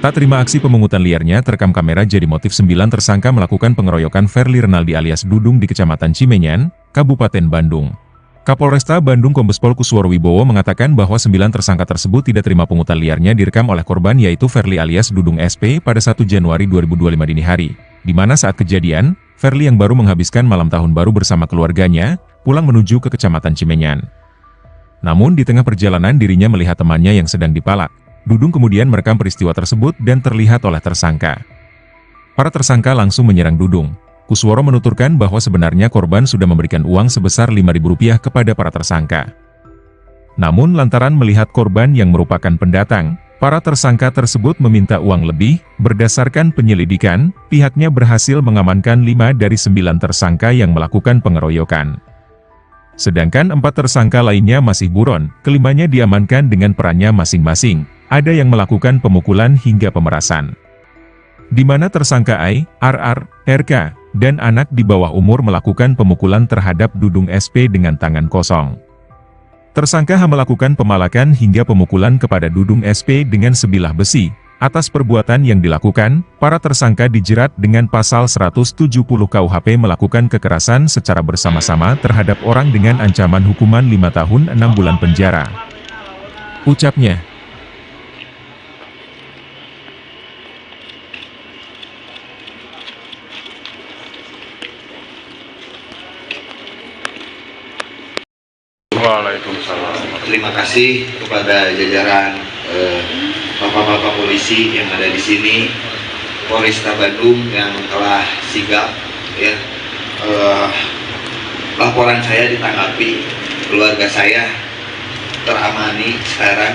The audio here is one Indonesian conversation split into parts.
Tak terima aksi pemungutan liarnya terekam kamera jadi motif 9 tersangka melakukan pengeroyokan Verly Renaldi alias Dudung di Kecamatan Cimenyan, Kabupaten Bandung. Kapolresta Bandung Kombes Pol Kusworo Wibowo mengatakan bahwa 9 tersangka tersebut tidak terima pungutan liarnya direkam oleh korban yaitu Verly alias Dudung SP pada 1 Januari 2025 dini hari, di mana saat kejadian, Verly yang baru menghabiskan malam tahun baru bersama keluarganya, pulang menuju ke Kecamatan Cimenyan. Namun di tengah perjalanan dirinya melihat temannya yang sedang dipalak. Dudung kemudian merekam peristiwa tersebut dan terlihat oleh tersangka. Para tersangka langsung menyerang Dudung. Kusworo menuturkan bahwa sebenarnya korban sudah memberikan uang sebesar Rp5.000 kepada para tersangka. Namun lantaran melihat korban yang merupakan pendatang, para tersangka tersebut meminta uang lebih. Berdasarkan penyelidikan, pihaknya berhasil mengamankan 5 dari 9 tersangka yang melakukan pengeroyokan. Sedangkan 4 tersangka lainnya masih buron, kelimanya diamankan dengan perannya masing-masing. Ada yang melakukan pemukulan hingga pemerasan. Di mana tersangka I, RR, RK, dan anak di bawah umur melakukan pemukulan terhadap Dudung SP dengan tangan kosong. Tersangka H melakukan pemalakan hingga pemukulan kepada Dudung SP dengan sebilah besi. Atas perbuatan yang dilakukan, para tersangka dijerat dengan pasal 170 KUHP melakukan kekerasan secara bersama-sama terhadap orang dengan ancaman hukuman 5 tahun 6 bulan penjara. Ucapnya. Waalaikumsalam. Terima kasih kepada jajaran bapak-bapak polisi yang ada di sini, Polresta Bandung yang telah sigap. Ya, laporan saya ditanggapi, keluarga saya teramani sekarang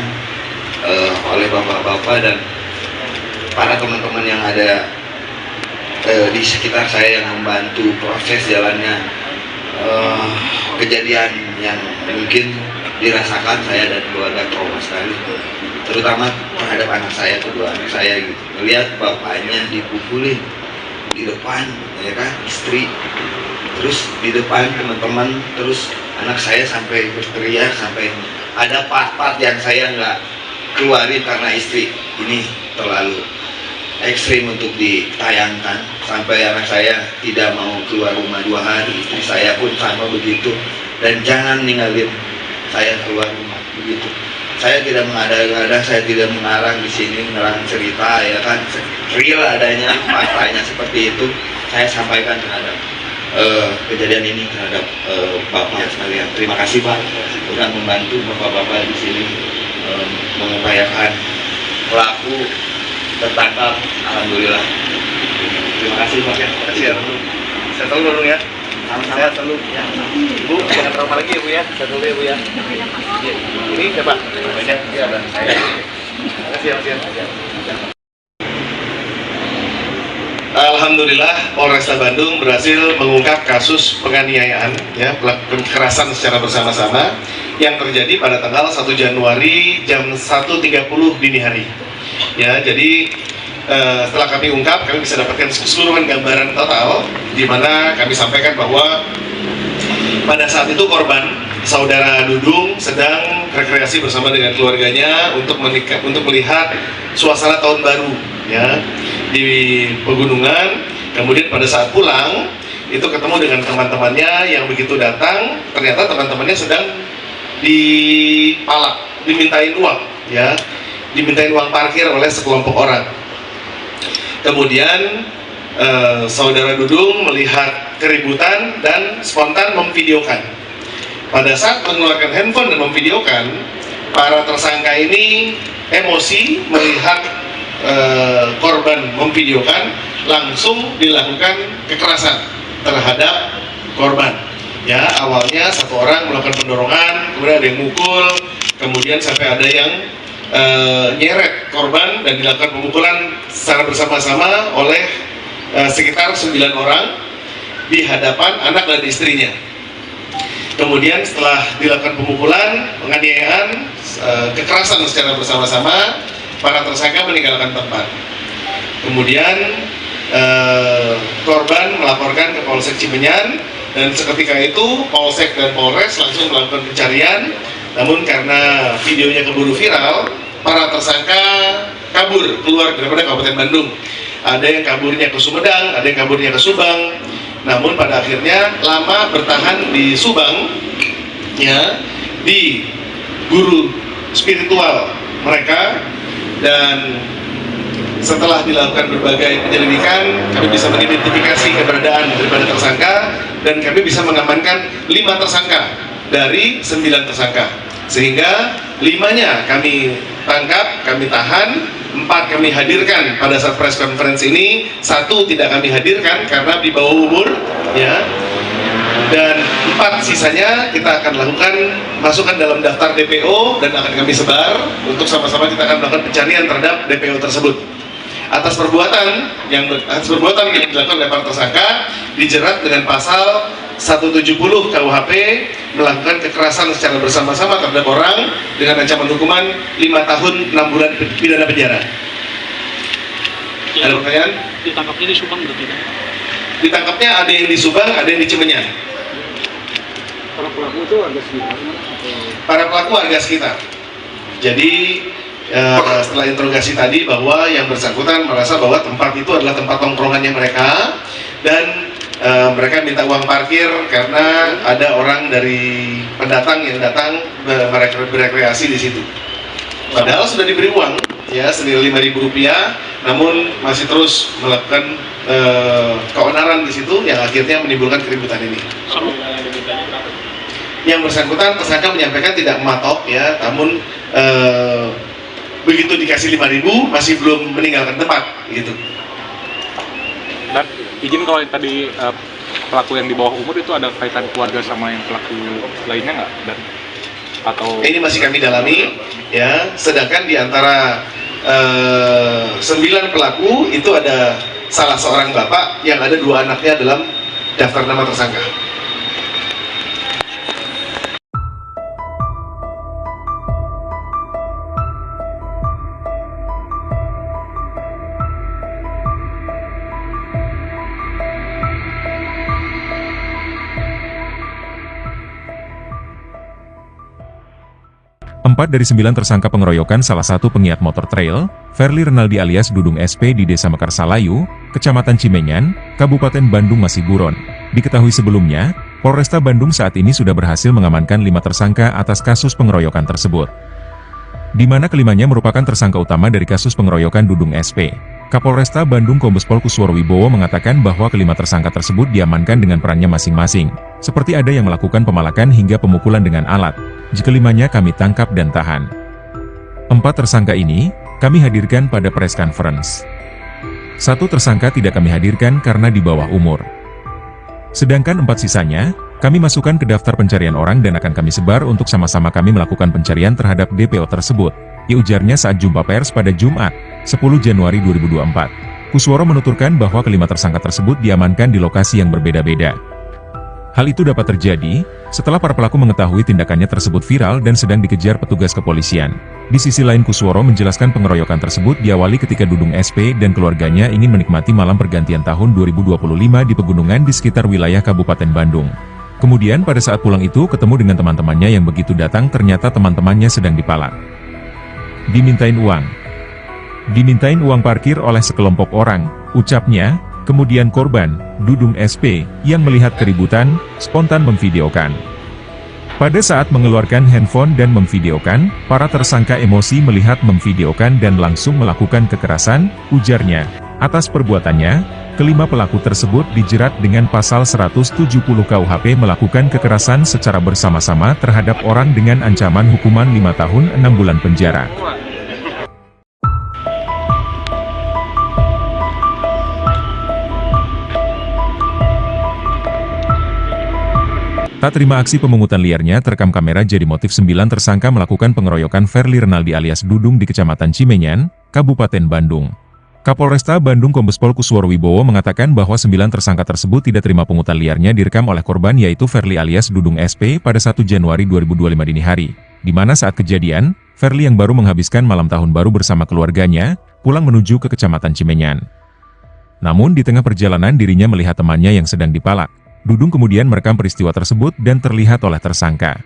oleh bapak-bapak dan para teman-teman yang ada di sekitar saya yang membantu proses jalannya kejadian yang mungkin dirasakan saya dan keluarga trauma sekali, terutama terhadap anak saya, kedua anak saya gitu, melihat bapaknya dipukulin di depan, ya kan, istri, terus di depan teman-teman, terus anak saya sampai berteriak, sampai ada part-part yang saya nggak keluarin karena istri ini terlalu ekstrim untuk ditayangkan, sampai anak saya tidak mau keluar rumah 2 hari, istri saya pun sama begitu, dan jangan ninggalin saya keluar rumah begitu. Saya tidak mengada-ngada, saya tidak mengarang di sini menerang cerita, ya kan, real adanya faktanya seperti itu saya sampaikan terhadap kejadian ini terhadap bapak sekalian. Terima kasih Pak sudah membantu bapak-bapak di sini mengupayakan pelaku tertangkap, alhamdulillah. Terima kasih Pak ya. Terima kasih ya. Saya tahu dulu ya. Saya selalu. Ya. Bu, jangan trauma lagi ya Bu ya. Saya dulu ya Bu ya. Ya. Ini siapa? Namanya? Ya, dan saya. Terima kasih ya. Alhamdulillah Polresta Bandung berhasil mengungkap kasus penganiayaan, ya, kekerasan secara bersama-sama yang terjadi pada tanggal 1 Januari jam 1.30 dini hari. Ya, jadi setelah kami ungkap, kami bisa dapatkan keseluruhan gambaran total, di mana kami sampaikan bahwa pada saat itu korban saudara Dudung sedang rekreasi bersama dengan keluarganya untuk melihat suasana tahun baru, ya, di pegunungan. Kemudian pada saat pulang itu ketemu dengan teman-temannya yang begitu datang, ternyata teman-temannya sedang dipalak, dimintain uang, ya. Dimintain uang parkir oleh sekelompok orang. Kemudian saudara Dudung melihat keributan dan spontan memvideokan. Pada saat mengeluarkan handphone dan memvideokan, para tersangka ini emosi melihat korban memvideokan, langsung dilakukan kekerasan terhadap korban. Ya, awalnya satu orang melakukan pendorongan, kemudian ada yang mukul, kemudian sampai ada yang nyeret korban dan dilakukan pemukulan secara bersama-sama oleh sekitar 9 orang di hadapan anak dan istrinya. Kemudian setelah dilakukan pemukulan, penganiayaan, kekerasan secara bersama-sama, para tersangka meninggalkan tempat. Kemudian korban melaporkan ke Polsek Cimenyan, dan seketika itu Polsek dan Polres langsung melakukan pencarian. Namun karena videonya keburu viral, para tersangka kabur keluar daripada Kabupaten Bandung. Ada yang kaburnya ke Sumedang, ada yang kaburnya ke Subang. Namun pada akhirnya lama bertahan di Subang, ya, di guru spiritual mereka, dan setelah dilakukan berbagai penyelidikan, kami bisa mengidentifikasi keberadaan daripada tersangka, dan kami bisa mengamankan 5 tersangka dari 9 tersangka. Sehingga 5-nya kami tangkap, kami tahan, 4 kami hadirkan pada saat press conference ini, 1 tidak kami hadirkan karena di bawah umur, ya. Dan 4 sisanya kita akan lakukan, masukkan dalam daftar DPO dan akan kami sebar untuk sama-sama kita akan melakukan pencarian terhadap DPO tersebut. Atas perbuatan yang dilakukan oleh para tersangka dijerat dengan pasal 170 KUHP melakukan kekerasan secara bersama-sama terhadap orang dengan ancaman hukuman 5 tahun 6 bulan pidana penjara. Ada pertanyaan? Ditangkapnya di Subang berarti? Ditangkapnya ada yang di Subang, ada yang di Cimenyan. Para pelaku itu warga sekitar? Para pelaku warga sekitar. Jadi setelah interogasi tadi bahwa yang bersangkutan merasa bahwa tempat itu adalah tempat tongkrongannya mereka, dan mereka minta uang parkir karena ada orang dari pendatang yang datang berekreasi di situ. Padahal sudah diberi uang, ya, senilai Rp5.000, namun masih terus melakukan keonaran di situ yang akhirnya menimbulkan keributan ini. Yang bersangkutan tersangka menyampaikan tidak mematok, ya, namun begitu dikasih 5.000 masih belum meninggalkan tempat gitu. Dan izin, kalau yang tadi pelaku yang di bawah umur itu ada kaitan keluarga sama yang pelaku lainnya nggak? Dan atau ini masih kami dalami, ya. Sedangkan di antara 9 pelaku itu ada salah seorang bapak yang ada 2 anaknya dalam daftar nama tersangka. Empat dari 9 tersangka pengeroyokan salah satu penggiat motor trail, Verly Renaldi alias Dudung SP di Desa Mekarsalayu, Kecamatan Cimenyan, Kabupaten Bandung masih buron. Diketahui sebelumnya, Polresta Bandung saat ini sudah berhasil mengamankan 5 tersangka atas kasus pengeroyokan tersebut, di mana kelimanya merupakan tersangka utama dari kasus pengeroyokan Dudung SP. Kapolresta Bandung Kombes Pol Kusworo Wibowo mengatakan bahwa kelima tersangka tersebut diamankan dengan perannya masing-masing, seperti ada yang melakukan pemalakan hingga pemukulan dengan alat. Kelimanya kami tangkap dan tahan. 4 tersangka ini, kami hadirkan pada press conference. 1 tersangka tidak kami hadirkan karena di bawah umur. Sedangkan 4 sisanya, kami masukkan ke daftar pencarian orang dan akan kami sebar untuk sama-sama kami melakukan pencarian terhadap DPO tersebut, ujarnya saat jumpa pers pada Jumat, 10 Januari 2024. Kusworo menuturkan bahwa kelima tersangka tersebut diamankan di lokasi yang berbeda-beda. Hal itu dapat terjadi setelah para pelaku mengetahui tindakannya tersebut viral dan sedang dikejar petugas kepolisian. Di sisi lain Kusworo menjelaskan pengeroyokan tersebut diawali ketika Dudung SP dan keluarganya ingin menikmati malam pergantian tahun 2025 di pegunungan di sekitar wilayah Kabupaten Bandung. Kemudian pada saat pulang itu ketemu dengan teman-temannya yang begitu datang ternyata teman-temannya sedang dipalak. Dimintain uang parkir oleh sekelompok orang, ucapnya. Kemudian korban, Dudung SP, yang melihat keributan, spontan memvideokan. Pada saat mengeluarkan handphone dan memvideokan, para tersangka emosi melihat memvideokan dan langsung melakukan kekerasan, ujarnya. Atas perbuatannya, kelima pelaku tersebut dijerat dengan pasal 170 KUHP melakukan kekerasan secara bersama-sama terhadap orang dengan ancaman hukuman 5 tahun 6 bulan penjara. Tak terima aksi pemungutan liarnya terekam kamera jadi motif 9 tersangka melakukan pengeroyokan Verly Renaldi alias Dudung di Kecamatan Cimenyan, Kabupaten Bandung. Kapolresta Bandung Kombes Pol Kusworo Wibowo mengatakan bahwa 9 tersangka tersebut tidak terima pungutan liarnya direkam oleh korban yaitu Verly alias Dudung SP pada 1 Januari 2025 dini hari, di mana saat kejadian, Verly yang baru menghabiskan malam tahun baru bersama keluarganya, pulang menuju ke Kecamatan Cimenyan. Namun di tengah perjalanan dirinya melihat temannya yang sedang dipalak. Dudung kemudian merekam peristiwa tersebut dan terlihat oleh tersangka.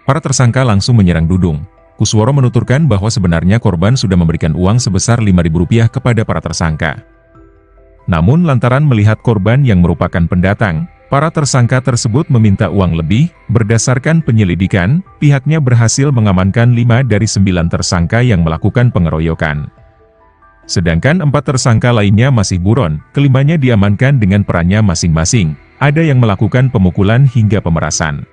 Para tersangka langsung menyerang Dudung. Kusworo menuturkan bahwa sebenarnya korban sudah memberikan uang sebesar Rp5.000 kepada para tersangka. Namun lantaran melihat korban yang merupakan pendatang, para tersangka tersebut meminta uang lebih. Berdasarkan penyelidikan, pihaknya berhasil mengamankan 5 dari 9 tersangka yang melakukan pengeroyokan. Sedangkan 4 tersangka lainnya masih buron, kelimanya diamankan dengan perannya masing-masing. Ada yang melakukan pemukulan hingga pemerasan,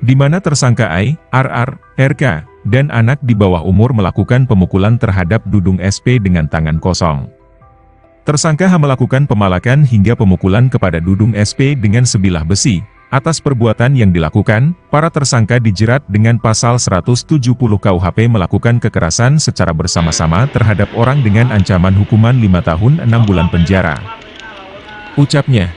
di mana tersangka I, RR, RK, dan anak di bawah umur melakukan pemukulan terhadap Dudung SP dengan tangan kosong. Tersangka H melakukan pemalakan hingga pemukulan kepada Dudung SP dengan sebilah besi. Atas perbuatan yang dilakukan, para tersangka dijerat dengan pasal 170 KUHP melakukan kekerasan secara bersama-sama terhadap orang dengan ancaman hukuman 5 tahun 6 bulan penjara. Ucapnya.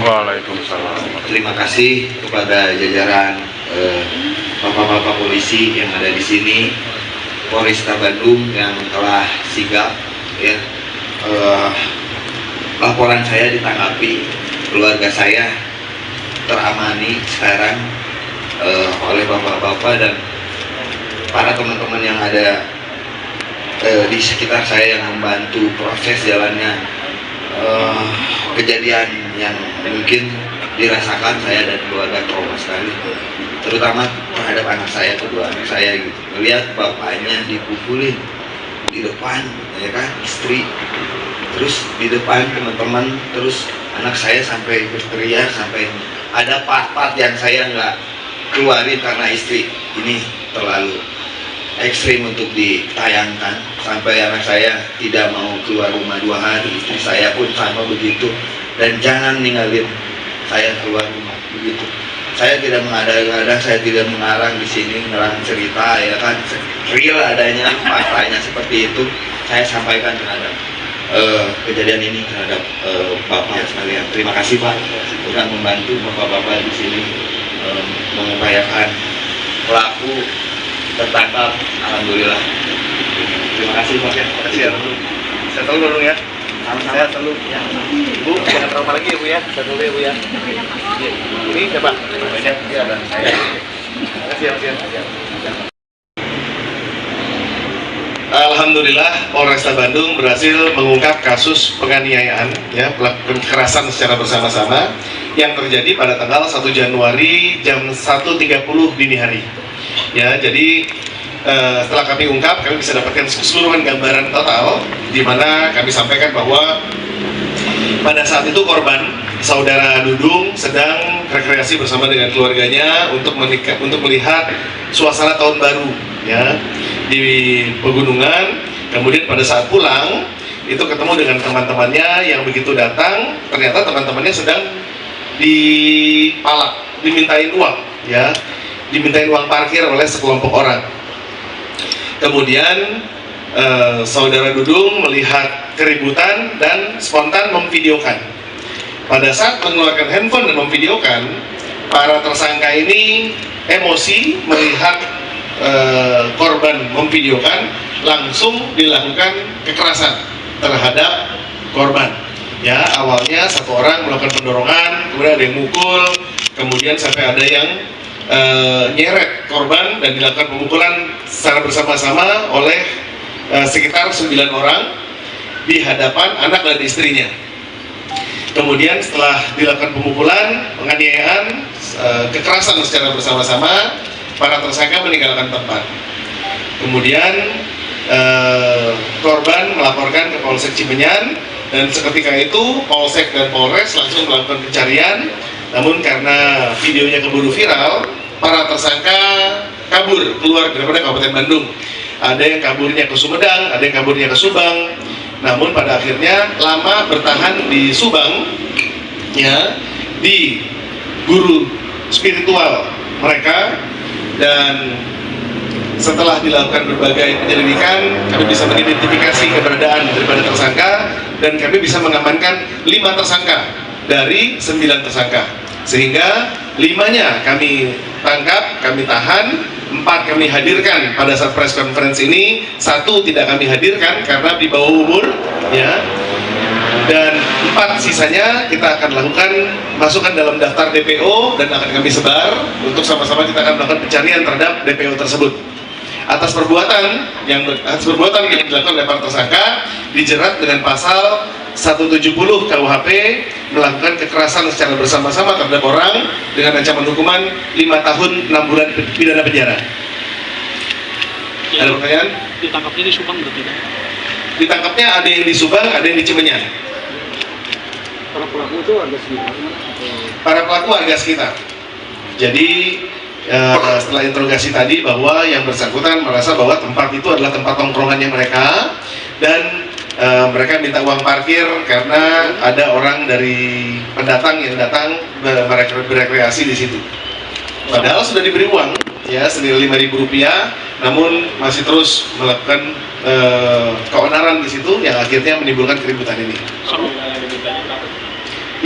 Waalaikumsalam. Terima kasih kepada jajaran bapak-bapak polisi yang ada di sini, Polresta Bandung yang telah sigap. Ya, laporan saya ditanggapi, keluarga saya teramani sekarang oleh bapak-bapak dan para teman-teman yang ada di sekitar saya yang membantu proses jalannya kejadian yang mungkin dirasakan saya dan keluarga trauma sekali, terutama terhadap anak saya, kedua anak saya gitu, melihat bapaknya dipukulin di depan, ya kan, istri, terus di depan teman-teman, terus anak saya sampai berteriak, sampai ada part-part yang saya nggak keluarin karena istri ini terlalu ekstrim untuk ditayangkan, sampai anak saya tidak mau keluar rumah 2 hari, istri saya pun sama begitu, dan jangan ninggalin saya keluar rumah begitu. Saya tidak mengada-ngada, saya tidak mengarang di sini, ngerang cerita, ya kan, real adanya faktanya seperti itu saya sampaikan terhadap kejadian ini terhadap bapak sekalian. Terima kasih Pak sudah membantu bapak-bapak di sini mengupayakan pelaku tertangkap, alhamdulillah. Terima kasih Pak. Terima kasih ya. Saya tahu dulu ya. Saya selalu ya. Bu, jangan trauma lagi ya Bu ya. Saya dulu ya Bu ya. Ini siapa? Banyak ya dan saya. Terima kasih ya. Alhamdulillah, Polresta Bandung berhasil mengungkap kasus penganiayaan, ya, kekerasan secara bersama-sama yang terjadi pada tanggal 1 Januari jam 1.30 dini hari. Ya, jadi setelah kami ungkap, kami bisa dapatkan keseluruhan gambaran total, di mana kami sampaikan bahwa pada saat itu korban, saudara Dudung, sedang rekreasi bersama dengan keluarganya untuk melihat suasana tahun baru, ya, di pegunungan. Kemudian pada saat pulang itu ketemu dengan teman-temannya yang begitu datang, ternyata teman-temannya sedang dipalak, dimintain uang, ya, dimintain uang parkir oleh sekelompok orang. Kemudian saudara Dudung melihat keributan dan spontan memvideokan. Pada saat mengeluarkan handphone dan memvideokan, para tersangka ini emosi melihat korban memvideokan, langsung dilakukan kekerasan terhadap korban. Ya, awalnya satu orang melakukan pendorongan, kemudian ada yang mukul, kemudian sampai ada yang nyeret korban dan dilakukan pemukulan secara bersama-sama oleh sekitar 9 orang di hadapan anak dan istrinya. Kemudian setelah dilakukan pemukulan, penganiayaan, kekerasan secara bersama-sama, para tersangka meninggalkan tempat. Kemudian korban melaporkan ke Polsek Cimenyan, dan seketika itu Polsek dan Polres langsung melakukan pencarian. Namun karena videonya keburu viral, para tersangka kabur keluar daripada Kabupaten Bandung. Ada yang kaburnya ke Sumedang, ada yang kaburnya ke Subang. Namun pada akhirnya lama bertahan di Subang, ya, di guru spiritual mereka. Dan setelah dilakukan berbagai penyelidikan, kami bisa mengidentifikasi keberadaan daripada tersangka, dan kami bisa mengamankan 5 tersangka dari 9 tersangka, sehingga 5-nya kami tangkap, kami tahan, 4 kami hadirkan pada saat press conference ini, 1 tidak kami hadirkan karena di bawah umur, ya. Dan 4 sisanya kita akan lakukan masukkan dalam daftar DPO dan akan kami sebar untuk sama-sama kita akan melakukan pencarian terhadap DPO tersebut. Atas perbuatan yang dilakukan oleh para tersangka dijerat dengan pasal 170 KUHP melakukan kekerasan secara bersama-sama terhadap orang dengan ancaman hukuman 5 tahun 6 bulan pidana penjara. Ada pertanyaan? Ditangkapnya di Subang berarti? Ditangkapnya ada yang di Subang, ada yang di Cimenyan. Para pelaku itu warga sekitar? Para pelaku warga sekitar. Jadi setelah interogasi tadi bahwa yang bersangkutan merasa bahwa tempat itu adalah tempat tongkrongannya mereka dan mereka minta uang parkir karena ada orang dari pendatang yang datang berekreasi di situ. Padahal sudah diberi uang ya senilai Rp5.000, namun masih terus melakukan keonaran di situ yang akhirnya menimbulkan keributan ini.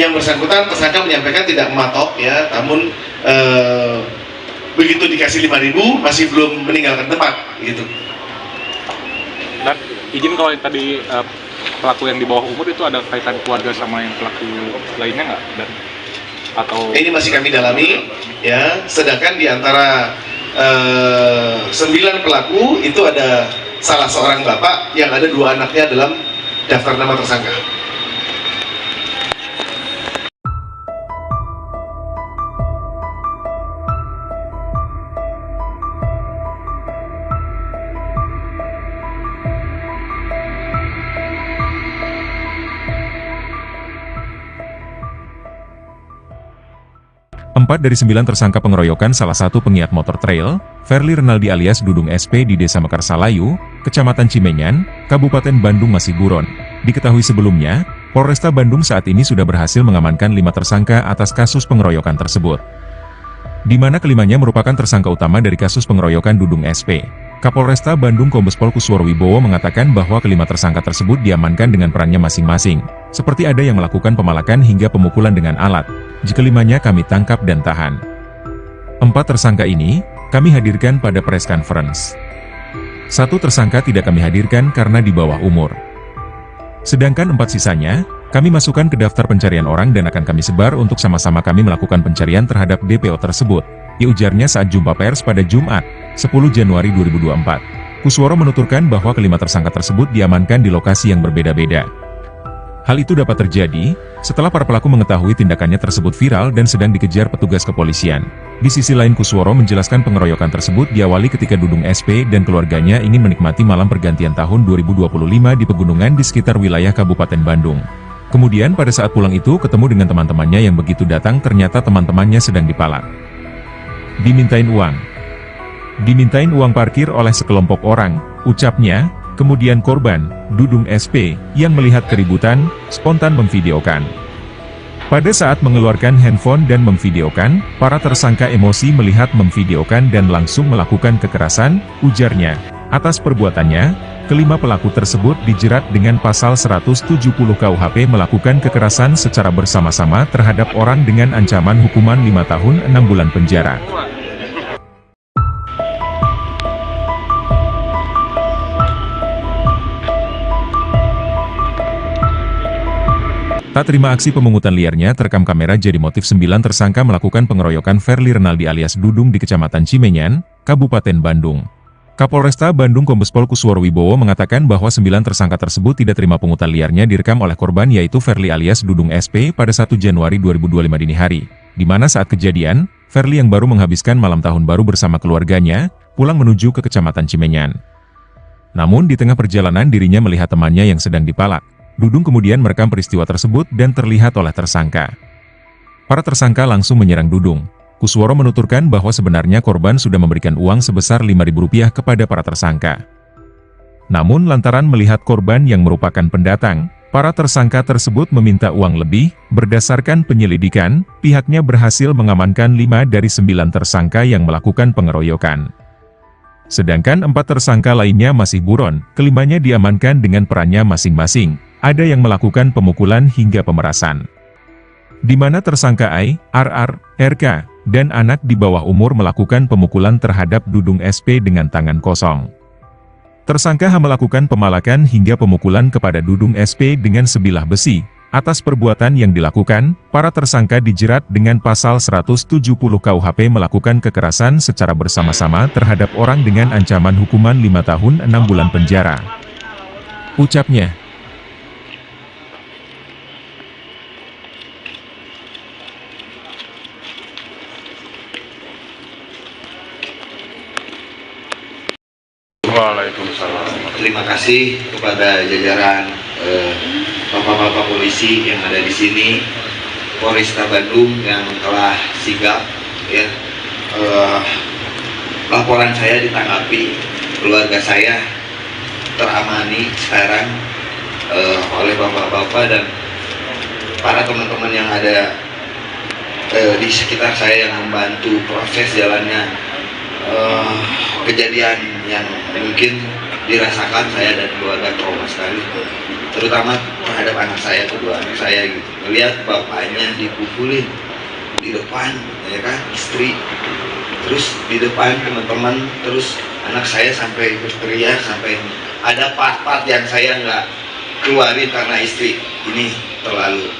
Yang bersangkutan tersangka menyampaikan tidak mematok ya, namun begitu dikasih 5.000 masih belum meninggalkan tempat gitu. Dan izin kalau yang tadi pelaku yang di bawah umur itu ada kaitan keluarga sama yang pelaku lainnya nggak? Dan atau ini masih kami dalami ya, sedangkan di antara 9 pelaku itu ada salah seorang bapak yang ada 2 anaknya dalam daftar nama tersangka. Empat dari 9 tersangka pengeroyokan salah satu pengiat motor trail, Verly Renaldi alias Dudung SP di Desa Mekarsalayu, Kecamatan Cimenyan, Kabupaten Bandung masih buron. Diketahui sebelumnya, Polresta Bandung saat ini sudah berhasil mengamankan 5 tersangka atas kasus pengeroyokan tersebut. Di mana kelimanya merupakan tersangka utama dari kasus pengeroyokan Dudung SP. Kapolresta Bandung Kombespol Kusworo Wibowo mengatakan bahwa kelima tersangka tersebut diamankan dengan perannya masing-masing, seperti ada yang melakukan pemalakan hingga pemukulan dengan alat. Jika kelimanya kami tangkap dan tahan. 4 tersangka ini, kami hadirkan pada press conference. 1 tersangka tidak kami hadirkan karena di bawah umur. Sedangkan 4 sisanya, kami masukkan ke daftar pencarian orang dan akan kami sebar untuk sama-sama kami melakukan pencarian terhadap DPO tersebut. Ujarnya saat jumpa pers pada Jumat, 10 Januari 2024. Kusworo menuturkan bahwa kelima tersangka tersebut diamankan di lokasi yang berbeda-beda. Hal itu dapat terjadi setelah para pelaku mengetahui tindakannya tersebut viral dan sedang dikejar petugas kepolisian. Di sisi lain Kusworo menjelaskan pengeroyokan tersebut diawali ketika Dudung SP dan keluarganya ingin menikmati malam pergantian tahun 2025 di pegunungan di sekitar wilayah Kabupaten Bandung. Kemudian pada saat pulang itu ketemu dengan teman-temannya yang begitu datang ternyata teman-temannya sedang dipalak. Dimintain uang parkir oleh sekelompok orang, ucapnya. Kemudian korban, Dudung SP, yang melihat keributan, spontan memvideokan. Pada saat mengeluarkan handphone dan memvideokan, para tersangka emosi melihat memvideokan dan langsung melakukan kekerasan, ujarnya. Atas perbuatannya, kelima pelaku tersebut dijerat dengan pasal 170 KUHP melakukan kekerasan secara bersama-sama terhadap orang dengan ancaman hukuman 5 tahun 6 bulan penjara. Tak terima aksi pemungutan liarnya terekam kamera jadi motif 9 tersangka melakukan pengeroyokan Verly Renaldi alias Dudung di Kecamatan Cimenyan, Kabupaten Bandung. Kapolresta Bandung Kombespol Kusworo Wibowo mengatakan bahwa 9 tersangka tersebut tidak terima pungutan liarnya direkam oleh korban yaitu Verly alias Dudung SP pada 1 Januari 2025 dini hari, di mana saat kejadian, Verly yang baru menghabiskan malam tahun baru bersama keluarganya, pulang menuju ke Kecamatan Cimenyan. Namun di tengah perjalanan dirinya melihat temannya yang sedang dipalak. Dudung kemudian merekam peristiwa tersebut dan terlihat oleh tersangka. Para tersangka langsung menyerang Dudung. Kusworo menuturkan bahwa sebenarnya korban sudah memberikan uang sebesar Rp5.000 kepada para tersangka. Namun lantaran melihat korban yang merupakan pendatang, para tersangka tersebut meminta uang lebih. Berdasarkan penyelidikan, pihaknya berhasil mengamankan 5 dari 9 tersangka yang melakukan pengeroyokan. Sedangkan 4 tersangka lainnya masih buron, kelimanya diamankan dengan perannya masing-masing. Ada yang melakukan pemukulan hingga pemerasan. Di mana tersangka I, RR, RK, dan anak di bawah umur melakukan pemukulan terhadap Dudung SP dengan tangan kosong. Tersangka H melakukan pemalakan hingga pemukulan kepada Dudung SP dengan sebilah besi. Atas perbuatan yang dilakukan, para tersangka dijerat dengan pasal 170 KUHP melakukan kekerasan secara bersama-sama terhadap orang dengan ancaman hukuman 5 tahun 6 bulan penjara. Ucapnya. Waalaikumsalam. Terima kasih kepada jajaran bapak-bapak polisi yang ada di sini, Polresta Bandung yang telah sigap, ya. Laporan saya ditanggapi, keluarga saya teramani sekarang oleh bapak-bapak dan para teman-teman yang ada di sekitar saya yang membantu proses jalannya kejadian yang mungkin dirasakan saya dan keluarga trauma sekali, terutama terhadap anak saya, kedua anak saya gitu, melihat bapaknya dipukulin di depan, ya kan, istri, terus di depan teman-teman, terus anak saya sampai berteriak, sampai ada part-part yang saya nggak keluarin karena istri ini terlalu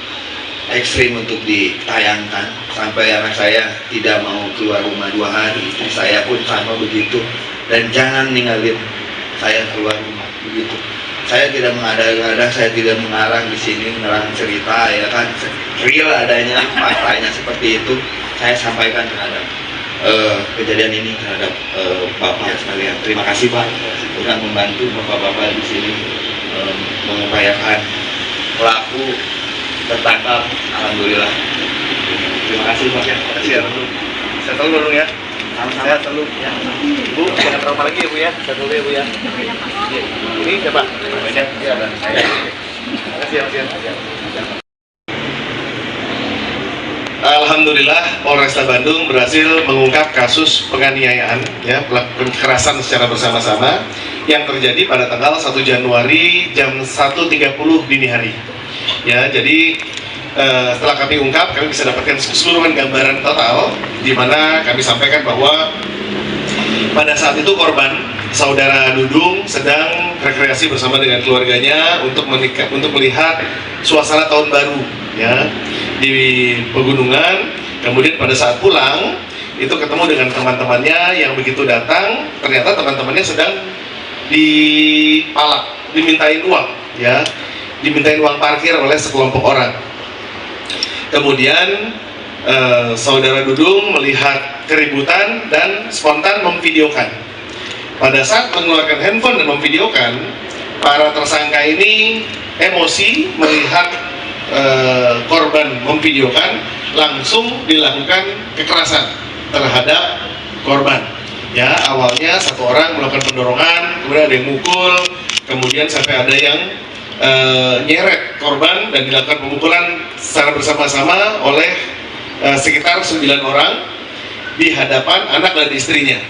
ekstrim untuk ditayangkan, sampai anak saya tidak mau keluar rumah 2 hari, istri saya pun sama begitu, dan jangan ninggalin saya keluar rumah begitu. Saya tidak mengada-ngada, saya tidak mengarang di sini, mengarang cerita, ya kan, real adanya faktanya seperti itu saya sampaikan terhadap kejadian ini terhadap bapak sekalian. Terima kasih Pak sudah membantu bapak-bapak di sini mengupayakan pelaku tertangkap, alhamdulillah. Terima kasih Pak. Terima kasih ya. Saya tahu dulu ya. Saya selalu ya. Bu, jangan trauma lagi ya Bu ya. Saya dulu ya Bu ya. Ini siapa? Ya, dan saya. Terima kasih ya. Alhamdulillah Polresta Bandung berhasil mengungkap kasus penganiayaan, ya, kekerasan secara bersama-sama yang terjadi pada tanggal 1 Januari jam 1.30 dini hari. Ya, jadi setelah kami ungkap, kami bisa dapatkan keseluruhan gambaran total, di mana kami sampaikan bahwa pada saat itu korban saudara Dudung sedang rekreasi bersama dengan keluarganya untuk melihat suasana tahun baru, ya, di pegunungan. Kemudian pada saat pulang itu ketemu dengan teman-temannya yang begitu datang, ternyata teman-temannya sedang dipalak, dimintain uang, ya, dimintain uang parkir oleh sekelompok orang. Kemudian saudara Dudung melihat keributan dan spontan memvideokan. Pada saat mengeluarkan handphone dan memvideokan, para tersangka ini emosi melihat korban memvideokan, langsung dilakukan kekerasan terhadap korban. Ya, awalnya satu orang melakukan pendorongan, kemudian ada yang mukul, kemudian sampai ada yang nyeret korban dan dilakukan pemukulan secara bersama-sama oleh sekitar 9 orang di hadapan anak dan istrinya.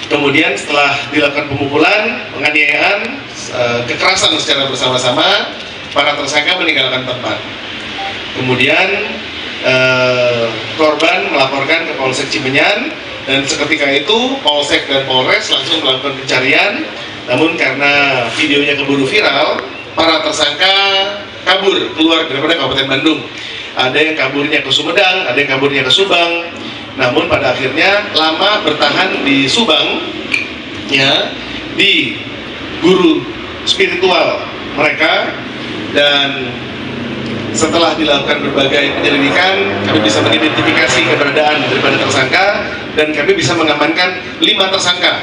Kemudian setelah dilakukan pemukulan, penganiayaan, kekerasan secara bersama-sama, para tersangka meninggalkan tempat. Kemudian korban melaporkan ke Polsek Cimenyan, dan seketika itu Polsek dan Polres langsung melakukan pencarian. Namun karena videonya keburu viral, para tersangka kabur keluar daripada Kabupaten Bandung. Ada yang kaburnya ke Sumedang, ada yang kaburnya ke Subang. Namun pada akhirnya lama bertahan di Subang, ya, di guru spiritual mereka. Dan setelah dilakukan berbagai penyelidikan, kami bisa mengidentifikasi keberadaan daripada tersangka, dan kami bisa mengamankan 5 tersangka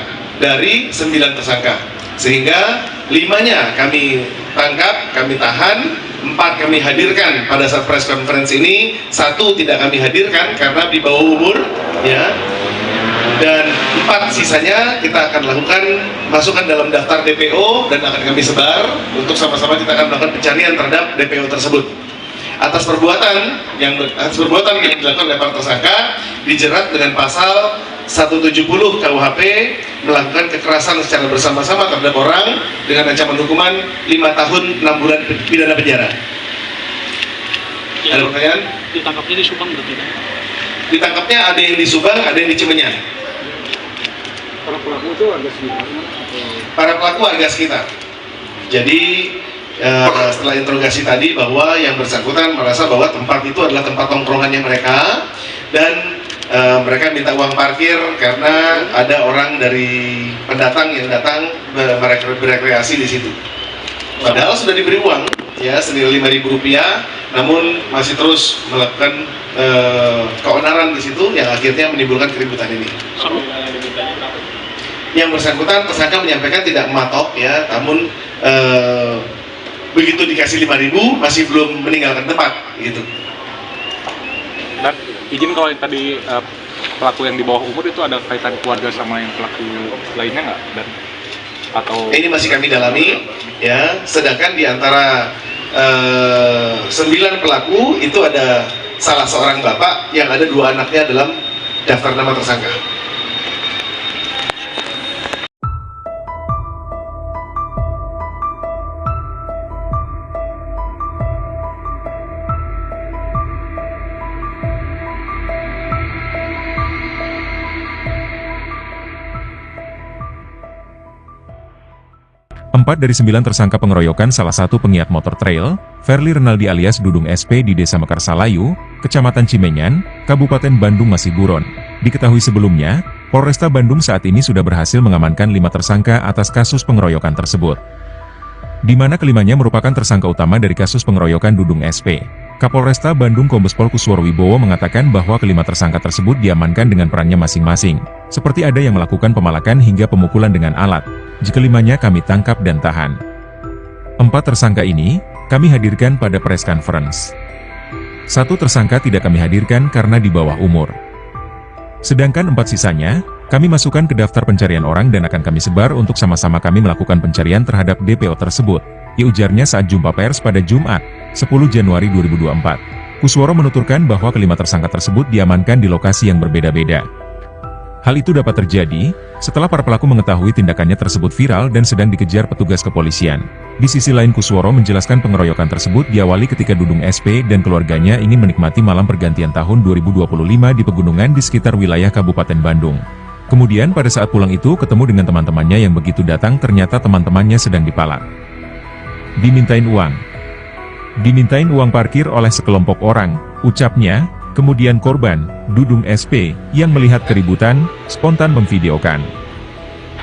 dari 9 tersangka, sehingga 5-nya kami tangkap, kami tahan, 4 kami hadirkan pada saat press conference ini, 1 tidak kami hadirkan karena di bawah umur, ya, dan 4 sisanya kita akan lakukan masukkan dalam daftar DPO dan akan kami sebar untuk sama-sama kita akan melakukan pencarian terhadap DPO tersebut. Atas perbuatan yang dilakukan oleh para tersangka dijerat dengan pasal 170 KUHP melakukan kekerasan secara bersama-sama terhadap orang dengan ancaman hukuman 5 tahun 6 bulan pidana penjara. Ada pertanyaan? Ditangkapnya di Subang berarti kan? Ditangkapnya ada yang di Subang, ada yang di Cimenyan. Para pelaku itu warga sekitar atau Para pelaku warga sekitar. Jadi setelah interogasi tadi bahwa yang bersangkutan merasa bahwa tempat itu adalah tempat tongkrongannya mereka dan mereka minta uang parkir karena ada orang dari pendatang yang datang berekreasi di situ. Padahal sudah diberi uang ya senilai Rp5.000, namun masih terus melakukan keonaran di situ yang akhirnya menimbulkan keributan ini. Yang bersangkutan tersangka menyampaikan tidak mematok ya, namun begitu dikasih 5.000 masih belum meninggalkan tempat gitu. Dan izin kalau yang tadi pelaku yang di bawah umur itu ada kaitan keluarga sama yang pelaku lainnya nggak? Dan atau ini masih kami dalami ya, sedangkan di antara 9 pelaku itu ada salah seorang bapak yang ada 2 anaknya dalam daftar nama tersangka. Empat dari 9 tersangka pengeroyokan salah satu penggiat motor trail, Verly Renaldi alias Dudung SP di Desa Mekarsalayu, Kecamatan Cimenyan, Kabupaten Bandung masih buron. Diketahui sebelumnya, Polresta Bandung saat ini sudah berhasil mengamankan 5 tersangka atas kasus pengeroyokan tersebut. Di mana kelimanya merupakan tersangka utama dari kasus pengeroyokan Dudung SP. Kapolresta Bandung Kombes Pol Kusworo Wibowo mengatakan bahwa kelima tersangka tersebut diamankan dengan perannya masing-masing, seperti ada yang melakukan pemalakan hingga pemukulan dengan alat. Jika limanya kami tangkap dan tahan. 4 tersangka ini, kami hadirkan pada press conference. 1 tersangka tidak kami hadirkan karena di bawah umur. Sedangkan 4 sisanya, kami masukkan ke daftar pencarian orang dan akan kami sebar untuk sama-sama kami melakukan pencarian terhadap DPO tersebut, ujarnya saat jumpa pers pada Jumat, 10 Januari 2024. Kusworo menuturkan bahwa kelima tersangka tersebut diamankan di lokasi yang berbeda-beda. Hal itu dapat terjadi setelah para pelaku mengetahui tindakannya tersebut viral dan sedang dikejar petugas kepolisian. Di sisi lain Kusworo menjelaskan pengeroyokan tersebut diawali ketika Dudung SP dan keluarganya ingin menikmati malam pergantian tahun 2025 di pegunungan di sekitar wilayah Kabupaten Bandung. Kemudian pada saat pulang itu ketemu dengan teman-temannya yang begitu datang ternyata teman-temannya sedang dipalak. Dimintain uang parkir oleh sekelompok orang, ucapnya. Kemudian korban, Dudung SP, yang melihat keributan, spontan memvideokan.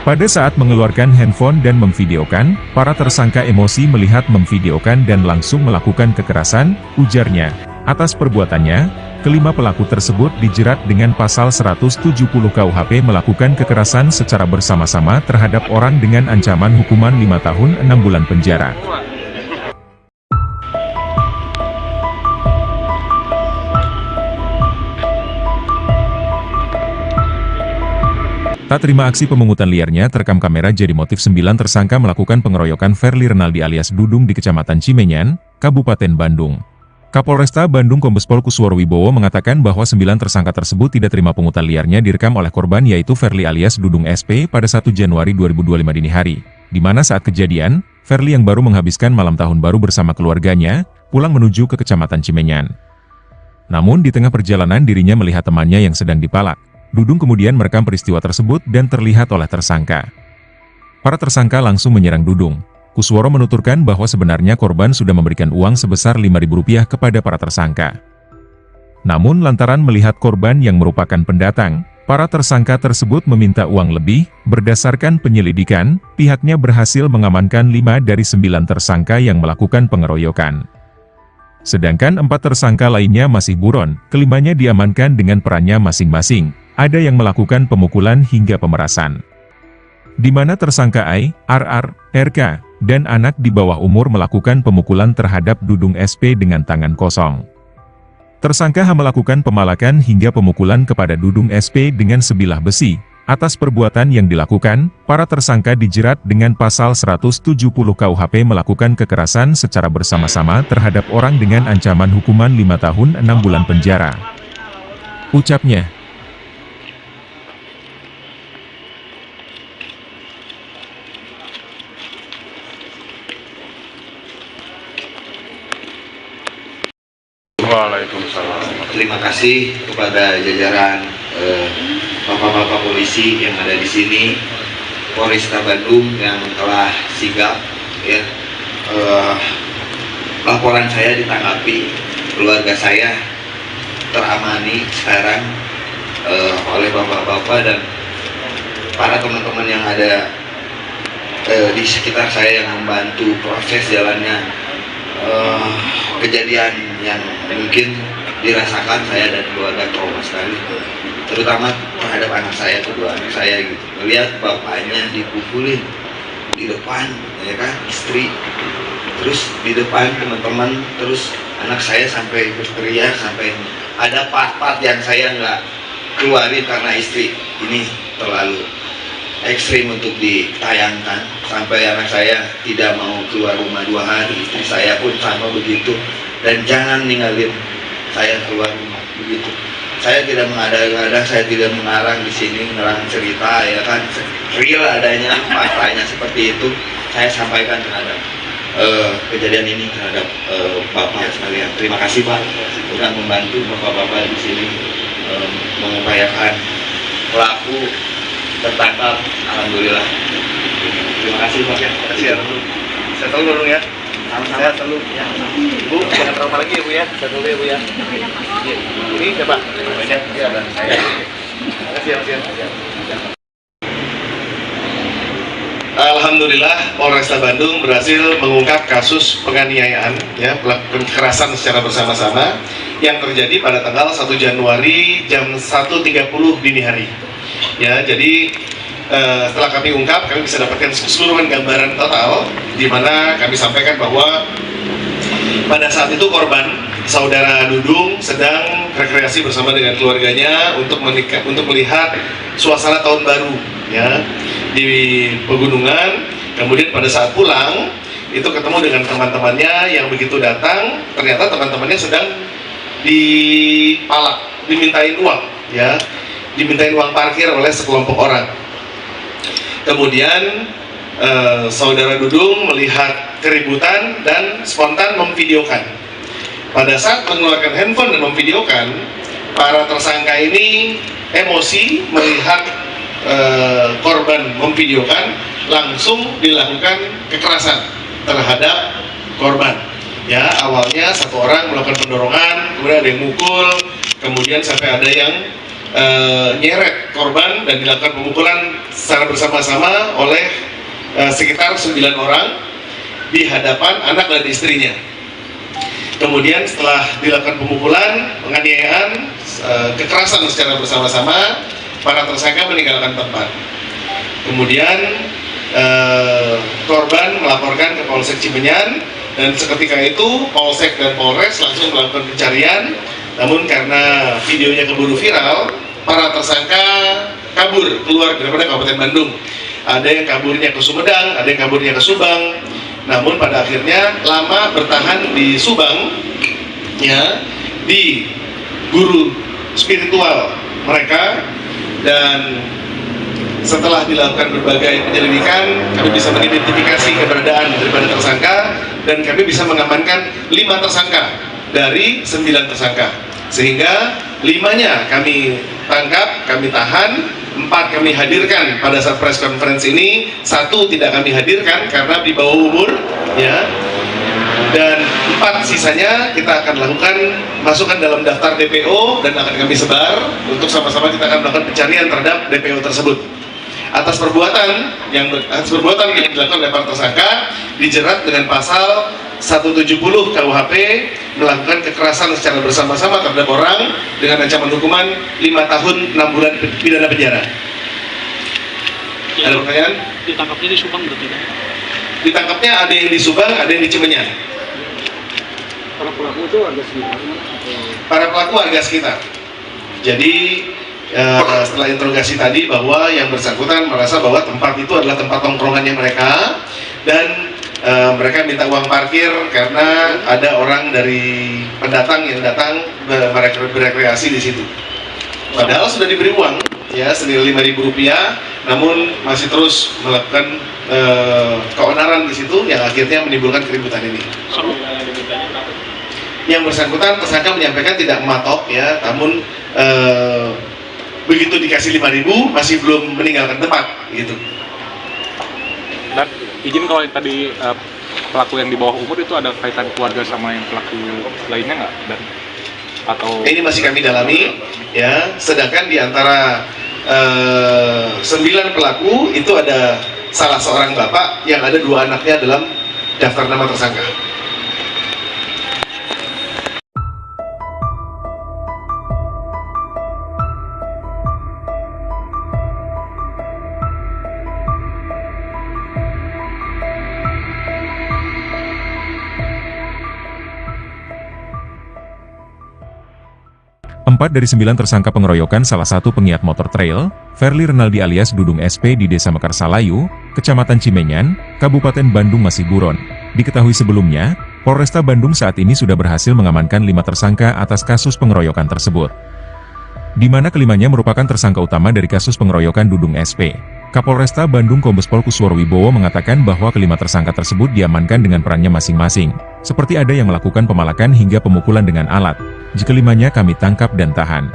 Pada saat mengeluarkan handphone dan memvideokan, para tersangka emosi melihat memvideokan dan langsung melakukan kekerasan, ujarnya. Atas perbuatannya, kelima pelaku tersebut dijerat dengan pasal 170 KUHP melakukan kekerasan secara bersama-sama terhadap orang dengan ancaman hukuman 5 tahun 6 bulan penjara. Tak terima aksi pemungutan liarnya terekam kamera jadi motif 9 tersangka melakukan pengeroyokan Verly Renaldi alias Dudung di Kecamatan Cimenyan, Kabupaten Bandung. Kapolresta Bandung Kombes Pol Kusworo Wibowo mengatakan bahwa 9 tersangka tersebut tidak terima pungutan liarnya direkam oleh korban yaitu Verly alias Dudung SP pada 1 Januari 2025 dini hari, di mana saat kejadian, Verly yang baru menghabiskan malam tahun baru bersama keluarganya, pulang menuju ke Kecamatan Cimenyan. Namun di tengah perjalanan dirinya melihat temannya yang sedang dipalak. Dudung kemudian merekam peristiwa tersebut dan terlihat oleh tersangka. Para tersangka langsung menyerang Dudung. Kusworo menuturkan bahwa sebenarnya korban sudah memberikan uang sebesar Rp5.000 kepada para tersangka. Namun lantaran melihat korban yang merupakan pendatang, para tersangka tersebut meminta uang lebih. Berdasarkan penyelidikan, pihaknya berhasil mengamankan 5 dari 9 tersangka yang melakukan pengeroyokan. Sedangkan 4 tersangka lainnya masih buron, kelimanya diamankan dengan perannya masing-masing. Ada yang melakukan pemukulan hingga pemerasan. Di mana tersangka I, RR, RK, dan anak di bawah umur melakukan pemukulan terhadap Dudung SP dengan tangan kosong. Tersangka H melakukan pemalakan hingga pemukulan kepada Dudung SP dengan sebilah besi. Atas perbuatan yang dilakukan, para tersangka dijerat dengan pasal 170 KUHP melakukan kekerasan secara bersama-sama terhadap orang dengan ancaman hukuman 5 tahun 6 bulan penjara. Ucapnya. Waalaikumsalam. Terima kasih kepada jajaran bapak-bapak polisi yang ada di sini, Polresta Bandung yang telah sigap, ya. Laporan saya ditanggapi, keluarga saya teramani sekarang oleh bapak-bapak dan para teman-teman yang ada di sekitar saya yang membantu proses jalannya kejadian yang mungkin dirasakan saya dan keluarga trauma sekali, terutama terhadap anak saya, kedua anak saya gitu, melihat bapaknya dipukulin di depan, ya kan, istri, terus di depan teman-teman, terus anak saya sampai berteriak, sampai ada part-part yang saya nggak keluarin karena istri ini terlalu ekstrim untuk ditayangkan, sampai anak saya tidak mau keluar rumah 2 hari, istri saya pun sama begitu, dan jangan ninggalin saya keluar rumah begitu. Saya tidak mengada-ngada, saya tidak mengarang di sini, ngerang cerita, ya kan, real adanya, faktanya seperti itu saya sampaikan terhadap kejadian ini terhadap bapak sekalian. Terima kasih Pak sudah membantu bapak-bapak di sini mengupayakan pelaku tertangkap, alhamdulillah. Terima kasih Pak. Terima kasih ya. Saya tahu dulu ya. Saya selalu ya. Bu, jangan trauma lagi ya Bu ya. Saya dulu ya Bu ya. Ini siapa? Banyak ya dan saya. Terima kasih ya Mas ya. Alhamdulillah Polresta Bandung berhasil mengungkap kasus penganiayaan, ya, kekerasan secara bersama-sama yang terjadi pada tanggal 1 Januari jam 1.30 dini hari. Ya, jadi setelah kami ungkap, kami bisa dapatkan keseluruhan gambaran total, di mana kami sampaikan bahwa pada saat itu korban saudara Dudung sedang rekreasi bersama dengan keluarganya untuk melihat suasana tahun baru, ya, di pegunungan. Kemudian pada saat pulang itu ketemu dengan teman-temannya yang begitu datang, ternyata teman-temannya sedang dipalak, dimintain uang, ya, dimintain uang parkir oleh sekelompok orang. Kemudian saudara Dudung melihat keributan dan spontan memvideokan. Pada saat mengeluarkan handphone dan memvideokan, para tersangka ini emosi melihat korban memvideokan, langsung dilakukan kekerasan terhadap korban. Ya, awalnya satu orang melakukan pendorongan, kemudian ada yang mukul, kemudian sampai ada yang nyeret korban dan dilakukan pemukulan secara bersama-sama oleh sekitar 9 orang di hadapan anak dan istrinya. Kemudian setelah dilakukan pemukulan, penganiayaan, kekerasan secara bersama-sama, para tersangka meninggalkan tempat. Kemudian korban melaporkan ke Polsek Cimenyan, dan seketika itu Polsek dan Polres langsung melakukan pencarian. Namun karena videonya keburu viral, para tersangka kabur keluar daripada Kabupaten Bandung. Ada yang kaburnya ke Sumedang, ada yang kaburnya ke Subang. Namun pada akhirnya lama bertahan di Subang, ya, di guru spiritual mereka. Dan setelah dilakukan berbagai penyelidikan, kami bisa mengidentifikasi keberadaan daripada tersangka, dan kami bisa mengamankan 5 tersangka dari 9 tersangka, sehingga 5-nya kami tangkap, kami tahan, 4 kami hadirkan pada saat press conference ini, 1 tidak kami hadirkan karena di bawah umur, ya, dan 4 sisanya kita akan lakukan masukkan dalam daftar DPO dan akan kami sebar untuk sama-sama kita akan melakukan pencarian terhadap DPO tersebut. Atas perbuatan yang dilakukan oleh para tersangka dijerat dengan pasal 170 KUHP melakukan kekerasan secara bersama-sama terhadap orang dengan ancaman hukuman 5 tahun 6 bulan pidana penjara. Ada pertanyaan? Ditangkapnya di Subang berarti? Ditangkapnya ada yang di Subang, ada yang di Cimenyan. Para pelaku itu warga sekitar? Para pelaku warga sekitar. Jadi setelah interogasi tadi bahwa yang bersangkutan merasa bahwa tempat itu adalah tempat tongkrongannya mereka, dan mereka minta uang parkir karena ada orang dari pendatang yang datang berekreasi di situ. Padahal sudah diberi uang, ya, senilai Rp5.000, namun masih terus melakukan keonaran di situ yang akhirnya menimbulkan keributan ini. yang bersangkutan tersangka menyampaikan tidak mematok ya, namun begitu dikasih 5.000 masih belum meninggalkan tempat gitu. Dan izin kalau yang tadi pelaku yang di bawah umur itu ada kaitan keluarga sama yang pelaku lainnya nggak? Dan atau ini masih kami dalami ya, sedangkan di antara 9 pelaku itu ada salah seorang bapak yang ada 2 anaknya dalam daftar nama tersangka. Empat dari 9 tersangka pengeroyokan salah satu penggiat motor trail, Verly Renaldi alias Dudung SP di Desa Mekarsalayu, Kecamatan Cimenyan, Kabupaten Bandung masih buron. Diketahui sebelumnya, Polresta Bandung saat ini sudah berhasil mengamankan 5 tersangka atas kasus pengeroyokan tersebut, di mana kelimanya merupakan tersangka utama dari kasus pengeroyokan Dudung SP. Kapolresta Bandung Kombes Pol Kusworo Wibowo mengatakan bahwa kelima tersangka tersebut diamankan dengan perannya masing-masing, seperti ada yang melakukan pemalakan hingga pemukulan dengan alat. Jika kelimanya kami tangkap dan tahan.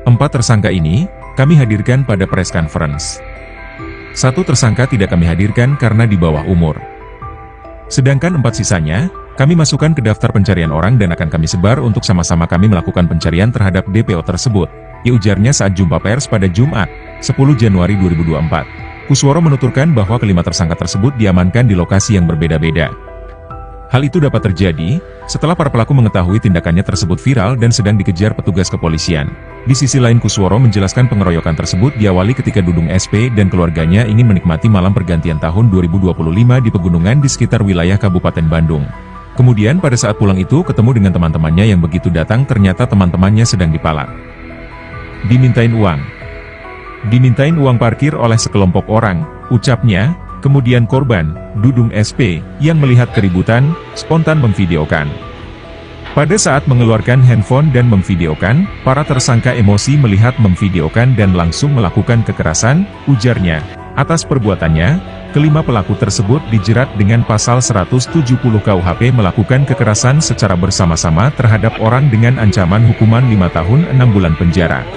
4 tersangka ini, kami hadirkan pada press conference. 1 tersangka tidak kami hadirkan karena di bawah umur. Sedangkan 4 sisanya, kami masukkan ke daftar pencarian orang dan akan kami sebar untuk sama-sama kami melakukan pencarian terhadap DPO tersebut, ujarnya saat jumpa pers pada Jumat, 10 Januari 2024. Kusworo menuturkan bahwa kelima tersangka tersebut diamankan di lokasi yang berbeda-beda. Hal itu dapat terjadi setelah para pelaku mengetahui tindakannya tersebut viral dan sedang dikejar petugas kepolisian. Di sisi lain Kusworo menjelaskan pengeroyokan tersebut diawali ketika Dudung SP dan keluarganya ingin menikmati malam pergantian tahun 2025 di pegunungan di sekitar wilayah Kabupaten Bandung. Kemudian pada saat pulang itu ketemu dengan teman-temannya yang begitu datang ternyata teman-temannya sedang dipalak. Dimintain uang parkir oleh sekelompok orang, ucapnya. Kemudian korban, Dudung SP, yang melihat keributan, spontan memvideokan. Pada saat mengeluarkan handphone dan memvideokan, para tersangka emosi melihat memvideokan dan langsung melakukan kekerasan, ujarnya. Atas perbuatannya, kelima pelaku tersebut dijerat dengan pasal 170 KUHP melakukan kekerasan secara bersama-sama terhadap orang dengan ancaman hukuman 5 tahun 6 bulan penjara.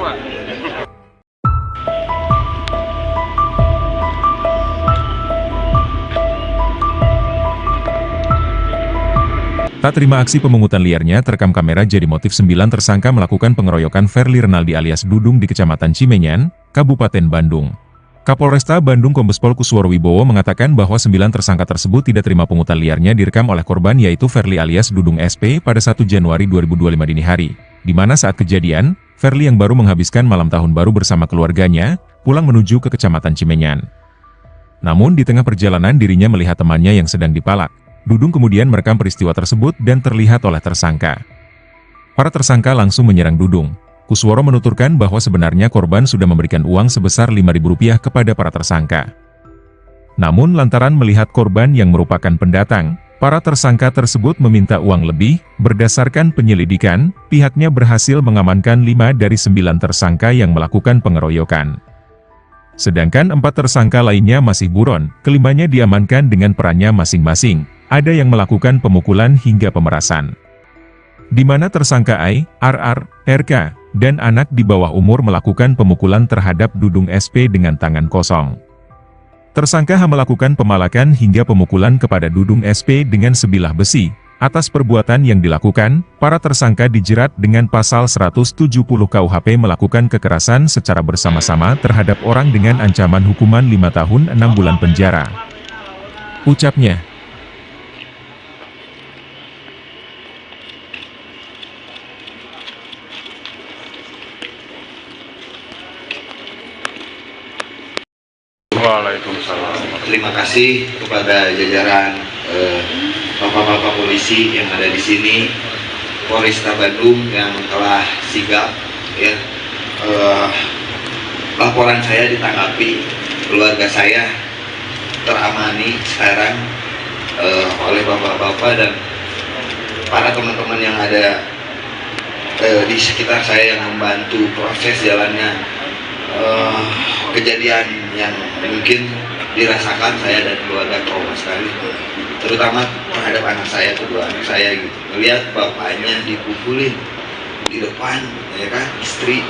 Tak terima aksi pemungutan liarnya terekam kamera jadi motif 9 tersangka melakukan pengeroyokan Verly Renaldi alias Dudung di Kecamatan Cimenyan, Kabupaten Bandung. Kapolresta Bandung Kombes Pol Kusworo Wibowo mengatakan bahwa 9 tersangka tersebut tidak terima pungutan liarnya direkam oleh korban yaitu Verly alias Dudung SP pada 1 Januari 2025 dini hari, di mana saat kejadian, Verly yang baru menghabiskan malam tahun baru bersama keluarganya, pulang menuju ke Kecamatan Cimenyan. Namun di tengah perjalanan dirinya melihat temannya yang sedang dipalak. Dudung kemudian merekam peristiwa tersebut dan terlihat oleh tersangka. Para tersangka langsung menyerang Dudung. Kusworo menuturkan bahwa sebenarnya korban sudah memberikan uang sebesar Rp5.000 kepada para tersangka. Namun lantaran melihat korban yang merupakan pendatang, para tersangka tersebut meminta uang lebih. Berdasarkan penyelidikan, pihaknya berhasil mengamankan 5 dari 9 tersangka yang melakukan pengeroyokan. Sedangkan 4 tersangka lainnya masih buron, kelimanya diamankan dengan perannya masing-masing. Ada yang melakukan pemukulan hingga pemerasan. Di mana tersangka I, RR, RK, dan anak di bawah umur melakukan pemukulan terhadap Dudung SP dengan tangan kosong. Tersangka H melakukan pemalakan hingga pemukulan kepada Dudung SP dengan sebilah besi. Atas perbuatan yang dilakukan, para tersangka dijerat dengan pasal 170 KUHP melakukan kekerasan secara bersama-sama terhadap orang dengan ancaman hukuman 5 tahun 6 bulan penjara. Ucapnya. Waalaikumsalam. Terima kasih kepada jajaran bapak-bapak polisi yang ada di sini, Polresta Bandung yang telah sigap, ya. Laporan saya ditanggapi, keluarga saya teramani sekarang oleh bapak-bapak dan para teman-teman yang ada di sekitar saya yang membantu proses jalannya kejadian yang mungkin dirasakan saya dan keluarga trauma sekali. terutama terhadap anak saya, kedua anak saya gitu. Melihat bapaknya dipukulin di depan, ya kan, istri,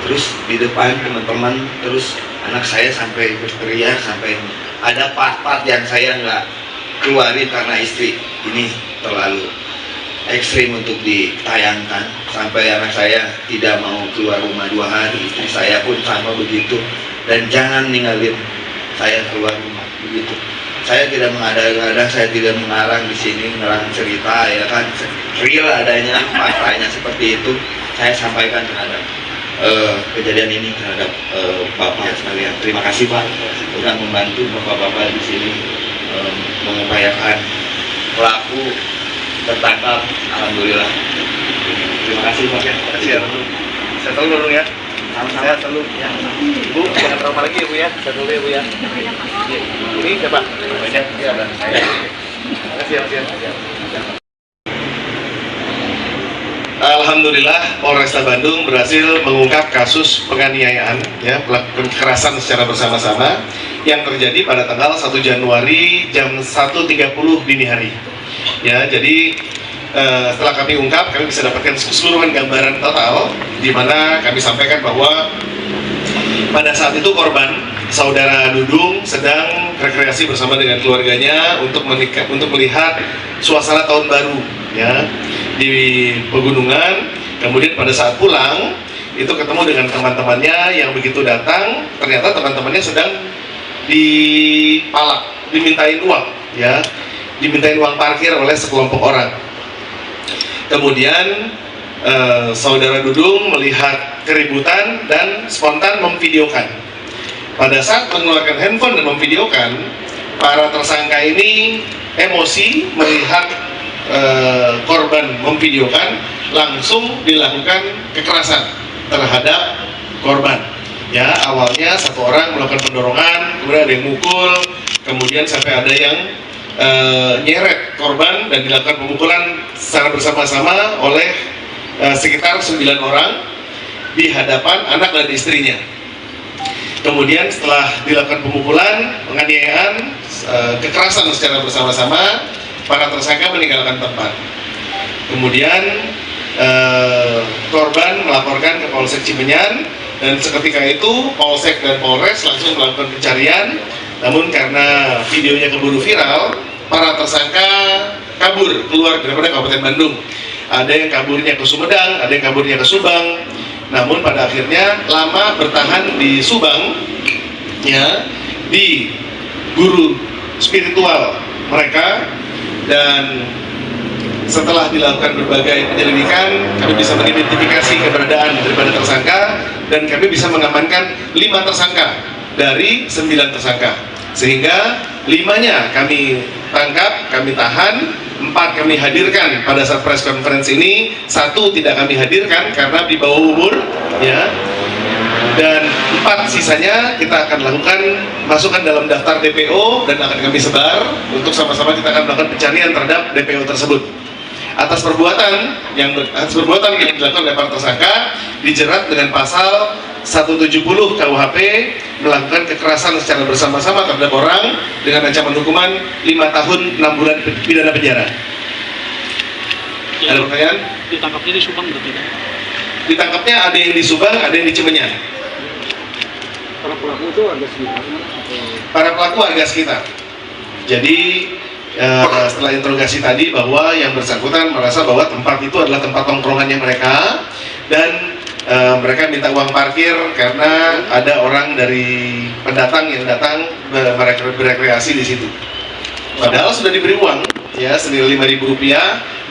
terus di depan teman-teman, terus anak saya sampai berteriak, sampai ada part-part yang saya nggak keluarin karena istri ini terlalu ekstrim untuk ditayangkan, sampai anak saya tidak mau keluar rumah 2 hari, istri saya pun sama begitu, dan jangan ninggalin saya keluar rumah begitu. Saya tidak mengada-ngada, saya tidak mengarang di sini, ngerang cerita, ya kan, real adanya, faktanya seperti itu saya sampaikan terhadap kejadian ini terhadap Bapak sekalian. Terima kasih Pak sudah membantu Bapak-Bapak di sini mengupayakan pelaku tertangkap. Alhamdulillah. Terima kasih Pak. Terima kasih ya. Saya tahu dulu ya. Saya selalu ya. Bu, jangan trauma lagi ya Bu ya. Saya dulu ya Bu ya. Ini siapa? Banyak. Ya, saya. Terima kasih ya. Alhamdulillah Polresta Bandung berhasil mengungkap kasus penganiayaan ya, pelaku kekerasan secara bersama-sama yang terjadi pada tanggal 1 Januari jam 1.30 dini hari. Ya, jadi setelah kami ungkap, kami bisa dapatkan keseluruhan gambaran total di mana kami sampaikan bahwa pada saat itu korban saudara Dudung sedang rekreasi bersama dengan keluarganya untuk melihat suasana tahun baru ya di pegunungan. Kemudian pada saat pulang itu ketemu dengan teman-temannya yang begitu datang, ternyata teman-temannya sedang dipalak, dimintain uang ya, dimintain uang parkir oleh sekelompok orang. Kemudian saudara Dudung melihat keributan dan spontan memvideokan. Pada saat mengeluarkan handphone dan memvideokan, para tersangka ini emosi melihat korban memvideokan, langsung dilakukan kekerasan terhadap korban. Ya, awalnya satu orang melakukan pendorongan, kemudian ada yang mukul, kemudian sampai ada yang nyeret korban dan dilakukan pemukulan secara bersama-sama oleh sekitar 9 orang di hadapan anak dan istrinya. Kemudian setelah dilakukan pemukulan, penganiayaan, kekerasan secara bersama-sama, para tersangka meninggalkan tempat. Kemudian korban melaporkan ke Polsek Cimenyan, dan seketika itu Polsek dan Polres langsung melakukan pencarian. Namun karena videonya keburu viral, para tersangka kabur keluar daripada Kabupaten Bandung. Ada yang kaburnya ke Sumedang, ada yang kaburnya ke Subang. Namun pada akhirnya lama bertahan di Subang, ya, di guru spiritual mereka. Dan setelah dilakukan berbagai penyelidikan, kami bisa mengidentifikasi keberadaan daripada tersangka, dan kami bisa mengamankan 5 tersangka dari 9 tersangka, sehingga 5-nya kami tangkap, kami tahan, 4 kami hadirkan pada saat press conference ini, 1 tidak kami hadirkan karena di bawah umur ya, dan 4 sisanya kita akan lakukan masukkan dalam daftar DPO dan akan kami sebar untuk sama-sama kita akan melakukan pencarian terhadap DPO tersebut. Atas perbuatan yang dilakukan oleh para tersangka dijerat dengan pasal 170 KUHP melakukan kekerasan secara bersama-sama terhadap orang dengan ancaman hukuman 5 tahun 6 bulan pidana penjara. Ada pertanyaan? Ditangkapnya di Subang berarti? Ditangkapnya ada yang di Subang, ada yang di Cimenyan. Para pelaku itu warga sekitar? Para pelaku warga sekitar. Jadi setelah interogasi tadi bahwa yang bersangkutan merasa bahwa tempat itu adalah tempat tongkrongannya mereka, dan mereka minta uang parkir karena ada orang dari pendatang yang datang berekreasi di situ. Padahal sudah diberi uang ya senilai Rp5.000,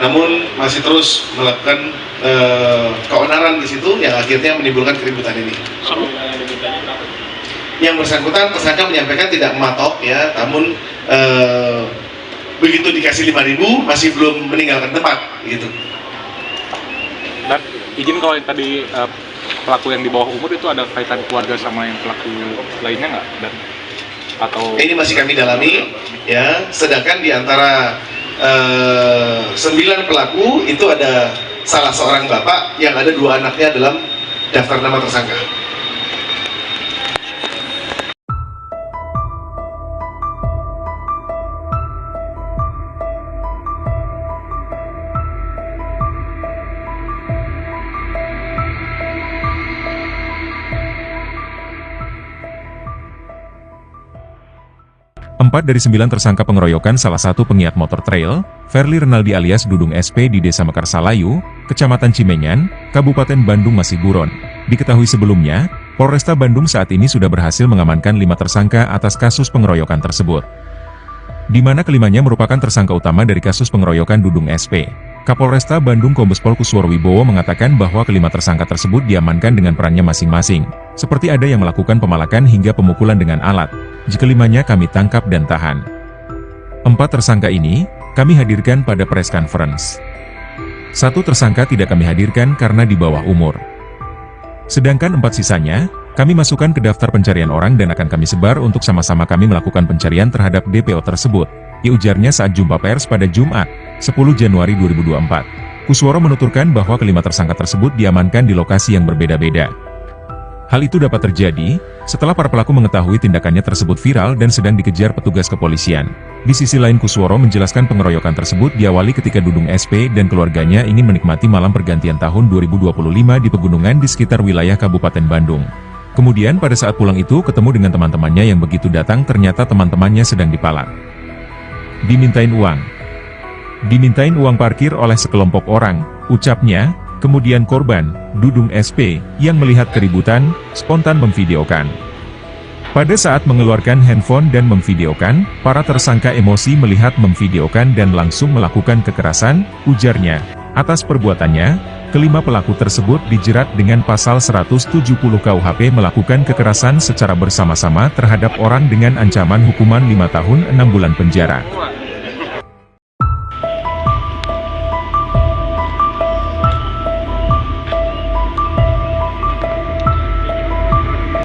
namun masih terus melakukan keonaran di situ yang akhirnya menimbulkan keributan ini. Yang bersangkutan tersangka menyampaikan tidak mematok ya, namun begitu dikasih 5.000 masih belum meninggalkan tempat gitu. Dan izin kalau yang tadi pelaku yang di bawah umur itu ada kaitan keluarga sama yang pelaku lainnya nggak? Dan atau ini masih kami dalami ya, sedangkan di antara 9 pelaku itu ada salah seorang bapak yang ada 2 anaknya dalam daftar nama tersangka. 4 dari 9 tersangka pengeroyokan salah satu penggiat motor trail, Verly Renaldi alias Dudung SP di Desa Mekarsalayu, Kecamatan Cimenyan, Kabupaten Bandung masih buron. Diketahui sebelumnya, Polresta Bandung saat ini sudah berhasil mengamankan 5 tersangka atas kasus pengeroyokan tersebut, di mana kelimanya merupakan tersangka utama dari kasus pengeroyokan Dudung SP. Kapolresta Bandung Kombes Pol Kusworo Wibowo mengatakan bahwa kelima tersangka tersebut diamankan dengan perannya masing-masing, seperti ada yang melakukan pemalakan hingga pemukulan dengan alat. Jika limanya kami tangkap dan tahan. 4 tersangka ini, kami hadirkan pada press conference. 1 tersangka tidak kami hadirkan karena di bawah umur. Sedangkan 4 sisanya, kami masukkan ke daftar pencarian orang dan akan kami sebar untuk sama-sama kami melakukan pencarian terhadap DPO tersebut, ujarnya saat jumpa pers pada Jumat, 10 Januari 2024. Kusworo menuturkan bahwa kelima tersangka tersebut diamankan di lokasi yang berbeda-beda. Hal itu dapat terjadi setelah para pelaku mengetahui tindakannya tersebut viral dan sedang dikejar petugas kepolisian. Di sisi lain Kusworo menjelaskan pengeroyokan tersebut diawali ketika Dudung SP dan keluarganya ingin menikmati malam pergantian tahun 2025 di pegunungan di sekitar wilayah Kabupaten Bandung. Kemudian pada saat pulang itu ketemu dengan teman-temannya yang begitu datang ternyata teman-temannya sedang dipalak. Dimintain uang parkir oleh sekelompok orang, ucapnya. Kemudian korban, Dudung SP, yang melihat keributan, spontan memvideokan. Pada saat mengeluarkan handphone dan memvideokan, para tersangka emosi melihat memvideokan dan langsung melakukan kekerasan, ujarnya. Atas perbuatannya, kelima pelaku tersebut dijerat dengan pasal 170 KUHP melakukan kekerasan secara bersama-sama terhadap orang dengan ancaman hukuman 5 tahun 6 bulan penjara.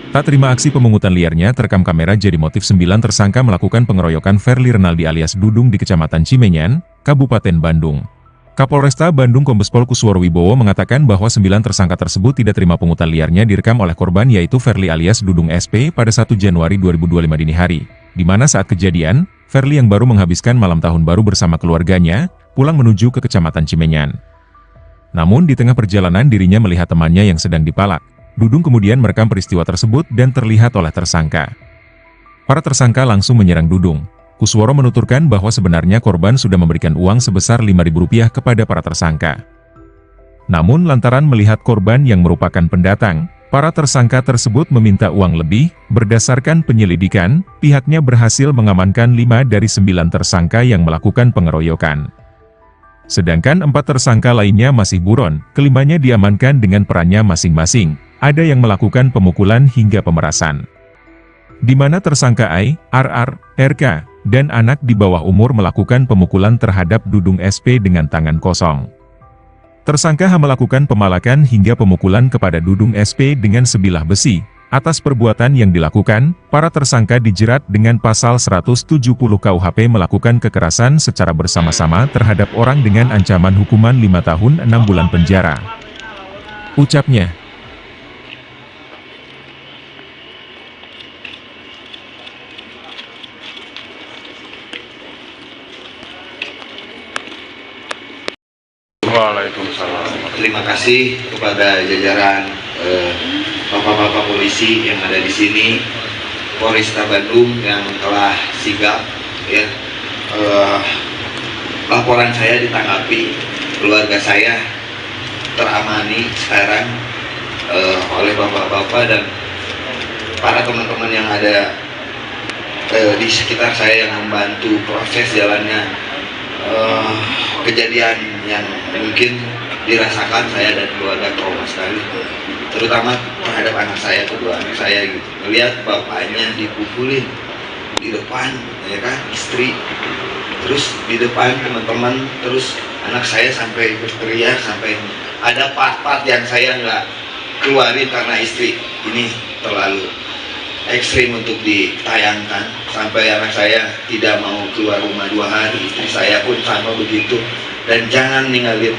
Tak terima aksi pemungutan liarnya terekam kamera jadi motif 9 tersangka melakukan pengeroyokan Verly Renaldi alias Dudung di Kecamatan Cimenyan, Kabupaten Bandung. Kapolresta Bandung Kombes Pol Kusworo Wibowo mengatakan bahwa 9 tersangka tersebut tidak terima pungutan liarnya direkam oleh korban yaitu Verly alias Dudung SP pada 1 Januari 2025 dini hari, di mana saat kejadian, Verly yang baru menghabiskan malam tahun baru bersama keluarganya, pulang menuju ke Kecamatan Cimenyan. Namun di tengah perjalanan dirinya melihat temannya yang sedang dipalak. Dudung kemudian merekam peristiwa tersebut dan terlihat oleh tersangka. Para tersangka langsung menyerang Dudung. Kusworo menuturkan bahwa sebenarnya korban sudah memberikan uang sebesar Rp5.000 kepada para tersangka. Namun lantaran melihat korban yang merupakan pendatang, para tersangka tersebut meminta uang lebih. Berdasarkan penyelidikan, pihaknya berhasil mengamankan 5 dari 9 tersangka yang melakukan pengeroyokan. Sedangkan 4 tersangka lainnya masih buron, kelimanya diamankan dengan perannya masing-masing. Ada yang melakukan pemukulan hingga pemerasan. Di mana tersangka I, RR, RK, dan anak di bawah umur melakukan pemukulan terhadap Dudung SP dengan tangan kosong. Tersangka H melakukan pemalakan hingga pemukulan kepada Dudung SP dengan sebilah besi. Atas perbuatan yang dilakukan, para tersangka dijerat dengan pasal 170 KUHP melakukan kekerasan secara bersama-sama terhadap orang dengan ancaman hukuman 5 tahun 6 bulan penjara. Ucapnya. Waalaikumsalam. Terima kasih kepada jajaran bapak-bapak polisi yang ada di sini, Polresta Bandung yang telah sigap. Ya, laporan saya ditanggapi, keluarga saya teramani sekarang oleh bapak-bapak dan para teman-teman yang ada di sekitar saya yang membantu proses jalannya kejadian yang mungkin dirasakan saya dan keluarga trauma sekali, terutama terhadap anak saya, kedua anak saya gitu, melihat bapaknya dipukulin di depan, ya kan, istri, terus di depan teman-teman, terus anak saya sampai berteriak, sampai ada part-part yang saya nggak keluarin karena istri ini terlalu ekstrim untuk ditayangkan, sampai anak saya tidak mau keluar rumah 2 hari, istri saya pun sama begitu, dan jangan ninggalin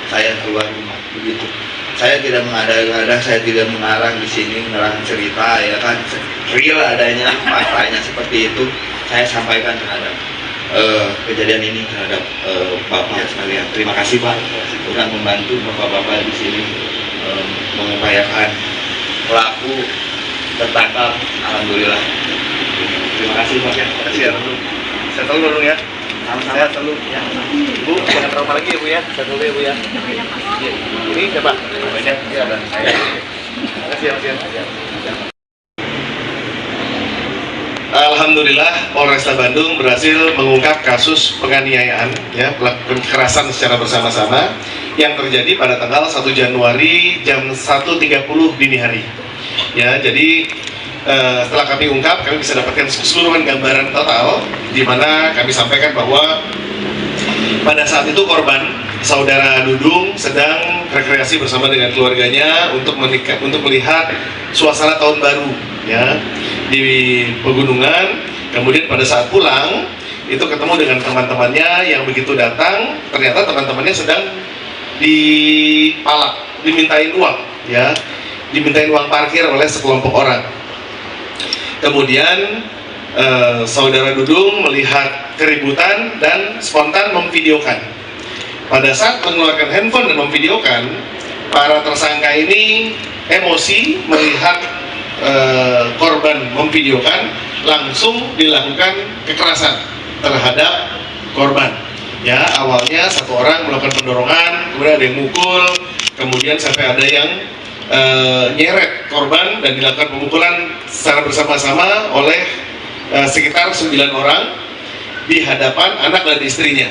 saya keluar rumah begitu. Saya tidak mengada-ngada, saya tidak mengarang di sini, mengarang cerita, ya kan, real adanya, faktanya seperti itu saya sampaikan terhadap kejadian ini terhadap bapak sekalian. Terima kasih Pak sudah membantu bapak-bapak di sini mengupayakan pelaku tertangkap, alhamdulillah. Terima kasih Pak ya. Terima kasih ya Dudung. Saya selalu Dudung ya. Sama-sama selalu. Ya. Bu, jangan trauma lagi ya Bu ya. Saya dulu ya Bu ya. Ini siapa? Namanya? Ya, ada saya. Terima kasih ya Mas ya. Alhamdulillah Polresta Bandung berhasil mengungkap kasus penganiayaan ya, kekerasan secara bersama-sama yang terjadi pada tanggal 1 Januari jam 1.30 dini hari. Ya, jadi setelah kami ungkap, kami bisa dapatkan keseluruhan gambaran total di mana kami sampaikan bahwa pada saat itu korban saudara Dudung sedang rekreasi bersama dengan keluarganya untuk melihat suasana tahun baru ya di pegunungan. Kemudian pada saat pulang itu ketemu dengan teman-temannya yang begitu datang, ternyata teman-temannya sedang dipalak, dimintain uang ya, dimintain uang parkir oleh sekelompok orang. Kemudian saudara Dudung melihat keributan dan spontan memvideokan. Pada saat mengeluarkan handphone dan memvideokan, para tersangka ini emosi melihat korban memvideokan, langsung dilakukan kekerasan terhadap korban. Ya, awalnya satu orang melakukan pendorongan, kemudian ada yang mukul, kemudian sampai ada yang nyeret korban dan dilakukan pemukulan secara bersama-sama oleh sekitar 9 orang di hadapan anak dan istrinya.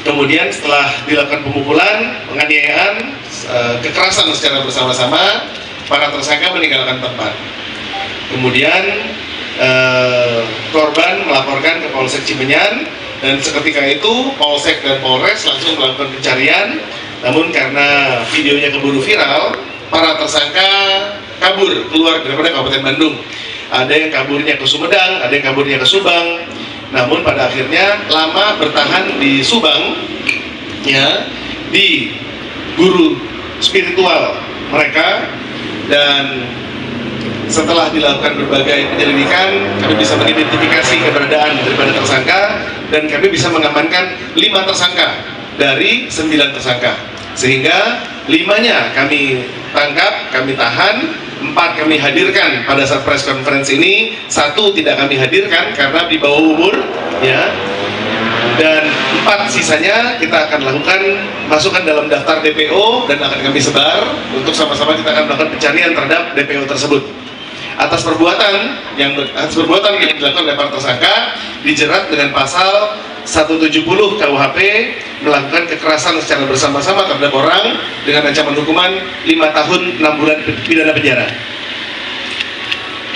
Kemudian setelah dilakukan pemukulan, penganiayaan, kekerasan secara bersama-sama, para tersangka meninggalkan tempat. Kemudian korban melaporkan ke Polsek Cimenyan dan seketika itu Polsek dan Polres langsung melakukan pencarian. Namun karena videonya keburu viral, para tersangka kabur keluar daripada Kabupaten Bandung. Ada yang kaburnya ke Sumedang, ada yang kaburnya ke Subang. Namun pada akhirnya lama bertahan di Subang, ya, di guru spiritual mereka. Dan setelah dilakukan berbagai penyelidikan, kami bisa mengidentifikasi keberadaan daripada tersangka dan kami bisa mengamankan 5 tersangka dari 9 tersangka. Sehingga 5-nya kami tangkap, kami tahan, 4 kami hadirkan pada saat press conference ini, 1 tidak kami hadirkan karena di bawah umur, ya. Dan 4 sisanya kita akan lakukan masukkan dalam daftar DPO dan akan kami sebar untuk sama-sama kita akan melakukan pencarian terhadap DPO tersebut. Atas perbuatan yang dilakukan oleh para tersangka dijerat dengan pasal 170 KUHP melakukan kekerasan secara bersama-sama terhadap orang dengan ancaman hukuman 5 tahun 6 bulan pidana penjara.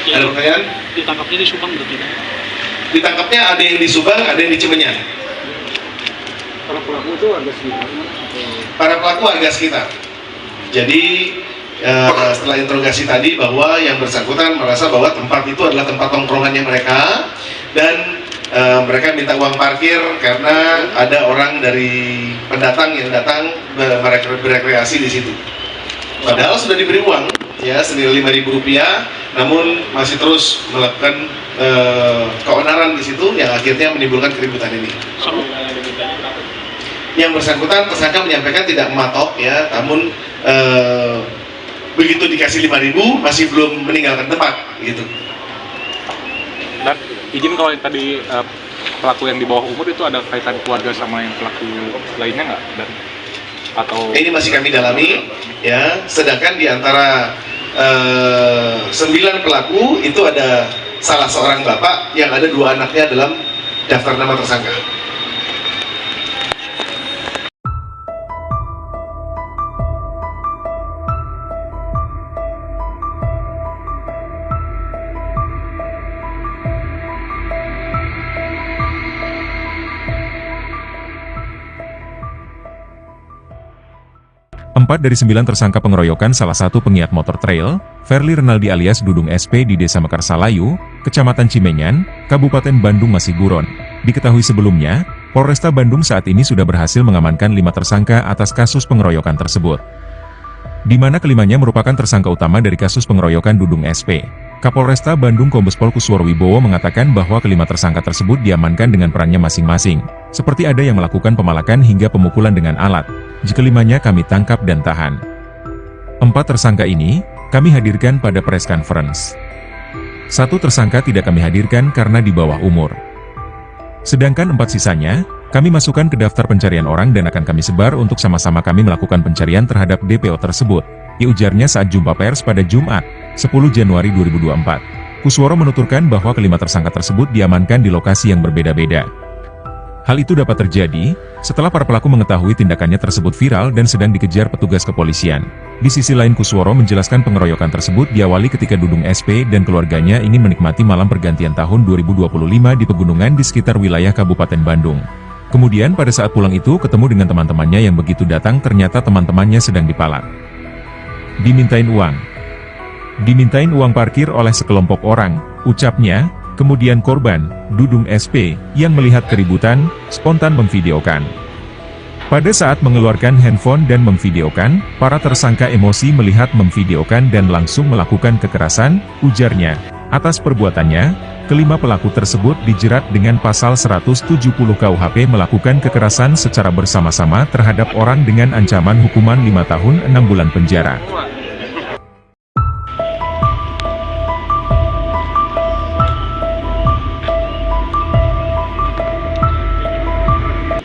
Ada pertanyaan? Ditangkapnya di Subang berarti? Ditangkapnya ada yang di Subang, ada yang di Cimenyan. Para pelaku itu warga sekitar? Para pelaku warga sekitar. Jadi setelah interogasi tadi bahwa yang bersangkutan merasa bahwa tempat itu adalah tempat tongkrongannya mereka dan mereka minta uang parkir karena ada orang dari pendatang yang datang berekreasi di situ. Padahal sudah diberi uang ya senilai Rp5.000, namun masih terus melakukan keonaran di situ yang akhirnya menimbulkan keributan ini. Yang bersangkutan tersangka menyampaikan tidak mematok ya, namun begitu dikasih 5.000 masih belum meninggalkan tempat gitu. Dan izin kalau yang tadi pelaku yang di bawah umur itu ada kaitan keluarga sama yang pelaku lainnya nggak? Dan atau ini masih kami dalami ya. Sedangkan di antara 9 pelaku itu ada salah seorang bapak yang ada 2 anaknya dalam daftar nama tersangka. Empat dari 9 tersangka pengeroyokan salah satu penggiat motor trail, Verly Renaldi alias Dudung SP di Desa Mekarsalayu, Kecamatan Cimenyan, Kabupaten Bandung masih buron. Diketahui sebelumnya, Polresta Bandung saat ini sudah berhasil mengamankan 5 tersangka atas kasus pengeroyokan tersebut. Di mana kelimanya merupakan tersangka utama dari kasus pengeroyokan Dudung SP. Kapolresta Bandung Kombes Pol Kusworo Wibowo mengatakan bahwa kelima tersangka tersebut diamankan dengan perannya masing-masing, seperti ada yang melakukan pemalakan hingga pemukulan dengan alat. Jika limanya kami tangkap dan tahan. 4 tersangka ini, kami hadirkan pada press conference. 1 tersangka tidak kami hadirkan karena di bawah umur. Sedangkan 4 sisanya, kami masukkan ke daftar pencarian orang dan akan kami sebar untuk sama-sama kami melakukan pencarian terhadap DPO tersebut, ujarnya saat jumpa pers pada Jumat, 10 Januari 2024. Kusworo menuturkan bahwa kelima tersangka tersebut diamankan di lokasi yang berbeda-beda. Hal itu dapat terjadi setelah para pelaku mengetahui tindakannya tersebut viral dan sedang dikejar petugas kepolisian. Di sisi lain Kusworo menjelaskan pengeroyokan tersebut diawali ketika Dudung SP dan keluarganya ingin menikmati malam pergantian tahun 2025 di pegunungan di sekitar wilayah Kabupaten Bandung. Kemudian pada saat pulang itu ketemu dengan teman-temannya yang begitu datang ternyata teman-temannya sedang dipalak. Dimintain uang parkir oleh sekelompok orang, ucapnya. Kemudian korban, Dudung SP, yang melihat keributan, spontan memvideokan. Pada saat mengeluarkan handphone dan memvideokan, para tersangka emosi melihat memvideokan dan langsung melakukan kekerasan, ujarnya. Atas perbuatannya, kelima pelaku tersebut dijerat dengan pasal 170 KUHP melakukan kekerasan secara bersama-sama terhadap orang dengan ancaman hukuman 5 tahun 6 bulan penjara.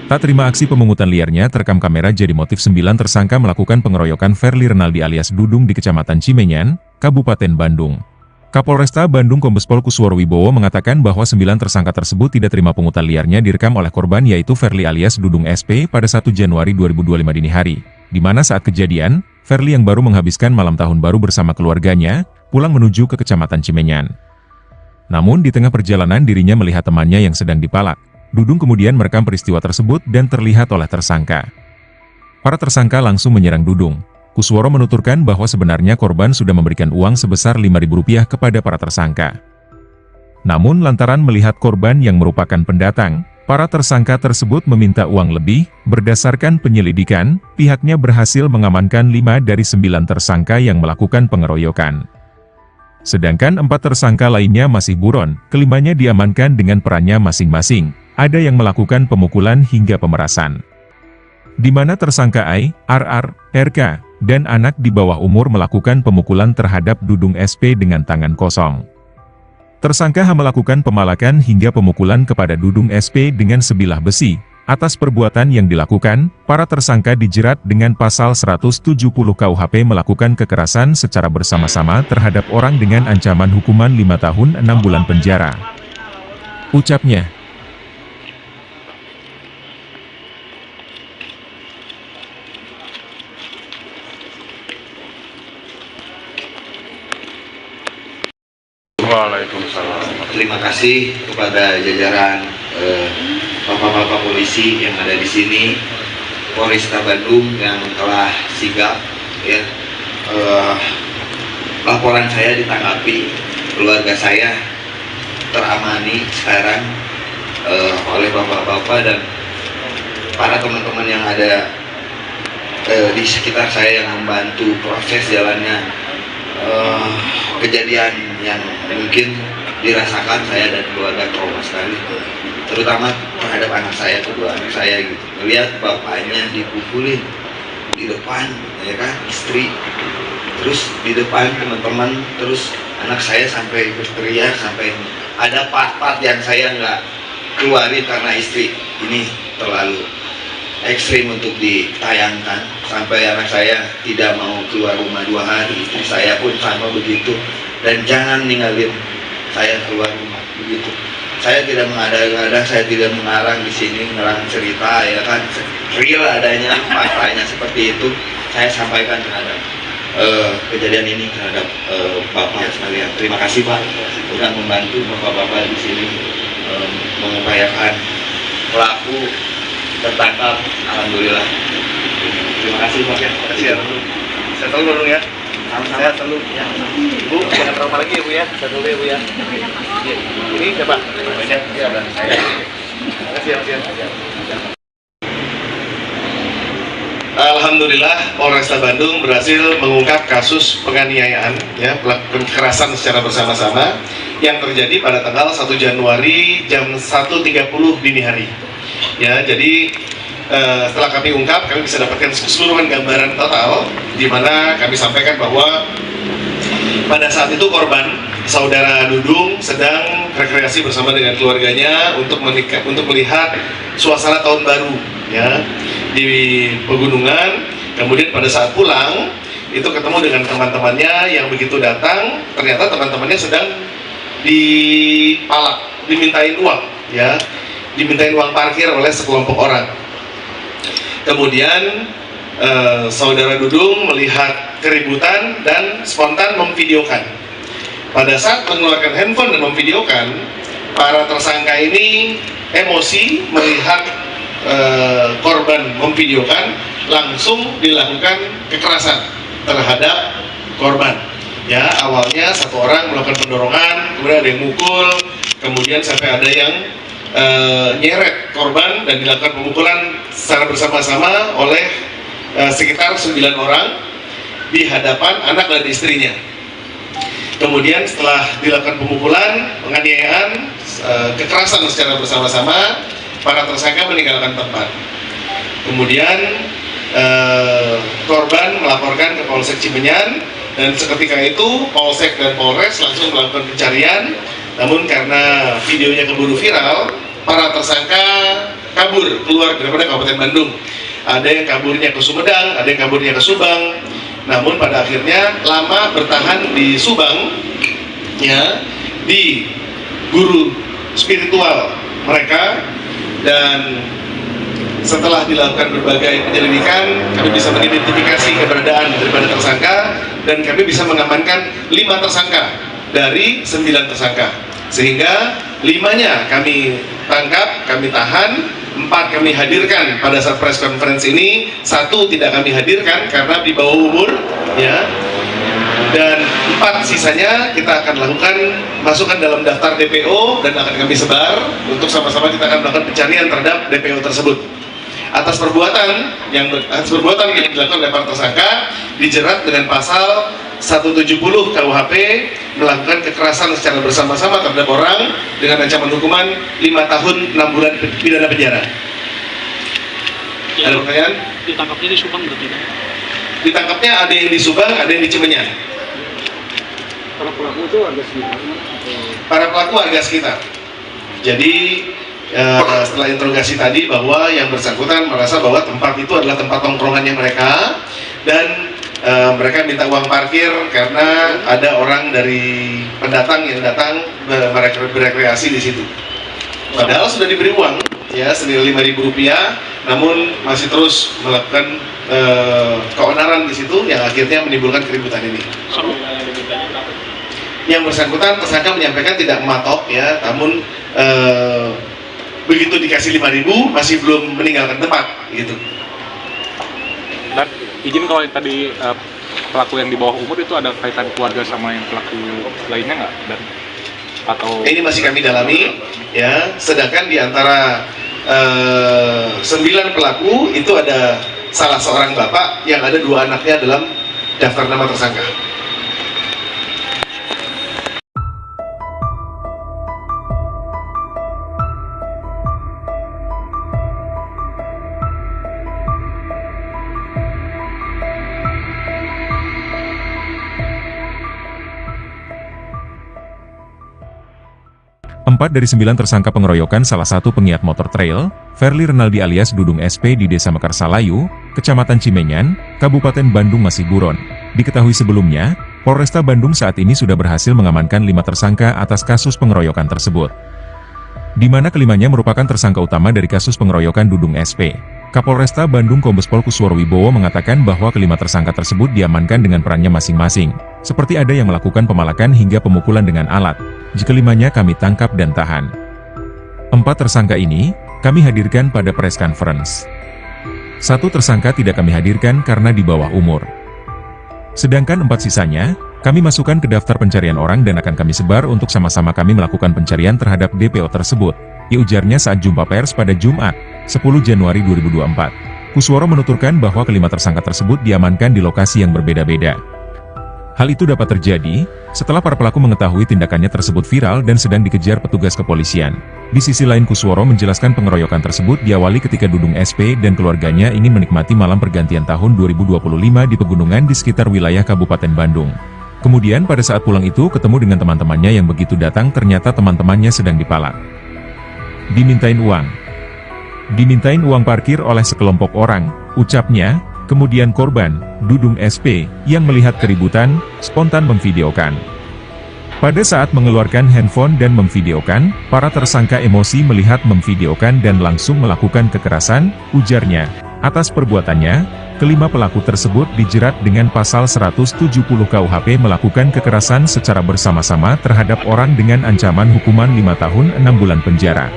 Tak terima aksi pemungutan liarnya terekam kamera jadi motif 9 tersangka melakukan pengeroyokan Verly Renaldi alias Dudung di Kecamatan Cimenyan, Kabupaten Bandung. Kapolresta Bandung Kombespol Kusworo Wibowo mengatakan bahwa 9 tersangka tersebut tidak terima pungutan liarnya direkam oleh korban yaitu Verly alias Dudung SP pada 1 Januari 2025 dini hari, di mana saat kejadian, Verly yang baru menghabiskan malam tahun baru bersama keluarganya, pulang menuju ke Kecamatan Cimenyan. Namun di tengah perjalanan dirinya melihat temannya yang sedang dipalak. Dudung kemudian merekam peristiwa tersebut dan terlihat oleh tersangka. Para tersangka langsung menyerang Dudung. Kusworo menuturkan bahwa sebenarnya korban sudah memberikan uang sebesar Rp5.000 kepada para tersangka. Namun lantaran melihat korban yang merupakan pendatang, para tersangka tersebut meminta uang lebih. Berdasarkan penyelidikan, pihaknya berhasil mengamankan 5 dari 9 tersangka yang melakukan pengeroyokan. Sedangkan 4 tersangka lainnya masih buron, kelimanya diamankan dengan perannya masing-masing. Ada yang melakukan pemukulan hingga pemerasan. Di mana tersangka I, RR, RK, dan anak di bawah umur melakukan pemukulan terhadap Dudung SP dengan tangan kosong. Tersangka H melakukan pemalakan hingga pemukulan kepada Dudung SP dengan sebilah besi. Atas perbuatan yang dilakukan, para tersangka dijerat dengan pasal 170 KUHP melakukan kekerasan secara bersama-sama terhadap orang dengan ancaman hukuman 5 tahun 6 bulan penjara. Ucapnya. Waalaikumsalam. Terima kasih kepada jajaran bapak-bapak polisi yang ada di sini, Polresta Bandung yang telah sigap. Ya, laporan saya ditanggapi, keluarga saya teramani sekarang oleh bapak-bapak dan para teman-teman yang ada di sekitar saya yang membantu proses jalannya kejadian yang mungkin dirasakan saya dan keluarga trauma sekali, terutama terhadap anak saya, kedua anak saya gitu, melihat bapaknya dipukulin di depan, ya kan, istri, terus di depan teman-teman, terus anak saya sampai berteriak, sampai ada part-part yang saya nggak keluarin karena istri ini terlalu ekstrim untuk ditayangkan, sampai anak saya tidak mau keluar rumah 2 hari, istri saya pun sama begitu, dan jangan ninggalin saya keluar rumah begitu. Saya tidak mengada-ngada, saya tidak mengarang di sini, ngerang cerita, ya kan, real adanya faktanya seperti itu saya sampaikan terhadap kejadian ini terhadap bapak sekalian. Terima kasih Pak sudah membantu bapak-bapak di sini mengupayakan pelaku tertangkap, alhamdulillah. Terima kasih Pak. Terima kasih ya. Saya tahu dulu ya. Saya selalu ya. Bu, jangan trauma lagi ya Bu ya. Saya dulu ya Bu ya. Ini siapa? Banyak. Ya, saya. Terima kasih ya. Alhamdulillah, Polresta Bandung berhasil mengungkap kasus penganiayaan, ya, kekerasan secara bersama-sama yang terjadi pada tanggal 1 Januari jam 1.30 dini hari. Ya, jadi setelah kami ungkap, kami bisa dapatkan keseluruhan gambaran total, di mana kami sampaikan bahwa pada saat itu korban, saudara Dudung, sedang rekreasi bersama dengan keluarganya untuk melihat suasana tahun baru ya di pegunungan. Kemudian pada saat pulang itu ketemu dengan teman-temannya yang begitu datang, ternyata teman-temannya sedang dipalak, dimintain uang ya, dimintain uang parkir oleh sekelompok orang. Kemudian saudara Dudung melihat keributan dan spontan memvideokan. Pada saat mengeluarkan handphone dan memvideokan, para tersangka ini emosi melihat korban memvideokan, langsung dilakukan kekerasan terhadap korban. Ya, awalnya satu orang melakukan pendorongan, kemudian ada yang mukul, kemudian sampai ada yang nyeret korban dan dilakukan pemukulan secara bersama-sama oleh sekitar 9 orang di hadapan anak dan istrinya. Kemudian setelah dilakukan pemukulan, penganiayaan, kekerasan secara bersama-sama, para tersangka meninggalkan tempat. Kemudian korban melaporkan ke Polsek Cimenyan, dan seketika itu Polsek dan Polres langsung melakukan pencarian. Namun karena videonya keburu viral, para tersangka kabur keluar daripada Kabupaten Bandung. Ada yang kaburnya ke Sumedang, ada yang kaburnya ke Subang. Namun pada akhirnya lama bertahan di Subang, ya, di guru spiritual mereka. Dan setelah dilakukan berbagai penyelidikan, kami bisa mengidentifikasi keberadaan daripada tersangka, dan kami bisa mengamankan 5 tersangka dari 9 tersangka. Sehingga 5-nya kami tangkap, kami tahan, 4 kami hadirkan pada saat press conference ini, 1 tidak kami hadirkan karena di bawah umur, ya. Dan 4 sisanya kita akan lakukan masukkan dalam daftar DPO dan akan kami sebar untuk sama-sama kita akan melakukan pencarian terhadap DPO tersebut. Atas perbuatan yang dilakukan oleh para tersangka dijerat dengan pasal 170 KUHP, melakukan kekerasan secara bersama-sama terhadap orang dengan ancaman hukuman 5 tahun 6 bulan pidana penjara. Ada pertanyaan? Ditangkapnya di Subang berarti? Ditangkapnya ada yang di Subang, ada yang di Cimenyan. Para pelaku itu warga sekitar? Para pelaku warga sekitar. Jadi setelah interogasi tadi bahwa yang bersangkutan merasa bahwa tempat itu adalah tempat tongkrongannya mereka, dan mereka minta uang parkir karena ada orang dari pendatang yang datang berekreasi di situ. Padahal sudah diberi uang ya senilai Rp5.000, namun masih terus melakukan keonaran di situ yang akhirnya menimbulkan keributan ini. Yang bersangkutan tersangka menyampaikan tidak mematok ya, namun begitu dikasih 5.000 masih belum meninggalkan tempat gitu. Dan izin, kalau yang tadi pelaku yang di bawah umur itu ada kaitan keluarga sama yang pelaku lainnya nggak? Dan atau ini masih kami dalami ya, sedangkan di antara 9 pelaku itu ada salah seorang bapak yang ada 2 anaknya dalam daftar nama tersangka. Empat dari 9 tersangka pengeroyokan salah satu pengiat motor trail, Verly Renaldi alias Dudung SP di Desa Mekarsalayu, Kecamatan Cimenyan, Kabupaten Bandung masih buron. Diketahui sebelumnya, Polresta Bandung saat ini sudah berhasil mengamankan 5 tersangka atas kasus pengeroyokan tersebut, di mana kelimanya merupakan tersangka utama dari kasus pengeroyokan Dudung SP. Kapolresta Bandung Kombespol Kusworo Wibowo mengatakan bahwa kelima tersangka tersebut diamankan dengan perannya masing-masing, seperti ada yang melakukan pemalakan hingga pemukulan dengan alat. Jika kelimanya kami tangkap dan tahan. 4 tersangka ini, kami hadirkan pada press conference. 1 tersangka tidak kami hadirkan karena di bawah umur. Sedangkan 4 sisanya, kami masukkan ke daftar pencarian orang dan akan kami sebar untuk sama-sama kami melakukan pencarian terhadap DPO tersebut, ujarnya saat jumpa pers pada Jumat, 10 Januari 2024. Kusworo menuturkan bahwa kelima tersangka tersebut diamankan di lokasi yang berbeda-beda. Hal itu dapat terjadi setelah para pelaku mengetahui tindakannya tersebut viral dan sedang dikejar petugas kepolisian. Di sisi lain, Kusworo menjelaskan pengeroyokan tersebut diawali ketika Dudung SP dan keluarganya ingin menikmati malam pergantian tahun 2025 di pegunungan di sekitar wilayah Kabupaten Bandung. Kemudian pada saat pulang itu ketemu dengan teman-temannya yang begitu datang ternyata teman-temannya sedang dipalak. Dimintain uang parkir oleh sekelompok orang, ucapnya. Kemudian korban, Dudung SP, yang melihat keributan, spontan memvideokan. Pada saat mengeluarkan handphone dan memvideokan, para tersangka emosi melihat memvideokan dan langsung melakukan kekerasan, ujarnya. Atas perbuatannya, kelima pelaku tersebut dijerat dengan pasal 170 KUHP melakukan kekerasan secara bersama-sama terhadap orang dengan ancaman hukuman 5 tahun 6 bulan penjara.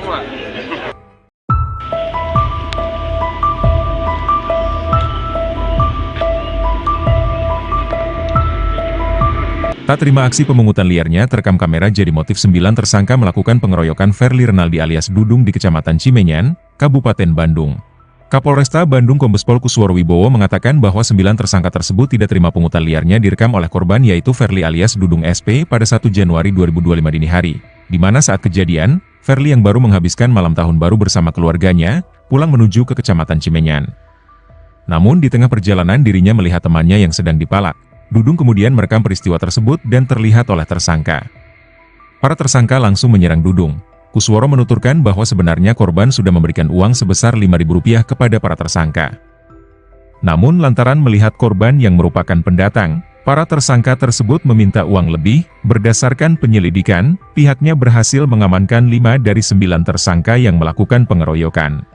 Tak terima aksi pemungutan liarnya terekam kamera jadi motif 9 tersangka melakukan pengeroyokan Verly Renaldi alias Dudung di Kecamatan Cimenyan, Kabupaten Bandung. Kapolresta Bandung Kombes Pol Kusworo Wibowo mengatakan bahwa 9 tersangka tersebut tidak terima pungutan liarnya direkam oleh korban yaitu Verly alias Dudung SP pada 1 Januari 2025 dini hari, di mana saat kejadian, Verly yang baru menghabiskan malam tahun baru bersama keluarganya, pulang menuju ke Kecamatan Cimenyan. Namun di tengah perjalanan dirinya melihat temannya yang sedang dipalak. Dudung kemudian merekam peristiwa tersebut dan terlihat oleh tersangka. Para tersangka langsung menyerang Dudung. Kusworo menuturkan bahwa sebenarnya korban sudah memberikan uang sebesar Rp5.000 kepada para tersangka. Namun lantaran melihat korban yang merupakan pendatang, para tersangka tersebut meminta uang lebih. Berdasarkan penyelidikan, pihaknya berhasil mengamankan 5 dari 9 tersangka yang melakukan pengeroyokan.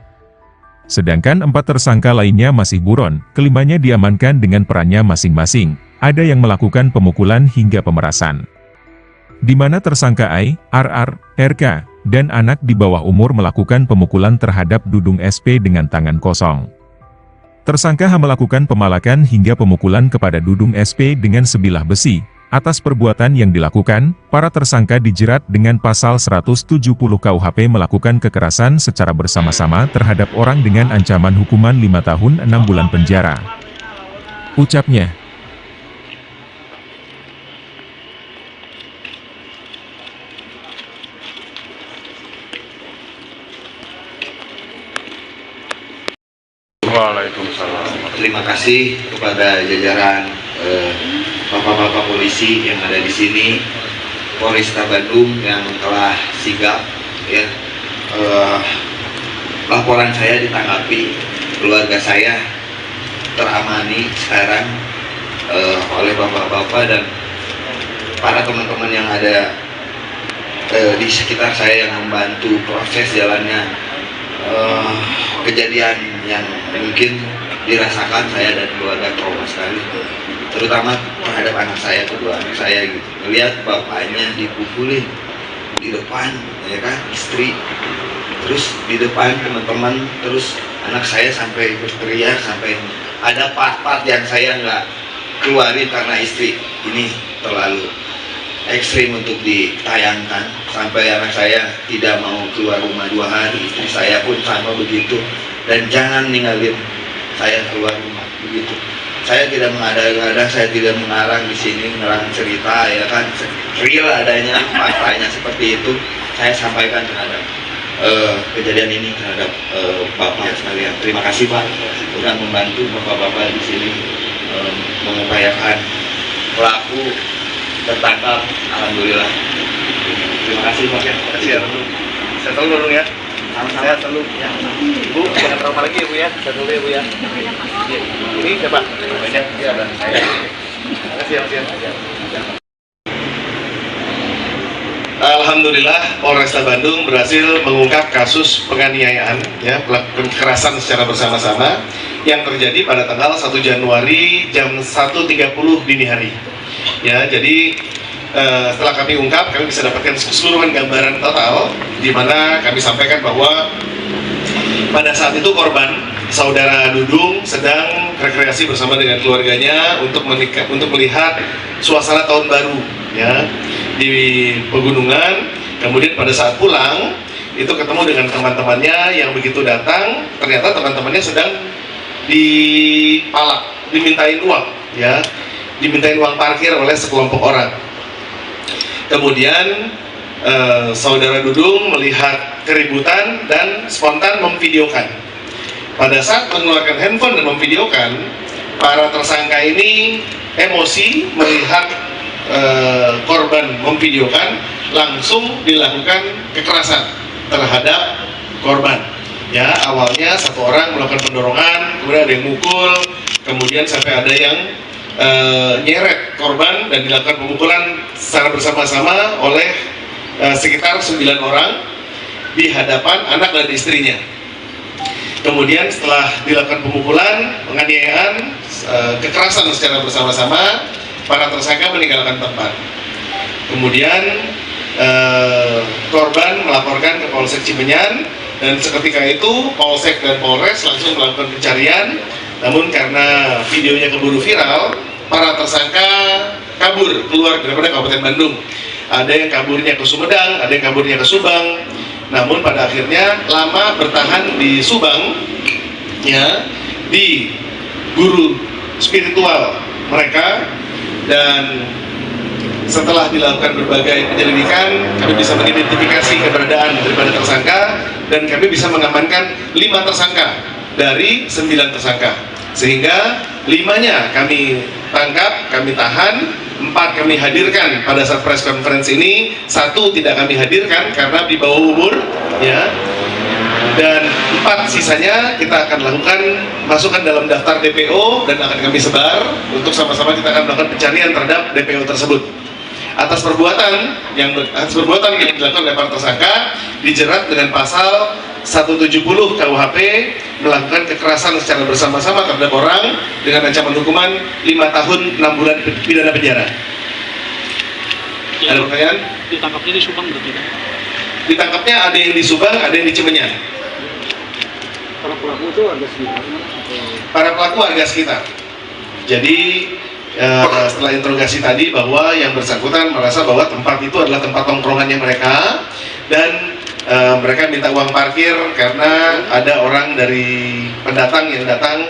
Sedangkan 4 tersangka lainnya masih buron, kelimanya diamankan dengan perannya masing-masing. Ada yang melakukan pemukulan hingga pemerasan. Di mana tersangka I, RR, RK, dan anak di bawah umur melakukan pemukulan terhadap Dudung SP dengan tangan kosong. Tersangka H melakukan pemalakan hingga pemukulan kepada Dudung SP dengan sebilah besi. Atas perbuatan yang dilakukan, para tersangka dijerat dengan pasal 170 KUHP melakukan kekerasan secara bersama-sama terhadap orang dengan ancaman hukuman 5 tahun 6 bulan penjara. Ucapnya. Waalaikumsalam. Terima kasih kepada jajaran bapak-bapak polisi yang ada di sini, Polresta Bandung yang telah sigap. Ya, laporan saya ditanggapi, keluarga saya teramani sekarang oleh bapak-bapak dan para teman-teman yang ada di sekitar saya yang membantu proses jalannya kejadian yang mungkin dirasakan saya dan keluarga trauma sekali, terutama terhadap anak saya, kedua anak saya gitu, melihat bapaknya dipukulin di depan, ya kan, istri, terus di depan teman-teman, terus anak saya sampai berteriak, sampai ada part-part yang saya nggak keluarin karena istri ini terlalu ekstrim untuk ditayangkan, sampai anak saya tidak mau keluar rumah 2 hari, istri saya pun sama begitu, dan jangan ninggalin saya keluar rumah begitu. Saya tidak mengada-ngada, saya tidak mengarang di sini, mengarang cerita, ya kan, real adanya, faktanya seperti itu saya sampaikan terhadap kejadian ini terhadap bapak sekalian. Terima kasih Pak sudah membantu bapak-bapak di sini mengupayakan pelaku tertangkap, alhamdulillah. Terima kasih Pak. Terima kasih ya. Saya tahu dulu ya. Saya selalu ya. Bu, jangan trauma lagi ya Bu ya. Saya dulu ya Bu ya. Ini siapa? Namanya? Ya, dan saya. Terima kasih ya. Alhamdulillah Polresta Bandung berhasil mengungkap kasus penganiayaan ya, kekerasan secara bersama-sama yang terjadi pada tanggal 1 Januari jam 1.30 dini hari. Ya, jadi setelah kami ungkap, kami bisa dapatkan keseluruhan gambaran total, di mana kami sampaikan bahwa pada saat itu korban saudara Dudung sedang rekreasi bersama dengan keluarganya untuk melihat suasana tahun baru, ya, di pegunungan. Kemudian pada saat pulang itu ketemu dengan teman-temannya yang begitu datang, ternyata teman-temannya sedang dipalak, dimintain uang, ya. Dimintain uang parkir oleh sekelompok orang. Kemudian saudara Dudung melihat keributan dan spontan memvideokan. Pada saat mengeluarkan handphone dan memvideokan, para tersangka ini emosi melihat korban memvideokan, langsung dilakukan kekerasan terhadap korban. Ya, awalnya satu orang melakukan pendorongan, kemudian ada yang mukul, kemudian sampai ada yang nyeret korban dan dilakukan pemukulan secara bersama-sama oleh sekitar 9 orang di hadapan anak dan istrinya. Kemudian setelah dilakukan pemukulan, penganiayaan, kekerasan secara bersama-sama, para tersangka meninggalkan tempat. Kemudian korban melaporkan ke Polsek Cimenyan, dan seketika itu Polsek dan Polres langsung melakukan pencarian. Namun karena videonya keburu viral, para tersangka kabur keluar daripada Kabupaten Bandung. Ada yang kaburnya ke Sumedang, ada yang kaburnya ke Subang. Namun pada akhirnya lama bertahan di Subang, ya, di guru spiritual mereka, dan setelah dilakukan berbagai penyelidikan, kami bisa mengidentifikasi keberadaan daripada tersangka, dan kami bisa mengamankan 5 tersangka dari 9 tersangka, sehingga 5-nya kami tangkap, kami tahan, 4 kami hadirkan pada saat press conference ini, 1 tidak kami hadirkan karena di bawah umur, ya, dan 4 sisanya kita akan lakukan masukkan dalam daftar DPO dan akan kami sebar untuk sama-sama kita akan melakukan pencarian terhadap DPO tersebut. Atas perbuatan yang dilakukan oleh para tersangka dijerat dengan pasal 170 KUHP, melakukan kekerasan secara bersama-sama terhadap orang dengan ancaman hukuman 5 tahun 6 bulan pidana penjara. Ada pertanyaan? Ditangkapnya di Subang berarti kan? Ditangkapnya ada yang di Subang, ada yang di Cimenyan. Para pelaku itu warga sekitar? Para pelaku warga sekitar. Jadi setelah interogasi tadi bahwa yang bersangkutan merasa bahwa tempat itu adalah tempat tongkrongannya mereka, dan mereka minta uang parkir karena ada orang dari pendatang yang datang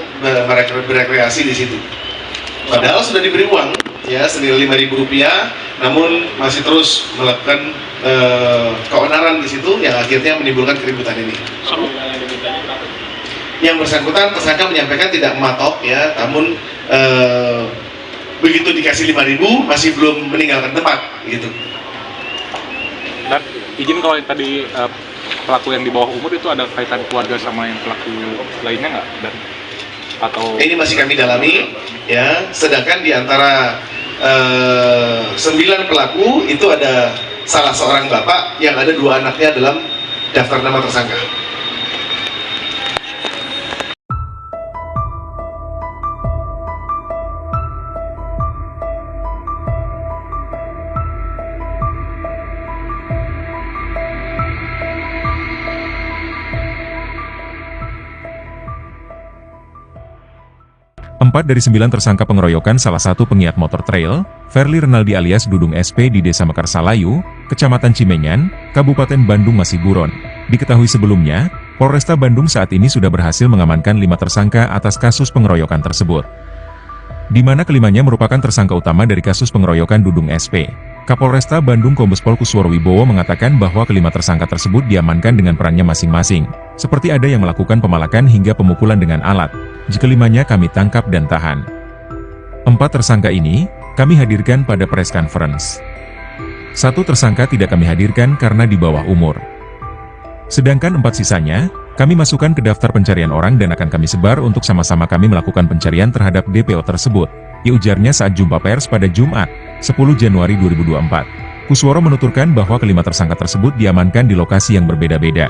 berekreasi di situ. Padahal sudah diberi uang, ya, senilai Rp5.000, namun masih terus melakukan keonaran di situ yang akhirnya menimbulkan keributan ini. Yang bersangkutan tersangka menyampaikan tidak mematok, ya, namun begitu dikasih 5.000 masih belum meninggalkan tempat, gitu. Dan izin, kalau yang tadi pelaku yang di bawah umur itu ada kaitan keluarga sama yang pelaku lainnya nggak? Dan atau ini masih kami dalami, ya. Sedangkan di antara 9 pelaku itu ada salah seorang bapak yang ada 2 anaknya dalam daftar nama tersangka. Empat dari 9 tersangka pengeroyokan salah satu penggiat motor trail, Verly Renaldi alias Dudung SP di Desa Mekarsalayu, Kecamatan Cimenyan, Kabupaten Bandung masih buron. Diketahui sebelumnya, Polresta Bandung saat ini sudah berhasil mengamankan 5 tersangka atas kasus pengeroyokan tersebut, di mana kelimanya merupakan tersangka utama dari kasus pengeroyokan Dudung SP. Kapolresta Bandung Kombes Pol Kusworo Wibowo mengatakan bahwa kelima tersangka tersebut diamankan dengan perannya masing-masing, seperti ada yang melakukan pemalakan hingga pemukulan dengan alat. Jika limanya kami tangkap dan tahan. 4 tersangka ini, kami hadirkan pada press conference. 1 tersangka tidak kami hadirkan karena di bawah umur. Sedangkan 4 sisanya, kami masukkan ke daftar pencarian orang dan akan kami sebar untuk sama-sama kami melakukan pencarian terhadap DPO tersebut, ujarnya saat jumpa pers pada Jumat, 10 Januari 2024. Kusworo menuturkan bahwa kelima tersangka tersebut diamankan di lokasi yang berbeda-beda.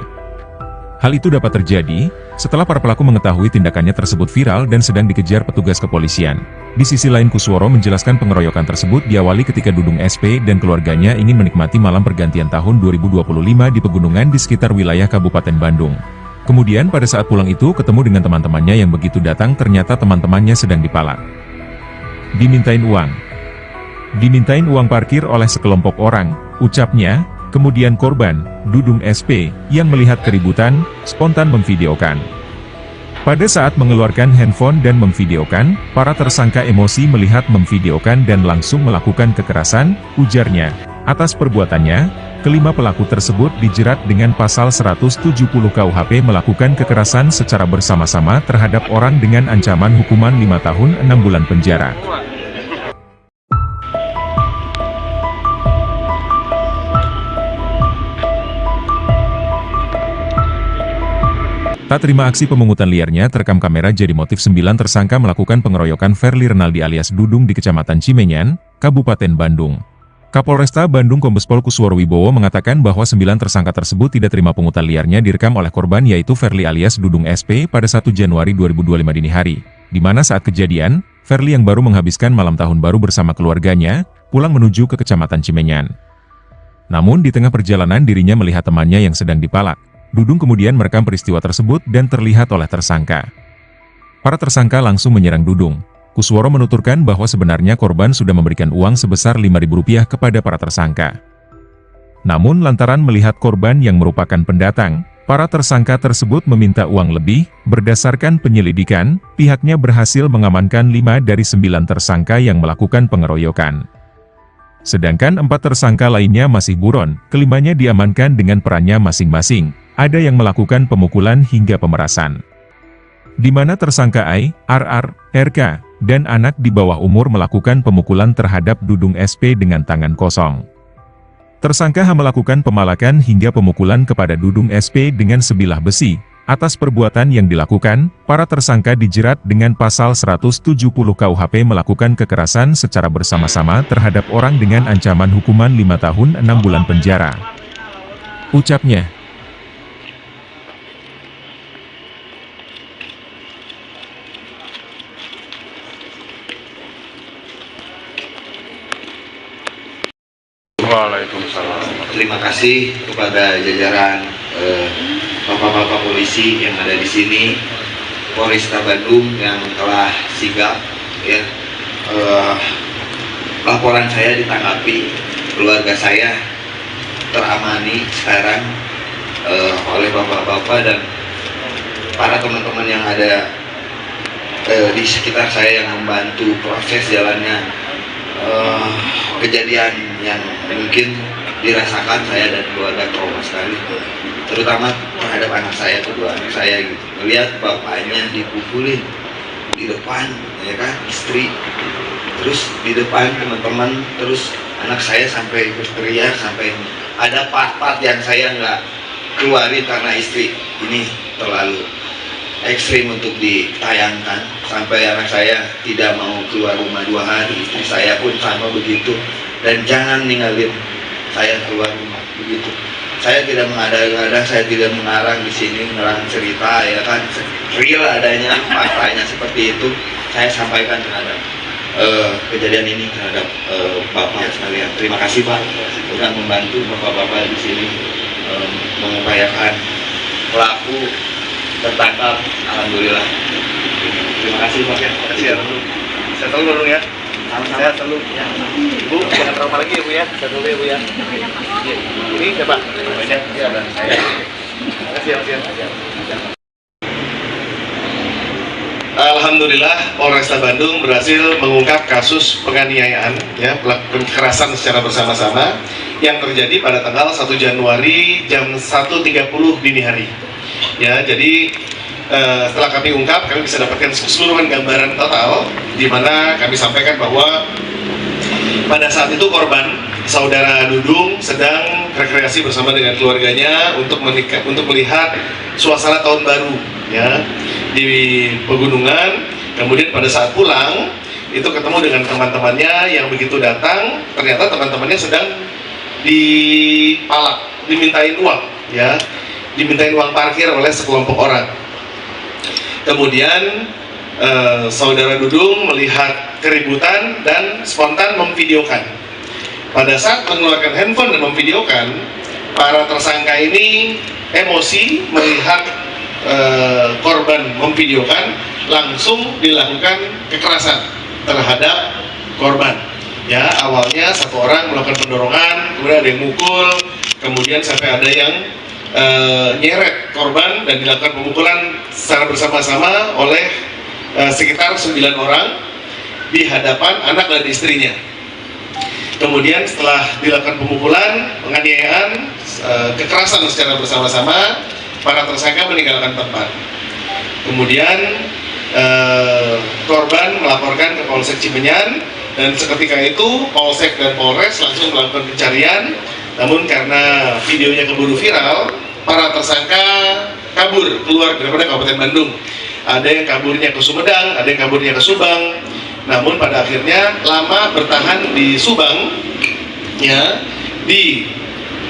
Hal itu dapat terjadi setelah para pelaku mengetahui tindakannya tersebut viral dan sedang dikejar petugas kepolisian. Di sisi lain, Kusworo menjelaskan pengeroyokan tersebut diawali ketika Dudung SP dan keluarganya ingin menikmati malam pergantian tahun 2025 di pegunungan di sekitar wilayah Kabupaten Bandung. Kemudian pada saat pulang itu ketemu dengan teman-temannya yang begitu datang ternyata teman-temannya sedang dipalak. Dimintain uang parkir oleh sekelompok orang, ucapnya. Kemudian korban, Dudung SP, yang melihat keributan, spontan memvideokan. Pada saat mengeluarkan handphone dan memvideokan, para tersangka emosi melihat memvideokan dan langsung melakukan kekerasan, ujarnya. Atas perbuatannya, kelima pelaku tersebut dijerat dengan pasal 170 KUHP melakukan kekerasan secara bersama-sama terhadap orang dengan ancaman hukuman 5 tahun 6 bulan penjara. Tak terima aksi pemungutan liarnya terekam kamera jadi motif 9 tersangka melakukan pengeroyokan Verly Renaldi alias Dudung di Kecamatan Cimenyan, Kabupaten Bandung. Kapolresta Bandung Kombes Pol Kusworo Wibowo mengatakan bahwa 9 tersangka tersebut tidak terima pungutan liarnya direkam oleh korban yaitu Verly alias Dudung SP pada 1 Januari 2025 dini hari, di mana saat kejadian, Verly yang baru menghabiskan malam tahun baru bersama keluarganya, pulang menuju ke Kecamatan Cimenyan. Namun di tengah perjalanan dirinya melihat temannya yang sedang dipalak. Dudung kemudian merekam peristiwa tersebut dan terlihat oleh tersangka. Para tersangka langsung menyerang Dudung. Kusworo menuturkan bahwa sebenarnya korban sudah memberikan uang sebesar Rp5.000 kepada para tersangka. Namun lantaran melihat korban yang merupakan pendatang, para tersangka tersebut meminta uang lebih. Berdasarkan penyelidikan, pihaknya berhasil mengamankan 5 dari 9 tersangka yang melakukan pengeroyokan. Sedangkan 4 tersangka lainnya masih buron, kelimanya diamankan dengan perannya masing-masing. Ada yang melakukan pemukulan hingga pemerasan. Di mana tersangka I, RR, RK, dan anak di bawah umur melakukan pemukulan terhadap Dudung SP dengan tangan kosong. Tersangka H melakukan pemalakan hingga pemukulan kepada Dudung SP dengan sebilah besi. Atas perbuatan yang dilakukan, para tersangka dijerat dengan pasal 170 KUHP melakukan kekerasan secara bersama-sama terhadap orang dengan ancaman hukuman 5 tahun 6 bulan penjara. Ucapnya. Waalaikumsalam. Terima kasih kepada jajaran bapak-bapak polisi yang ada di sini, Polresta Bandung yang telah sigap. Ya, laporan saya ditanggapi, keluarga saya teramani sekarang oleh bapak-bapak dan para teman-teman yang ada di sekitar saya yang membantu proses jalannya kejadian yang mungkin dirasakan saya dan keluarga trauma sekali, terutama terhadap anak saya, kedua anak saya gitu, melihat bapaknya dipukulin di depan, ya kan, istri, terus di depan teman-teman, terus anak saya sampai berteriak, sampai ada part-part yang saya nggak keluarin karena istri ini terlalu ekstrim untuk ditayangkan, sampai anak saya tidak mau keluar rumah 2 hari, istri saya pun sama begitu, dan jangan ninggalin saya keluar rumah begitu. Saya tidak mengada-ngada, saya tidak mengarang di sini, mengarang cerita, ya kan, real adanya faktanya seperti itu saya sampaikan terhadap kejadian ini terhadap bapak sekalian. Terima kasih Pak sudah membantu bapak-bapak di sini mengupayakan pelaku tertangkap, alhamdulillah. Terima kasih Pak. Terima kasih ya. Saya selalu dulu ya. Saya selalu. Ya. Bu, jangan trauma lagi ya Bu ya. Saya dulu ya Bu ya. Ini siapa? Banyak. Ya, saya. Terima kasih ya. Alhamdulillah, Polresta Bandung berhasil mengungkap kasus penganiayaan, ya, kekerasan secara bersama-sama yang terjadi pada tanggal 1 Januari jam 1.30 dini hari. Ya, jadi setelah kami ungkap, kami bisa dapatkan keseluruhan gambaran total, di mana kami sampaikan bahwa pada saat itu korban, saudara Dudung, sedang rekreasi bersama dengan keluarganya untuk melihat suasana tahun baru, ya, di pegunungan. Kemudian pada saat pulang, itu ketemu dengan teman-temannya yang begitu datang, ternyata teman-temannya sedang dipalak, dimintain uang, ya. Dimintain uang parkir oleh sekelompok orang. Kemudian saudara Dudung melihat keributan dan spontan memvideokan. Pada saat mengeluarkan handphone dan memvideokan, para tersangka ini emosi melihat korban memvideokan, langsung dilakukan kekerasan terhadap korban. Ya, awalnya satu orang melakukan pendorongan, kemudian ada yang mukul, kemudian sampai ada yang nyeret korban dan dilakukan pemukulan secara bersama-sama oleh sekitar 9 orang di hadapan anak dan istrinya. Kemudian setelah dilakukan pemukulan, penganiayaan, kekerasan secara bersama-sama, para tersangka meninggalkan tempat. Kemudian korban melaporkan ke Polsek Cimenyan, dan seketika itu Polsek dan Polres langsung melakukan pencarian. Namun karena videonya keburu viral, para tersangka kabur keluar daripada Kabupaten Bandung. Ada yang kaburnya ke Sumedang, ada yang kaburnya ke Subang. Namun pada akhirnya lama bertahan di Subang, ya, di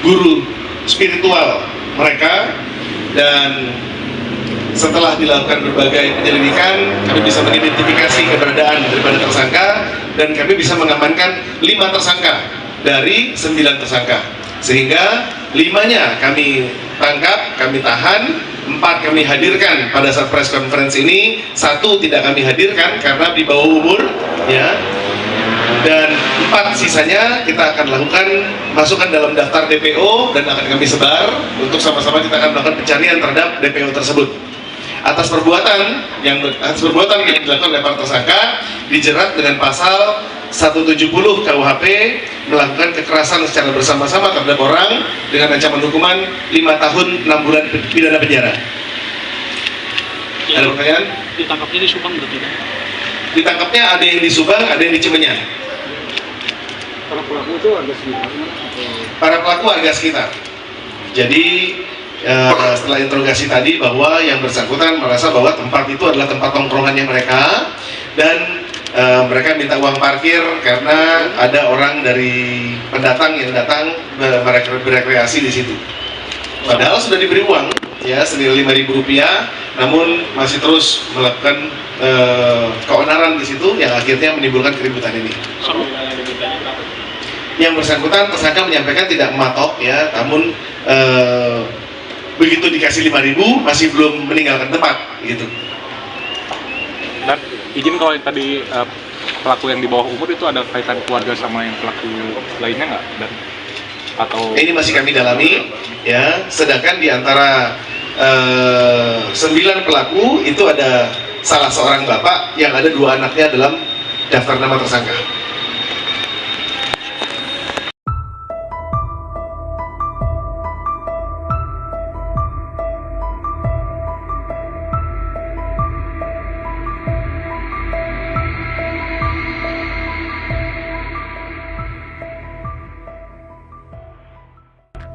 guru spiritual mereka, dan setelah dilakukan berbagai penyelidikan, kami bisa mengidentifikasi keberadaan daripada tersangka, dan kami bisa mengamankan 5 tersangka dari 9 tersangka. Sehingga 5-nya kami tangkap, kami tahan, 4 kami hadirkan pada saat press conference ini, 1 tidak kami hadirkan karena di bawah umur, ya. Dan 4 sisanya kita akan lakukan masukkan dalam daftar DPO dan akan kami sebar untuk sama-sama kita akan melakukan pencarian terhadap DPO tersebut. Atas perbuatan yang dilakukan oleh para tersangka dijerat dengan pasal 170 KUHP melakukan kekerasan secara bersama-sama terhadap orang dengan ancaman hukuman 5 tahun 6 bulan pidana penjara. Ada pertanyaan? Ditangkapnya di Subang berarti? Ditangkapnya ada yang di Subang, ada yang di Cimenyan. Para pelaku itu warga sekitar? Para pelaku warga sekitar. Jadi setelah interogasi tadi bahwa yang bersangkutan merasa bahwa tempat itu adalah tempat tongkrongannya mereka, dan mereka minta uang parkir karena ada orang dari pendatang yang datang berekreasi di situ. Padahal sudah diberi uang, ya, senilai Rp5.000, namun masih terus melakukan keonaran di situ yang akhirnya menimbulkan keributan ini. Yang bersangkutan tersangka menyampaikan tidak mematok, ya, namun begitu dikasih 5.000 masih belum meninggalkan tempat, gitu. Dan izin kalau yang tadi pelaku yang di bawah umur itu ada kaitan keluarga sama yang pelaku lainnya nggak? Dan atau ini masih kami dalami, ya. Sedangkan di antara 9 pelaku itu ada salah seorang bapak yang ada 2 anaknya dalam daftar nama tersangka.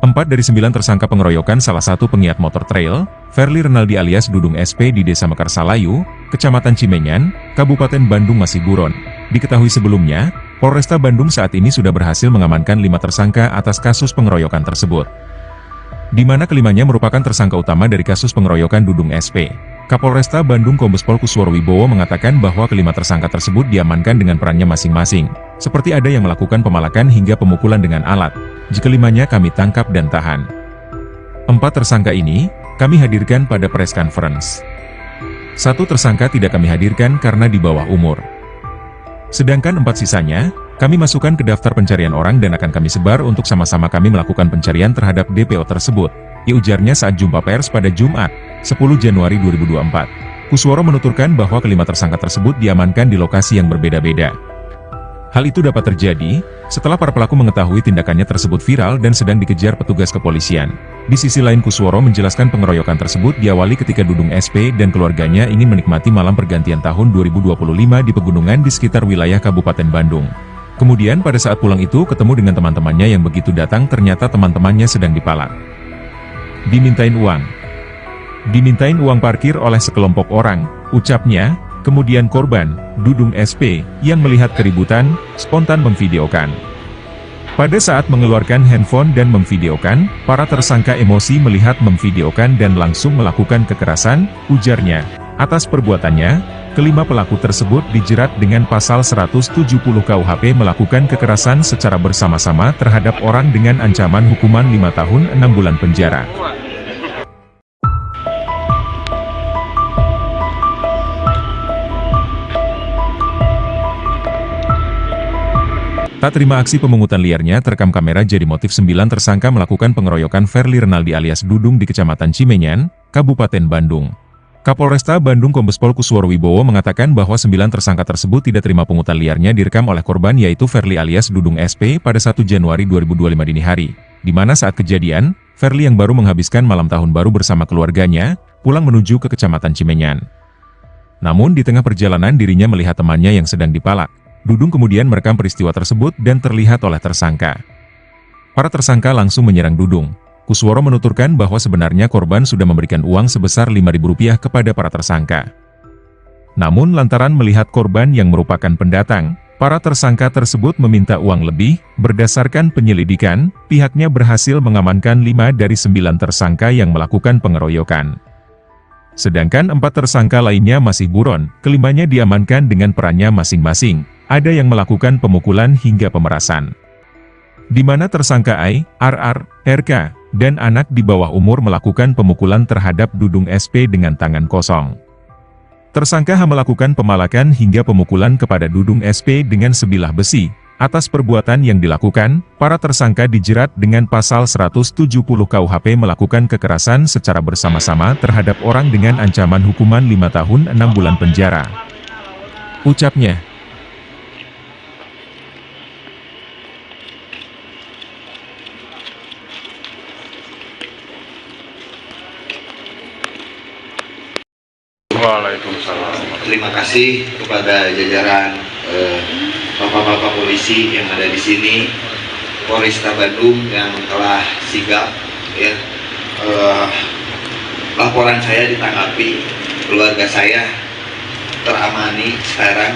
Empat dari 9 tersangka pengeroyokan salah satu pengiat motor trail, Verly Renaldi alias Dudung SP di Desa Mekarsalayu, Kecamatan Cimenyan, Kabupaten Bandung masih buron. Diketahui sebelumnya, Polresta Bandung saat ini sudah berhasil mengamankan 5 tersangka atas kasus pengeroyokan tersebut. Di mana kelimanya merupakan tersangka utama dari kasus pengeroyokan Dudung SP. Kapolresta Bandung Kombes Pol Kusworo Wibowo mengatakan bahwa kelima tersangka tersebut diamankan dengan perannya masing-masing, seperti ada yang melakukan pemalakan hingga pemukulan dengan alat. Jika limanya kami tangkap dan tahan. 4 tersangka ini, kami hadirkan pada press conference. 1 tersangka tidak kami hadirkan karena di bawah umur. Sedangkan 4 sisanya, kami masukkan ke daftar pencarian orang dan akan kami sebar untuk sama-sama kami melakukan pencarian terhadap DPO tersebut, ujarnya saat jumpa pers pada Jumat, 10 Januari 2024. Kusworo menuturkan bahwa kelima tersangka tersebut diamankan di lokasi yang berbeda-beda. Hal itu dapat terjadi setelah para pelaku mengetahui tindakannya tersebut viral dan sedang dikejar petugas kepolisian. Di sisi lain Kusworo menjelaskan pengeroyokan tersebut diawali ketika Dudung SP dan keluarganya ingin menikmati malam pergantian tahun 2025 di pegunungan di sekitar wilayah Kabupaten Bandung. Kemudian pada saat pulang itu ketemu dengan teman-temannya yang begitu datang ternyata teman-temannya sedang dipalak. Dimintain uang parkir oleh sekelompok orang, ucapnya. Kemudian korban, Dudung SP, yang melihat keributan, spontan memvideokan. Pada saat mengeluarkan handphone dan memvideokan, para tersangka emosi melihat memvideokan dan langsung melakukan kekerasan, ujarnya. Atas perbuatannya, kelima pelaku tersebut dijerat dengan pasal 170 KUHP melakukan kekerasan secara bersama-sama terhadap orang dengan ancaman hukuman 5 tahun 6 bulan penjara. Tak terima aksi pemungutan liarnya terekam kamera jadi motif 9 tersangka melakukan pengeroyokan Verly Renaldi alias Dudung di Kecamatan Cimenyan, Kabupaten Bandung. Kapolresta Bandung Kombes Pol Kusworo Wibowo mengatakan bahwa 9 tersangka tersebut tidak terima pungutan liarnya direkam oleh korban yaitu Verly alias Dudung SP pada 1 Januari 2025 dini hari, di mana saat kejadian, Verly yang baru menghabiskan malam tahun baru bersama keluarganya, pulang menuju ke Kecamatan Cimenyan. Namun di tengah perjalanan dirinya melihat temannya yang sedang dipalak. Dudung kemudian merekam peristiwa tersebut dan terlihat oleh tersangka. Para tersangka langsung menyerang Dudung. Kusworo menuturkan bahwa sebenarnya korban sudah memberikan uang sebesar Rp5.000 kepada para tersangka. Namun lantaran melihat korban yang merupakan pendatang, para tersangka tersebut meminta uang lebih. Berdasarkan penyelidikan, pihaknya berhasil mengamankan 5 dari 9 tersangka yang melakukan pengeroyokan. Sedangkan 4 tersangka lainnya masih buron, kelimanya diamankan dengan perannya masing-masing. Ada yang melakukan pemukulan hingga pemerasan, di mana tersangka Ai, RR, RK, dan anak di bawah umur melakukan pemukulan terhadap Dudung SP dengan tangan kosong. Tersangka H melakukan pemalakan hingga pemukulan kepada Dudung SP dengan sebilah besi. Atas perbuatan yang dilakukan, para tersangka dijerat dengan pasal 170 KUHP melakukan kekerasan secara bersama-sama terhadap orang dengan ancaman hukuman 5 tahun 6 bulan penjara. Ucapnya. Waalaikumsalam. Terima kasih kepada jajaran bapak-bapak polisi yang ada di sini, Polresta Bandung yang telah sigap. Ya, laporan saya ditanggapi, keluarga saya teramani sekarang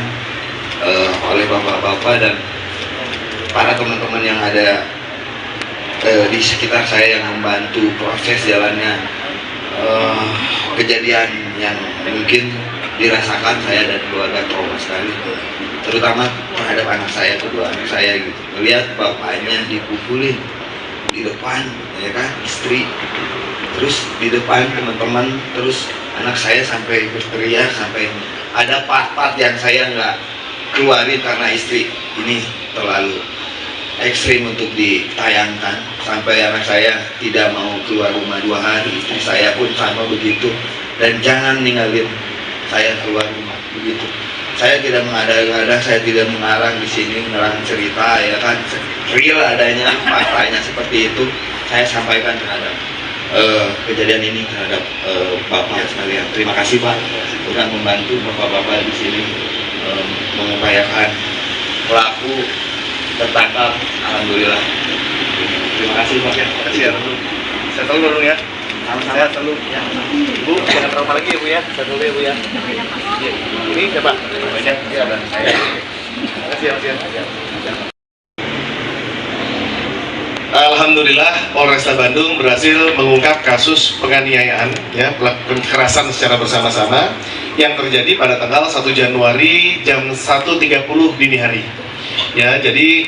oleh bapak-bapak dan para teman-teman yang ada di sekitar saya yang membantu proses jalannya kejadian yang mungkin dirasakan saya dan keluarga trauma sekali, terutama terhadap anak saya, kedua anak saya gitu, melihat bapaknya dipukulin di depan, ya kan, istri, terus di depan teman-teman, terus anak saya sampai berteriak, sampai ada part-part yang saya nggak keluarin karena istri ini terlalu ekstrim untuk ditayangkan, sampai anak saya tidak mau keluar rumah 2 hari, istri saya pun sama begitu, dan jangan ninggalin saya keluar rumah begitu. Saya tidak mengada-ngada, saya tidak mengarang di sini menerang cerita, ya kan, real adanya faktanya seperti itu saya sampaikan terhadap kejadian ini terhadap bapak sekalian. Terima kasih Pak sudah membantu bapak-bapak di sini mengupayakan pelaku tertangkap, alhamdulillah. Terima kasih Pak ya. Terima kasih ya. Saya tahu dulu ya. Saya selalu. Ya. Bu, jangan trauma lagi ya Bu ya. Saya dulu ya Bu ya. Ini siapa? Namanya? Ya, dan saya. Terima kasih ya. Alhamdulillah Polresta Bandung berhasil mengungkap kasus penganiayaan, ya, kekerasan secara bersama-sama yang terjadi pada tanggal 1 Januari jam 1.30 dini hari. Ya, jadi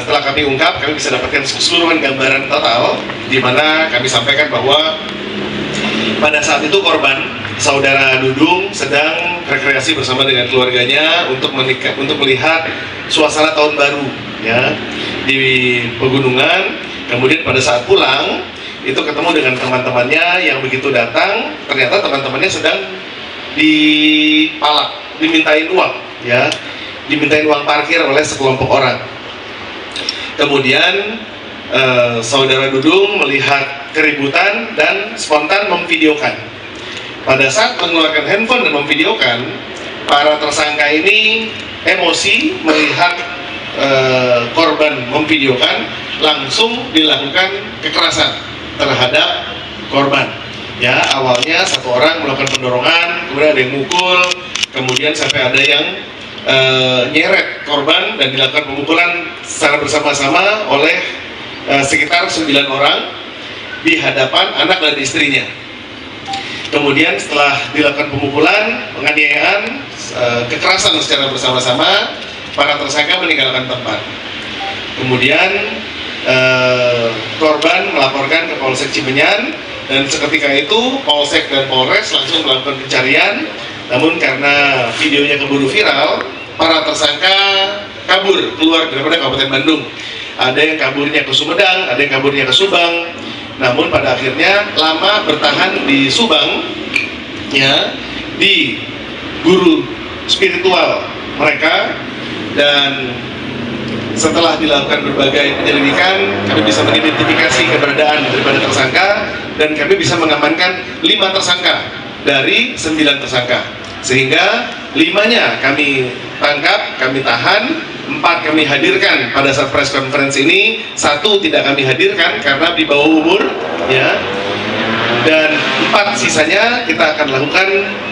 setelah kami ungkap, kami bisa dapatkan keseluruhan gambaran total, di mana kami sampaikan bahwa pada saat itu korban saudara Dudung sedang rekreasi bersama dengan keluarganya untuk melihat suasana tahun baru, ya, di pegunungan. Kemudian pada saat pulang itu ketemu dengan teman-temannya yang begitu datang, ternyata teman-temannya sedang dipalak, dimintain uang, ya. Dimintain uang parkir oleh sekelompok orang. Kemudian saudara Dudung melihat keributan dan spontan memvideokan. Pada saat mengeluarkan handphone dan memvideokan, para tersangka ini emosi melihat korban memvideokan, langsung dilakukan kekerasan terhadap korban. Ya, awalnya satu orang melakukan pendorongan, kemudian ada yang mukul, kemudian sampai ada yang nyeret korban dan dilakukan pemukulan secara bersama-sama oleh sekitar 9 orang di hadapan anak dan istrinya. Kemudian setelah dilakukan pemukulan, penganiayaan, kekerasan secara bersama-sama, para tersangka meninggalkan tempat. Kemudian korban melaporkan ke Polsek Cimenyan, dan seketika itu Polsek dan Polres langsung melakukan pencarian. Namun karena videonya keburu viral, para tersangka kabur keluar daripada Kabupaten Bandung. Ada yang kaburnya ke Sumedang, ada yang kaburnya ke Subang. Namun pada akhirnya lama bertahan di Subang, ya, di guru spiritual mereka. Dan setelah dilakukan berbagai penyelidikan, kami bisa mengidentifikasi keberadaan daripada tersangka, dan kami bisa mengamankan 5 tersangka dari 9 tersangka, sehingga 5-nya kami tangkap, kami tahan, 4 kami hadirkan pada saat press conference ini, 1 tidak kami hadirkan karena di bawah umur, ya. Dan 4 sisanya kita akan lakukan,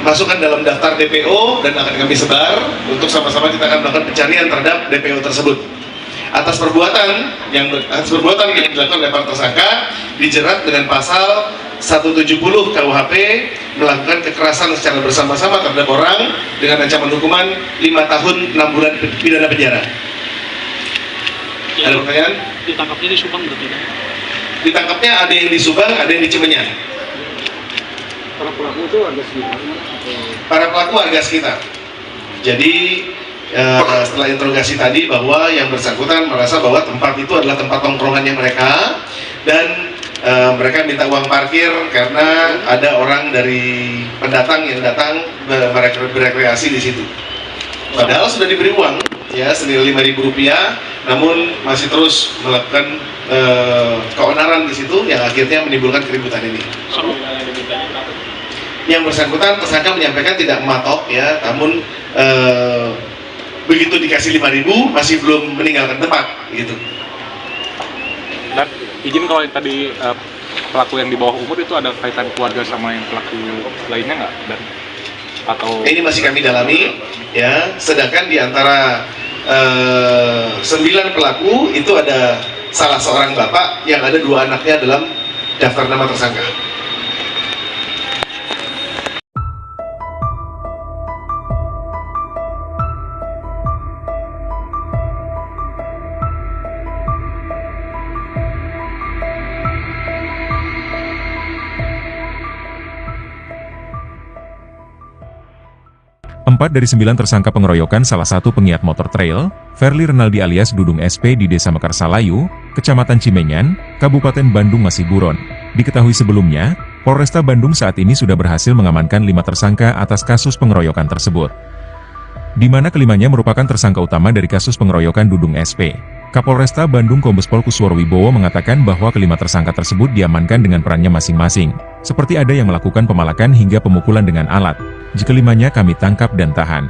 masukkan dalam daftar DPO dan akan kami sebar untuk sama-sama kita akan melakukan pencarian terhadap DPO tersebut. Atas perbuatan yang dilakukan oleh para tersangka dijerat dengan pasal 170 KUHP melakukan kekerasan secara bersama-sama terhadap orang dengan ancaman hukuman 5 tahun 6 bulan pidana penjara. Ada pertanyaan? Ditangkapnya di Subang berarti kan? Ditangkapnya ada yang di Subang, ada yang di Cimenyan. Para pelaku itu warga sekitar? Para pelaku warga sekitar. Jadi setelah interogasi tadi bahwa yang bersangkutan merasa bahwa tempat itu adalah tempat tongkrongannya mereka dan mereka minta uang parkir karena ada orang dari pendatang yang datang berekreasi di situ. Padahal sudah diberi uang ya senilai Rp5.000, namun masih terus melakukan keonaran di situ yang akhirnya menimbulkan keributan ini. Yang bersangkutan tersangka menyampaikan tidak mematok ya, namun begitu dikasih 5.000 masih belum meninggalkan tempat gitu. Dan izin kalau yang tadi pelaku yang di bawah umur itu ada kaitan keluarga sama yang pelaku lainnya nggak? Dan atau ini masih kami dalami ya, sedangkan di antara 9 pelaku itu ada salah seorang bapak yang ada 2 anaknya dalam daftar nama tersangka. Empat dari 9 tersangka pengeroyokan salah satu penggiat motor trail, Verly Renaldi alias Dudung SP di Desa Mekarsalayu, Kecamatan Cimenyan, Kabupaten Bandung masih buron. Diketahui sebelumnya, Polresta Bandung saat ini sudah berhasil mengamankan 5 tersangka atas kasus pengeroyokan tersebut. Di mana kelimanya merupakan tersangka utama dari kasus pengeroyokan Dudung SP. Kapolresta Bandung Kombes Pol Kusworo Wibowo mengatakan bahwa kelima tersangka tersebut diamankan dengan perannya masing-masing, seperti ada yang melakukan pemalakan hingga pemukulan dengan alat. Jikelimanya kami tangkap dan tahan.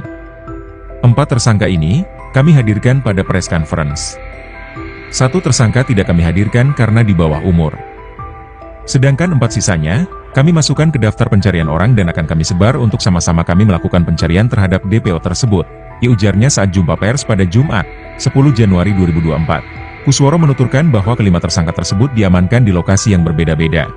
4 tersangka ini, kami hadirkan pada press conference. 1 tersangka tidak kami hadirkan karena di bawah umur. Sedangkan 4 sisanya, kami masukkan ke daftar pencarian orang dan akan kami sebar untuk sama-sama kami melakukan pencarian terhadap DPO tersebut, ujarnya saat jumpa pers pada Jumat, 10 Januari 2024. Kusworo menuturkan bahwa kelima tersangka tersebut diamankan di lokasi yang berbeda-beda.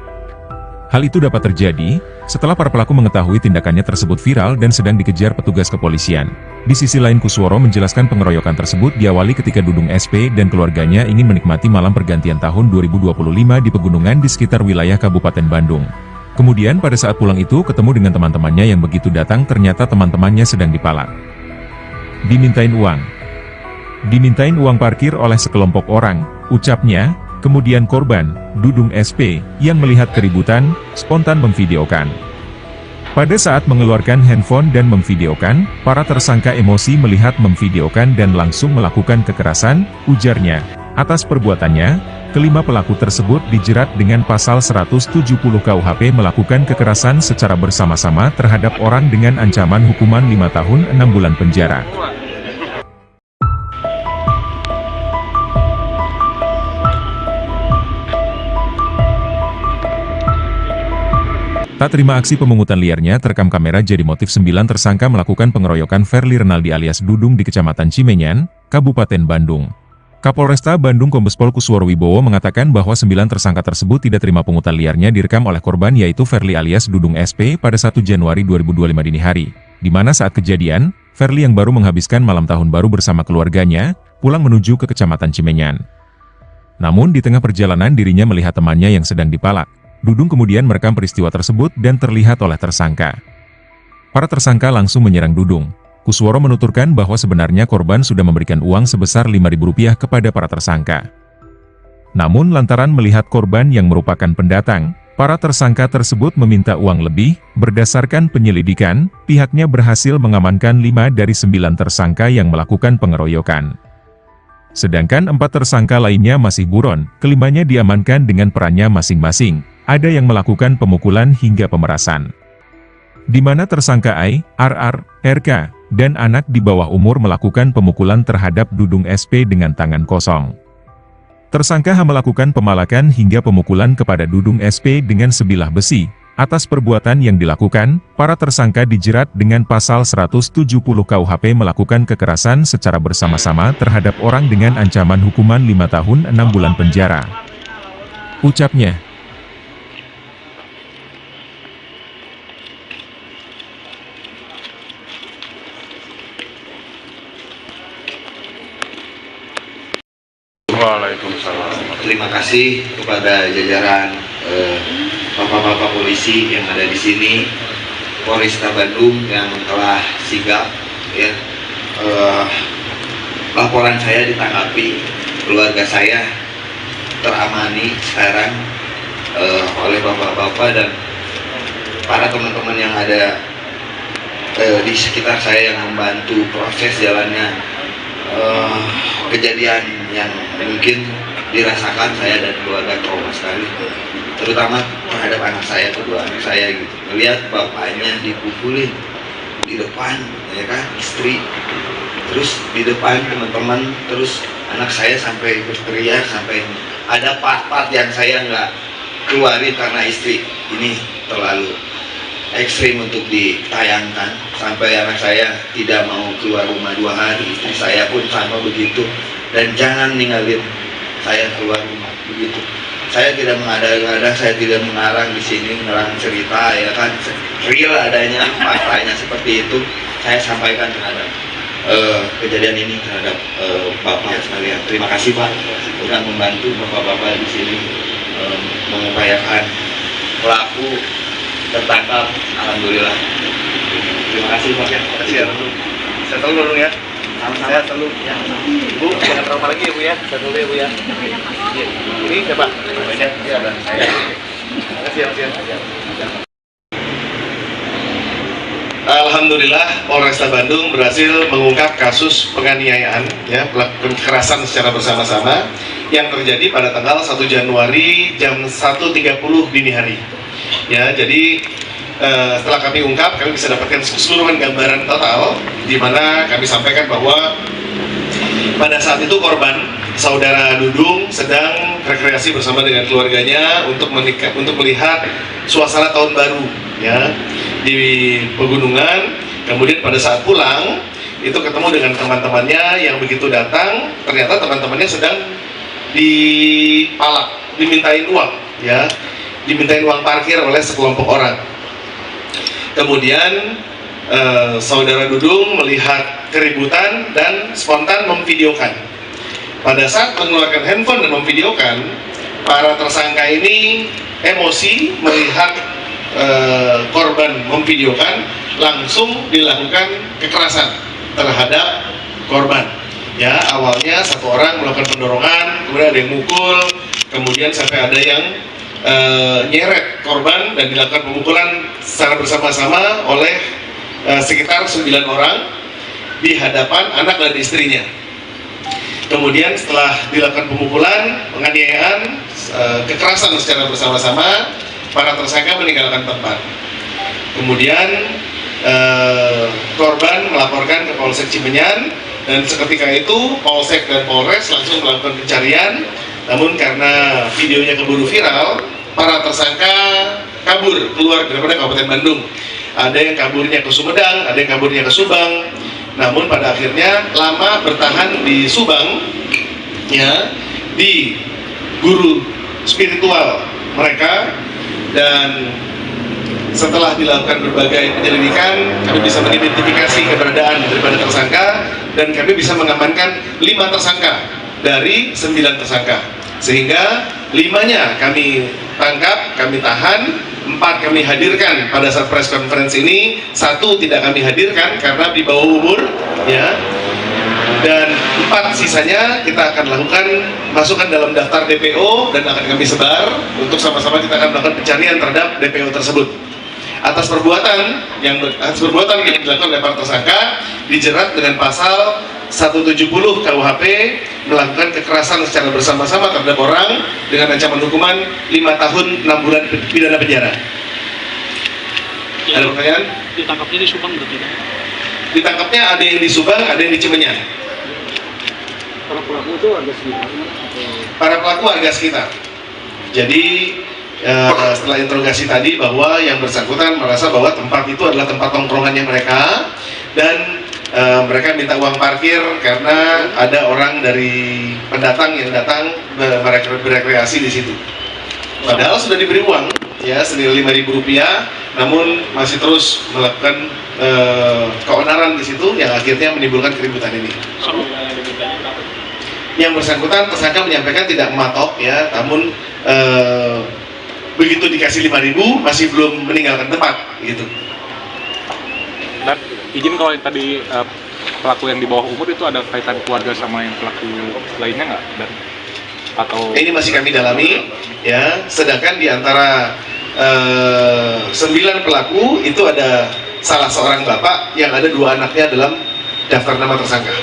Hal itu dapat terjadi setelah para pelaku mengetahui tindakannya tersebut viral dan sedang dikejar petugas kepolisian. Di sisi lain Kusworo menjelaskan pengeroyokan tersebut diawali ketika Dudung SP dan keluarganya ingin menikmati malam pergantian tahun 2025 di pegunungan di sekitar wilayah Kabupaten Bandung. Kemudian pada saat pulang itu ketemu dengan teman-temannya yang begitu datang ternyata teman-temannya sedang dipalak. Dimintain uang parkir oleh sekelompok orang, ucapnya. Kemudian korban, Dudung SP, yang melihat keributan, spontan memvideokan. Pada saat mengeluarkan handphone dan memvideokan, para tersangka emosi melihat memvideokan dan langsung melakukan kekerasan, ujarnya. Atas perbuatannya, kelima pelaku tersebut dijerat dengan pasal 170 KUHP melakukan kekerasan secara bersama-sama terhadap orang dengan ancaman hukuman 5 tahun 6 bulan penjara. Tak terima aksi pemungutan liarnya terekam kamera jadi motif 9 tersangka melakukan pengeroyokan Verly Renaldi alias Dudung di Kecamatan Cimenyan, Kabupaten Bandung. Kapolresta Bandung Kombes Pol Kusworo Wibowo mengatakan bahwa 9 tersangka tersebut tidak terima pungutan liarnya direkam oleh korban yaitu Verly alias Dudung SP pada 1 Januari 2025 dini hari, di mana saat kejadian, Verly yang baru menghabiskan malam tahun baru bersama keluarganya, pulang menuju ke Kecamatan Cimenyan. Namun di tengah perjalanan dirinya melihat temannya yang sedang dipalak. Dudung kemudian merekam peristiwa tersebut dan terlihat oleh tersangka. Para tersangka langsung menyerang Dudung. Kusworo menuturkan bahwa sebenarnya korban sudah memberikan uang sebesar Rp5.000 kepada para tersangka. Namun lantaran melihat korban yang merupakan pendatang, para tersangka tersebut meminta uang lebih. Berdasarkan penyelidikan, pihaknya berhasil mengamankan 5 dari 9 tersangka yang melakukan pengeroyokan. Sedangkan 4 tersangka lainnya masih buron, kelimanya diamankan dengan perannya masing-masing. Ada yang melakukan pemukulan hingga pemerasan. Di mana tersangka I, RR, RK, dan anak di bawah umur melakukan pemukulan terhadap Dudung SP dengan tangan kosong. Tersangka H melakukan pemalakan hingga pemukulan kepada Dudung SP dengan sebilah besi. Atas perbuatan yang dilakukan, para tersangka dijerat dengan pasal 170 KUHP melakukan kekerasan secara bersama-sama terhadap orang dengan ancaman hukuman 5 tahun 6 bulan penjara. Ucapnya. Waalaikumsalam. Terima kasih kepada jajaran bapak-bapak polisi yang ada di sini, Polresta Bandung yang telah sigap. Ya, laporan saya ditanggapi, keluarga saya teramani sekarang oleh bapak-bapak dan para teman-teman yang ada di sekitar saya yang membantu proses jalannya kejadian yang mungkin dirasakan saya dan keluarga trauma sekali, terutama terhadap anak saya, kedua anak saya gitu, melihat bapaknya dipukulin di depan, ya kan, istri, terus di depan teman-teman, terus anak saya sampai berteriak, sampai ada part-part yang saya nggak keluarin karena istri ini terlalu ekstrim untuk ditayangkan, sampai anak saya tidak mau keluar rumah 2 hari, istri saya pun sama begitu, dan jangan ninggalin saya keluar rumah begitu. Saya tidak mengada-ngada, saya tidak mengarang di sini, mengarang cerita, ya kan, real adanya, faktanya seperti itu saya sampaikan terhadap kejadian ini terhadap bapak sekalian. Terima kasih Pak, sudah membantu bapak-bapak di sini mengupayakan pelaku tertangkap, alhamdulillah. Terima kasih Pak. Terima kasih ya. Saya selalu dulu ya. Saya selalu. Ya. Bu, jangan trauma lagi ya Bu ya. Saya dulu ya Bu ya. Ini siapa? Banyak. Iya, dan saya. Terima kasih ya. Alhamdulillah, Polresta Bandung berhasil mengungkap kasus penganiayaan, ya, kekerasan secara bersama-sama yang terjadi pada tanggal 1 Januari jam 1.30 dini hari. Ya, jadi setelah kami ungkap, kami bisa dapatkan keseluruhan gambaran total, di mana kami sampaikan bahwa pada saat itu korban, saudara Dudung, sedang rekreasi bersama dengan keluarganya untuk melihat suasana tahun baru, ya, di pegunungan. Kemudian pada saat pulang, itu ketemu dengan teman-temannya yang begitu datang, ternyata teman-temannya sedang dipalak, dimintain uang, ya, dimintain uang parkir oleh sekelompok orang. Kemudian saudara Dudung melihat keributan dan spontan memvideokan. Pada saat mengeluarkan handphone dan memvideokan, para tersangka ini emosi melihat korban memvideokan, langsung dilakukan kekerasan terhadap korban. Ya, awalnya satu orang melakukan pendorongan, kemudian ada yang mukul, kemudian sampai ada yang nyeret korban dan dilakukan pemukulan secara bersama-sama oleh sekitar 9 orang di hadapan anak dan istrinya. Kemudian setelah dilakukan pemukulan, penganiayaan, kekerasan secara bersama-sama, para tersangka meninggalkan tempat. Kemudian korban melaporkan ke Polsek Cimenyan, dan seketika itu Polsek dan Polres langsung melakukan pencarian. Namun karena videonya keburu viral, para tersangka kabur keluar daripada Kabupaten Bandung. Ada yang kaburnya ke Sumedang, ada yang kaburnya ke Subang. Namun pada akhirnya lama bertahan di Subang, ya, di guru spiritual mereka, dan setelah dilakukan berbagai penyelidikan, kami bisa mengidentifikasi keberadaan daripada tersangka, dan kami bisa mengamankan 5 tersangka dari 9 tersangka, sehingga 5-nya kami tangkap, kami tahan, 4 kami hadirkan pada saat press conference ini, 1 tidak kami hadirkan karena di bawah umur, ya, dan 4 sisanya kita akan lakukan masukkan dalam daftar DPO dan akan kami sebar untuk sama-sama kita akan melakukan pencarian terhadap DPO tersebut. Atas perbuatan yang dilakukan oleh para tersangka dijerat dengan pasal 170 KUHP melakukan kekerasan secara bersama-sama terhadap orang dengan ancaman hukuman 5 tahun 6 bulan pidana penjara. Ada pertanyaan? Ditangkapnya di Subang berarti? Ditangkapnya ada yang di Subang, ada yang di Cimenyan. Para pelaku itu warga sekitar atau Para pelaku warga sekitar. Jadi setelah interogasi tadi bahwa yang bersangkutan merasa bahwa tempat itu adalah tempat tongkrongannya mereka dan mereka minta uang parkir karena ada orang dari pendatang yang datang berekreasi di situ. Padahal sudah diberi uang ya senilai Rp5.000, namun masih terus melakukan keonaran di situ yang akhirnya menimbulkan keributan ini. Yang bersangkutan tersangka menyampaikan tidak mematok ya, namun begitu dikasih 5.000 masih belum meninggalkan tempat gitu. Dan izin kalau yang tadi pelaku yang di bawah umur itu ada kaitan keluarga sama yang pelaku lainnya nggak? Dan atau ini masih kami dalami ya, sedangkan di antara 9 pelaku itu ada salah seorang bapak yang ada 2 anaknya dalam daftar nama tersangka.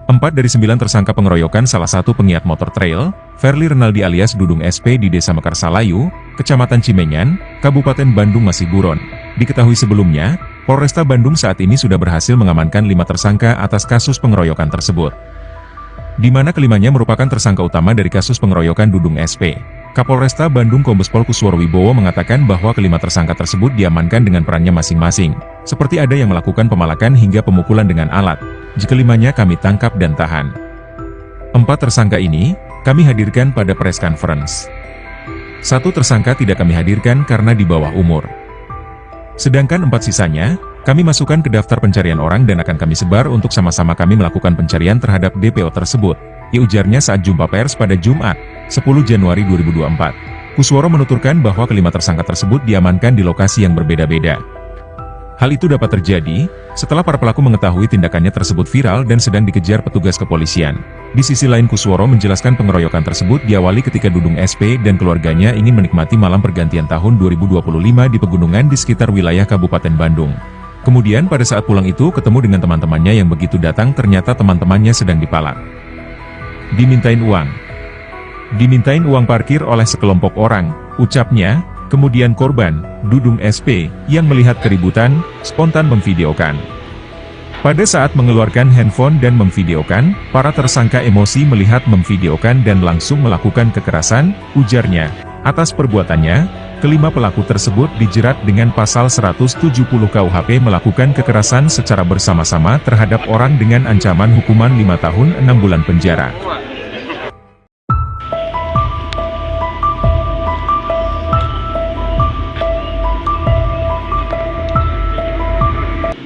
Empat dari 9 tersangka pengeroyokan salah satu penggiat motor trail, Verly Renaldi alias Dudung SP di Desa Mekarsalayu, Kecamatan Cimenyan, Kabupaten Bandung masih buron. Diketahui sebelumnya, Polresta Bandung saat ini sudah berhasil mengamankan 5 tersangka atas kasus pengeroyokan tersebut. Di mana kelimanya merupakan tersangka utama dari kasus pengeroyokan Dudung SP. Kapolresta Bandung Kombes Pol Kusworo Wibowo mengatakan bahwa kelima tersangka tersebut diamankan dengan perannya masing-masing, seperti ada yang melakukan pemalakan hingga pemukulan dengan alat. Jika limanya kami tangkap dan tahan. 4 tersangka ini, kami hadirkan pada press conference. 1 tersangka tidak kami hadirkan karena di bawah umur. Sedangkan 4 sisanya, kami masukkan ke daftar pencarian orang dan akan kami sebar untuk sama-sama kami melakukan pencarian terhadap DPO tersebut, ujarnya saat jumpa pers pada Jumat, 10 Januari 2024. Kusworo menuturkan bahwa kelima tersangka tersebut diamankan di lokasi yang berbeda-beda. Hal itu dapat terjadi setelah para pelaku mengetahui tindakannya tersebut viral dan sedang dikejar petugas kepolisian. Di sisi lain Kusworo menjelaskan pengeroyokan tersebut diawali ketika Dudung SP dan keluarganya ingin menikmati malam pergantian tahun 2025 di pegunungan di sekitar wilayah Kabupaten Bandung. Kemudian pada saat pulang itu ketemu dengan teman-temannya yang begitu datang ternyata teman-temannya sedang dipalak. Dimintain uang parkir oleh sekelompok orang, ucapnya. Kemudian korban, Dudung SP, yang melihat keributan, spontan memvideokan. Pada saat mengeluarkan handphone dan memvideokan, para tersangka emosi melihat memvideokan dan langsung melakukan kekerasan, ujarnya. Atas perbuatannya, kelima pelaku tersebut dijerat dengan pasal 170 KUHP melakukan kekerasan secara bersama-sama terhadap orang dengan ancaman hukuman 5 tahun 6 bulan penjara.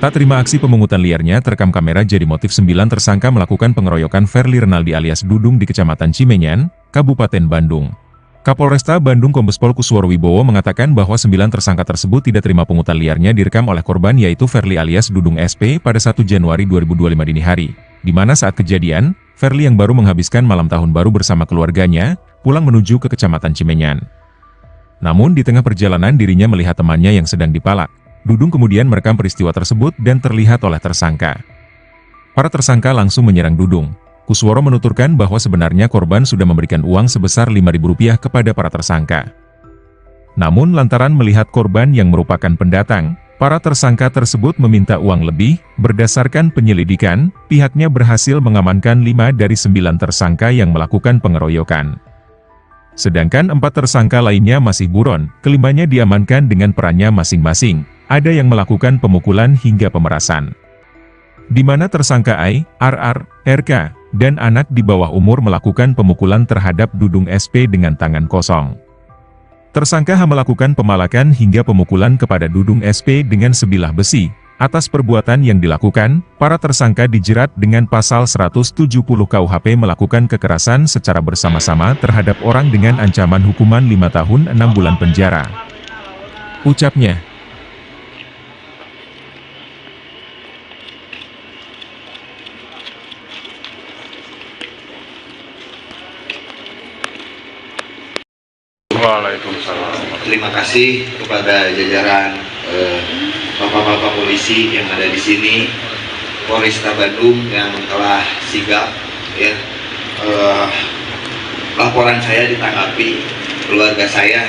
Tak terima aksi pemungutan liarnya terekam kamera jadi motif 9 tersangka melakukan pengeroyokan Verly Renaldi alias Dudung di Kecamatan Cimenyan, Kabupaten Bandung. Kapolresta Bandung Kombes Pol Kusworo Wibowo mengatakan bahwa 9 tersangka tersebut tidak terima pungutan liarnya direkam oleh korban yaitu Verly alias Dudung SP pada 1 Januari 2025 dini hari, di mana saat kejadian, Verly yang baru menghabiskan malam tahun baru bersama keluarganya, pulang menuju ke Kecamatan Cimenyan. Namun di tengah perjalanan dirinya melihat temannya yang sedang dipalak. Dudung kemudian merekam peristiwa tersebut dan terlihat oleh tersangka. Para tersangka langsung menyerang Dudung. Kusworo menuturkan bahwa sebenarnya korban sudah memberikan uang sebesar Rp5.000 kepada para tersangka. Namun lantaran melihat korban yang merupakan pendatang, para tersangka tersebut meminta uang lebih. Berdasarkan penyelidikan, pihaknya berhasil mengamankan 5 dari 9 tersangka yang melakukan pengeroyokan. Sedangkan 4 tersangka lainnya masih buron, kelimanya diamankan dengan perannya masing-masing. Ada yang melakukan pemukulan hingga pemerasan. Di mana tersangka I, RR, RK, dan anak di bawah umur melakukan pemukulan terhadap Dudung SP dengan tangan kosong. Tersangka H melakukan pemalakan hingga pemukulan kepada Dudung SP dengan sebilah besi. Atas perbuatan yang dilakukan, para tersangka dijerat dengan pasal 170 KUHP melakukan kekerasan secara bersama-sama terhadap orang dengan ancaman hukuman 5 tahun 6 bulan penjara. Ucapnya. Waalaikumsalam. terima kasih kepada jajaran bapak-bapak polisi yang ada di sini, Polresta Bandung yang telah sigap, ya. Laporan saya ditanggapi, keluarga saya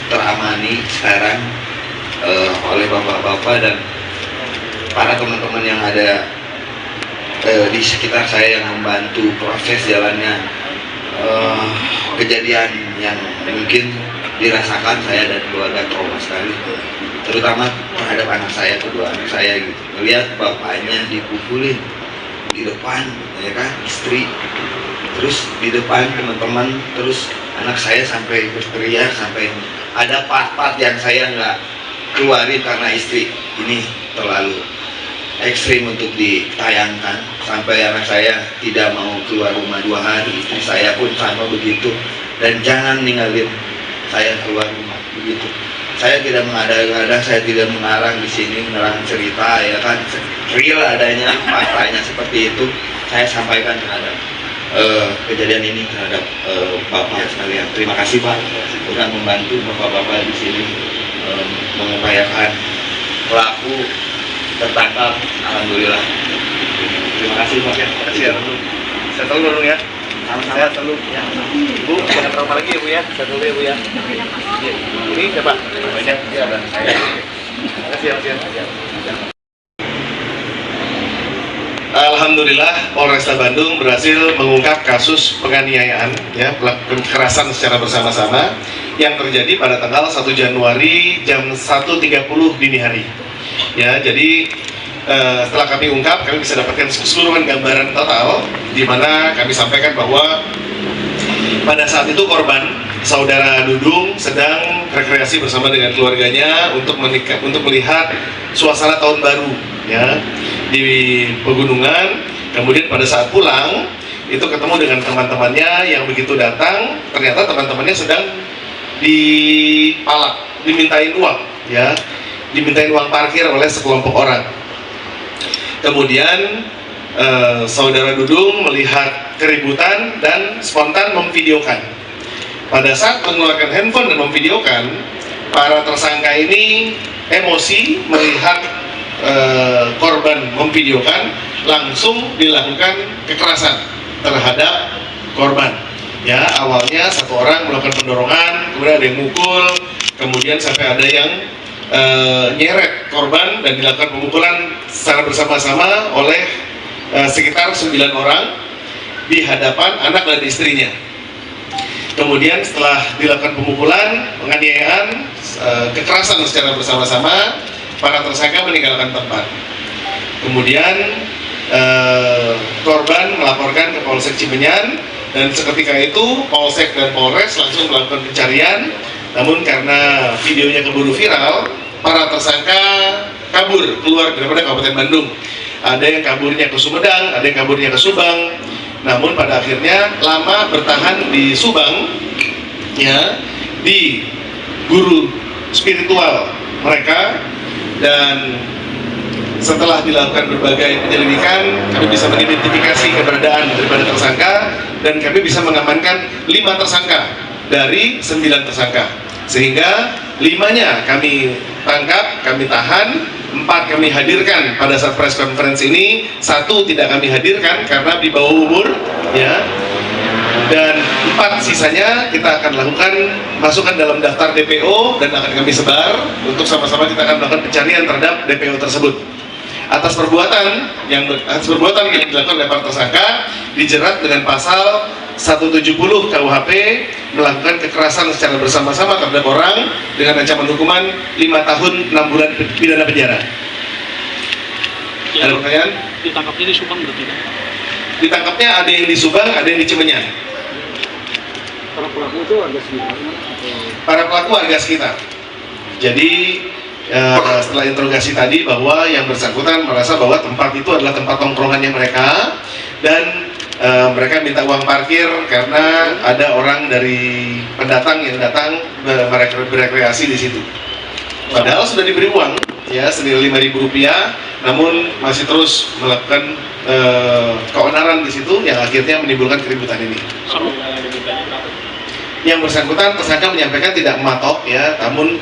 teramani sekarang oleh bapak-bapak dan para teman-teman yang ada di sekitar saya yang membantu proses jalannya kejadian yang mungkin dirasakan saya dan keluarga trauma sekali, terutama terhadap anak saya, kedua anak saya gitu, melihat bapaknya dipukulin di depan, ya kan, istri, terus di depan teman-teman, terus anak saya sampai berteriak, sampai ada part-part yang saya nggak keluarin karena istri ini terlalu ekstrim untuk ditayangkan, sampai anak saya tidak mau keluar rumah 2 hari, istri saya pun sama begitu, dan jangan ninggalin saya keluar rumah begitu. Saya tidak mengada-ngada, saya tidak mengarang di sini menerang cerita, ya kan, real adanya faktanya seperti itu saya sampaikan terhadap kejadian ini terhadap bapak sekalian. Terima kasih Pak sudah membantu bapak-bapak di sini mengupayakan pelaku tertangkap, alhamdulillah. Terima kasih Pak. Terima kasih ya. Saya tahu dulu ya. Saya selalu. Ya. Bu, jangan trauma lagi ya Bu ya. Saya dulu ya Bu ya. Ini siapa? Banyak. Ya, dan saya. Terima kasih ya. Alhamdulillah Polresta Bandung berhasil mengungkap kasus penganiayaan, ya, kekerasan secara bersama-sama yang terjadi pada tanggal 1 Januari jam 1.30 dini hari. Ya, jadi setelah kami ungkap, kami bisa dapatkan keseluruhan gambaran total, di mana kami sampaikan bahwa pada saat itu korban saudara Dudung sedang rekreasi bersama dengan keluarganya untuk melihat suasana tahun baru, ya, di pegunungan. Kemudian pada saat pulang itu ketemu dengan teman-temannya yang begitu datang, ternyata teman-temannya sedang dipalak, dimintain uang, ya, dimintain uang parkir oleh sekelompok orang. Kemudian saudara Dudung melihat keributan dan spontan memvideokan. Pada saat mengeluarkan handphone dan memvideokan, para tersangka ini emosi melihat korban memvideokan, langsung dilakukan kekerasan terhadap korban. Ya, awalnya satu orang melakukan pendorongan, kemudian ada yang mukul, kemudian sampai ada yang nyeret korban dan dilakukan pemukulan secara bersama-sama oleh sekitar 9 orang di hadapan anak dan istrinya. Kemudian setelah dilakukan pemukulan, penganiayaan, kekerasan secara bersama-sama, para tersangka meninggalkan tempat. Kemudian korban melaporkan ke Polsek Cimenyan, dan seketika itu Polsek dan Polres langsung melakukan pencarian. Namun karena videonya keburu viral, para tersangka kabur keluar daripada Kabupaten Bandung. Ada yang kaburnya ke Sumedang, ada yang kaburnya ke Subang. Namun pada akhirnya lama bertahan di Subang, ya, di guru spiritual mereka. Dan setelah dilakukan berbagai penyelidikan, kami bisa mengidentifikasi keberadaan daripada tersangka, dan kami bisa mengamankan 5 tersangka dari 9 tersangka, sehingga 5-nya kami tangkap, kami tahan, 4 kami hadirkan pada saat press conference ini, 1 tidak kami hadirkan karena di bawah umur, ya, dan 4 sisanya kita akan lakukan masukkan dalam daftar DPO dan akan kami sebar untuk sama-sama kita akan melakukan pencarian terhadap DPO tersebut. Atas perbuatan yang dilakukan oleh para tersangka dijerat dengan pasal 170 KUHP melakukan kekerasan secara bersama-sama terhadap orang dengan ancaman hukuman 5 tahun 6 bulan pidana penjara. Ada pertanyaan? Ditangkapnya di Subang berarti? Ditangkapnya ada yang di Subang, ada yang di Cimenyan. Para pelaku itu warga sekitar? Para pelaku warga sekitar. Jadi setelah interogasi tadi bahwa yang bersangkutan merasa bahwa tempat itu adalah tempat tongkrongannya mereka, dan mereka minta uang parkir karena ada orang dari pendatang yang datang berekreasi di situ. Padahal sudah diberi uang, ya, senilai Rp5.000, namun masih terus melakukan keonaran di situ yang akhirnya menimbulkan keributan ini. yang bersangkutan tersangka menyampaikan tidak mematok ya, namun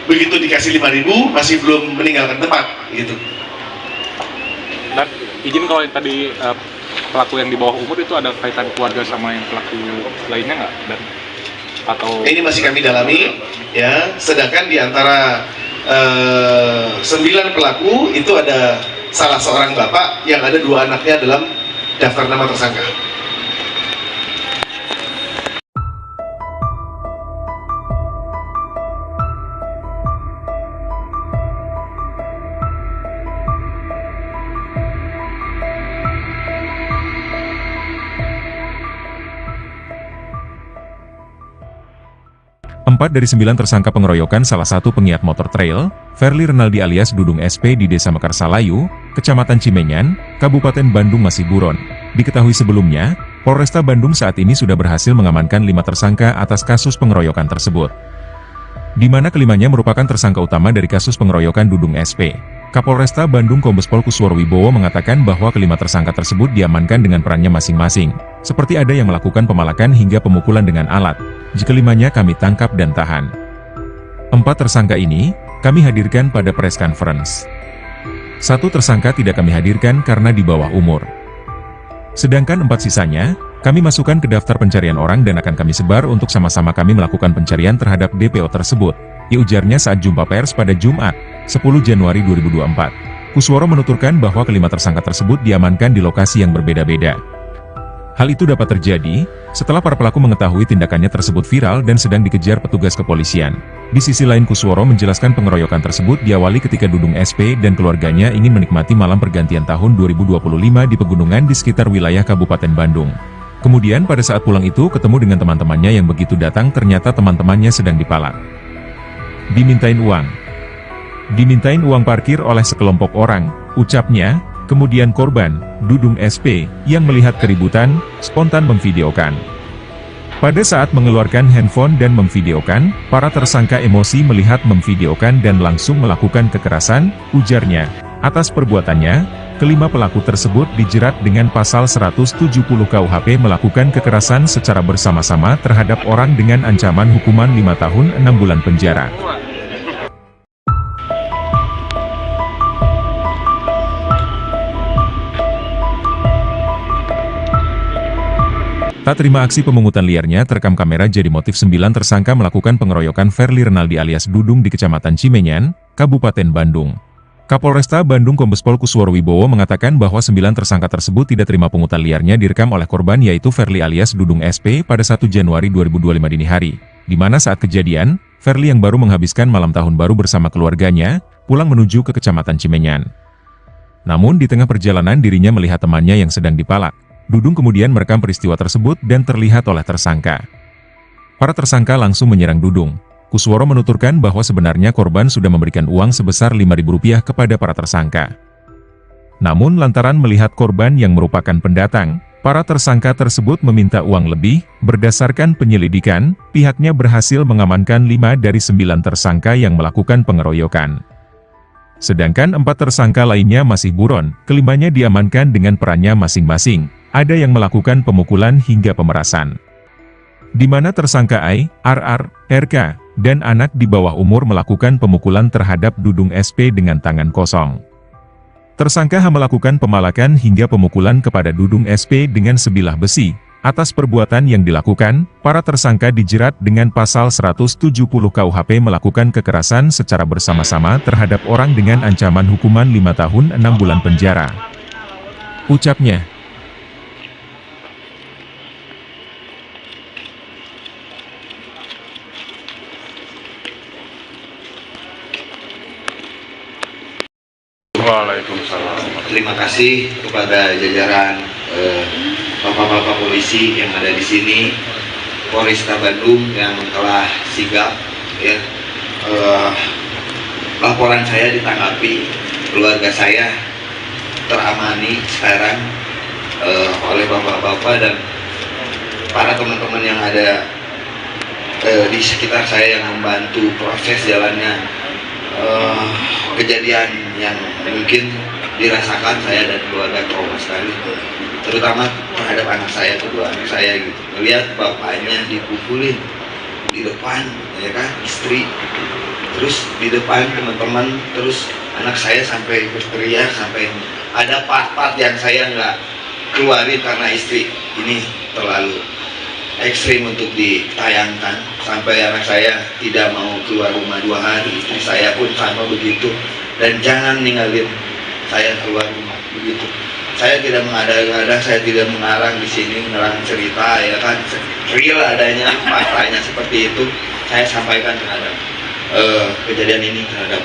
begitu dikasih 5.000 masih belum meninggalkan tempat gitu. Dan izin kalau yang tadi pelaku yang di bawah umur itu ada kaitan keluarga sama yang pelaku lainnya nggak? Dan atau ini masih kami dalami ya, sedangkan di antara 9 pelaku itu ada salah seorang bapak yang ada 2 anaknya dalam daftar nama tersangka. Empat dari 9 tersangka pengeroyokan salah satu pengiat motor trail, Verly Renaldi alias Dudung SP di Desa Mekarsalayu, Kecamatan Cimenyan, Kabupaten Bandung masih buron. Diketahui sebelumnya, Polresta Bandung saat ini sudah berhasil mengamankan 5 tersangka atas kasus pengeroyokan tersebut, di mana kelimanya merupakan tersangka utama dari kasus pengeroyokan Dudung SP. Kapolresta Bandung Kombes Pol Kusworo Wibowo mengatakan bahwa kelima tersangka tersebut diamankan dengan perannya masing-masing, seperti ada yang melakukan pemalakan hingga pemukulan dengan alat. Jika limanya kami tangkap dan tahan. 4 tersangka ini, kami hadirkan pada press conference. 1 tersangka tidak kami hadirkan karena di bawah umur. Sedangkan 4 sisanya, kami masukkan ke daftar pencarian orang dan akan kami sebar untuk sama-sama kami melakukan pencarian terhadap DPO tersebut, ujarnya saat jumpa pers pada Jumat, 10 Januari 2024. Kusworo menuturkan bahwa kelima tersangka tersebut diamankan di lokasi yang berbeda-beda. Hal itu dapat terjadi setelah para pelaku mengetahui tindakannya tersebut viral dan sedang dikejar petugas kepolisian. Di sisi lain Kusworo menjelaskan pengeroyokan tersebut diawali ketika Dudung SP dan keluarganya ingin menikmati malam pergantian tahun 2025 di pegunungan di sekitar wilayah Kabupaten Bandung. Kemudian pada saat pulang itu ketemu dengan teman-temannya yang begitu datang ternyata teman-temannya sedang dipalak. Dimintain uang parkir oleh sekelompok orang, ucapnya. Kemudian korban, Dudung SP, yang melihat keributan, spontan memvideokan. Pada saat mengeluarkan handphone dan memvideokan, para tersangka emosi melihat memvideokan dan langsung melakukan kekerasan, ujarnya. Atas perbuatannya, kelima pelaku tersebut dijerat dengan pasal 170 KUHP melakukan kekerasan secara bersama-sama terhadap orang dengan ancaman hukuman 5 tahun 6 bulan penjara. Tak terima aksi pemungutan liarnya terekam kamera jadi motif 9 tersangka melakukan pengeroyokan Verly Renaldi alias Dudung di Kecamatan Cimenyan, Kabupaten Bandung. Kapolresta Bandung Kombes Pol Kusworo Wibowo mengatakan bahwa 9 tersangka tersebut tidak terima pungutan liarnya direkam oleh korban yaitu Verly alias Dudung SP pada 1 Januari 2025 dini hari, di mana saat kejadian, Verly yang baru menghabiskan malam tahun baru bersama keluarganya, pulang menuju ke Kecamatan Cimenyan. Namun di tengah perjalanan dirinya melihat temannya yang sedang dipalak. Dudung kemudian merekam peristiwa tersebut dan terlihat oleh tersangka. Para tersangka langsung menyerang Dudung. Kusworo menuturkan bahwa sebenarnya korban sudah memberikan uang sebesar Rp5.000 kepada para tersangka. Namun lantaran melihat korban yang merupakan pendatang, para tersangka tersebut meminta uang lebih. Berdasarkan penyelidikan, pihaknya berhasil mengamankan 5 dari 9 tersangka yang melakukan pengeroyokan. Sedangkan 4 tersangka lainnya masih buron, kelimanya diamankan dengan perannya masing-masing. Ada yang melakukan pemukulan hingga pemerasan. Di mana tersangka I, RR, RK, dan anak di bawah umur melakukan pemukulan terhadap Dudung SP dengan tangan kosong. Tersangka H melakukan pemalakan hingga pemukulan kepada Dudung SP dengan sebilah besi. Atas perbuatan yang dilakukan, para tersangka dijerat dengan pasal 170 KUHP melakukan kekerasan secara bersama-sama terhadap orang dengan ancaman hukuman 5 tahun 6 bulan penjara. Ucapnya. Waalaikumsalam. Terima kasih kepada jajaran bapak-bapak polisi yang ada di sini, Polresta Bandung yang telah sigap. Ya, laporan saya ditanggapi, keluarga saya teramani sekarang oleh bapak-bapak dan para teman-teman yang ada di sekitar saya yang membantu proses jalannya kejadian yang mungkin dirasakan saya dan keluarga trauma sekali. terutama terhadap anak saya, kedua anak saya gitu. Melihat bapaknya dipukulin di depan, ya kan, istri, terus di depan teman-teman, terus anak saya sampai berteriak, sampai ada part-part yang saya nggak keluarin karena istri ini terlalu ekstrim untuk ditayangkan, sampai anak saya tidak mau keluar rumah 2 hari, istri saya pun sama begitu, dan jangan ninggalin saya keluar rumah begitu. Saya tidak mengada-ngada, saya tidak mengarang di sini, mengarang cerita, ya kan, real adanya, faktanya seperti itu saya sampaikan terhadap kejadian ini terhadap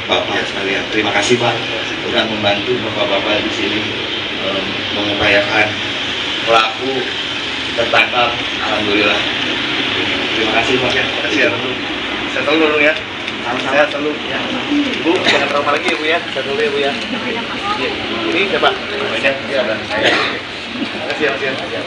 Bapak sekalian. Terima kasih Pak sudah membantu Bapak-bapak di sini mengupayakan pelaku tertangkap, alhamdulillah. Terima kasih Pak. Terima kasih ya. Saya tahu dulu ya. Saya selalu ya. Bu, jangan trauma lagi ya Bu ya. Saya dulu ya Bu ya. Ini siapa? Namanya? Ya, saya. Terima kasih ya.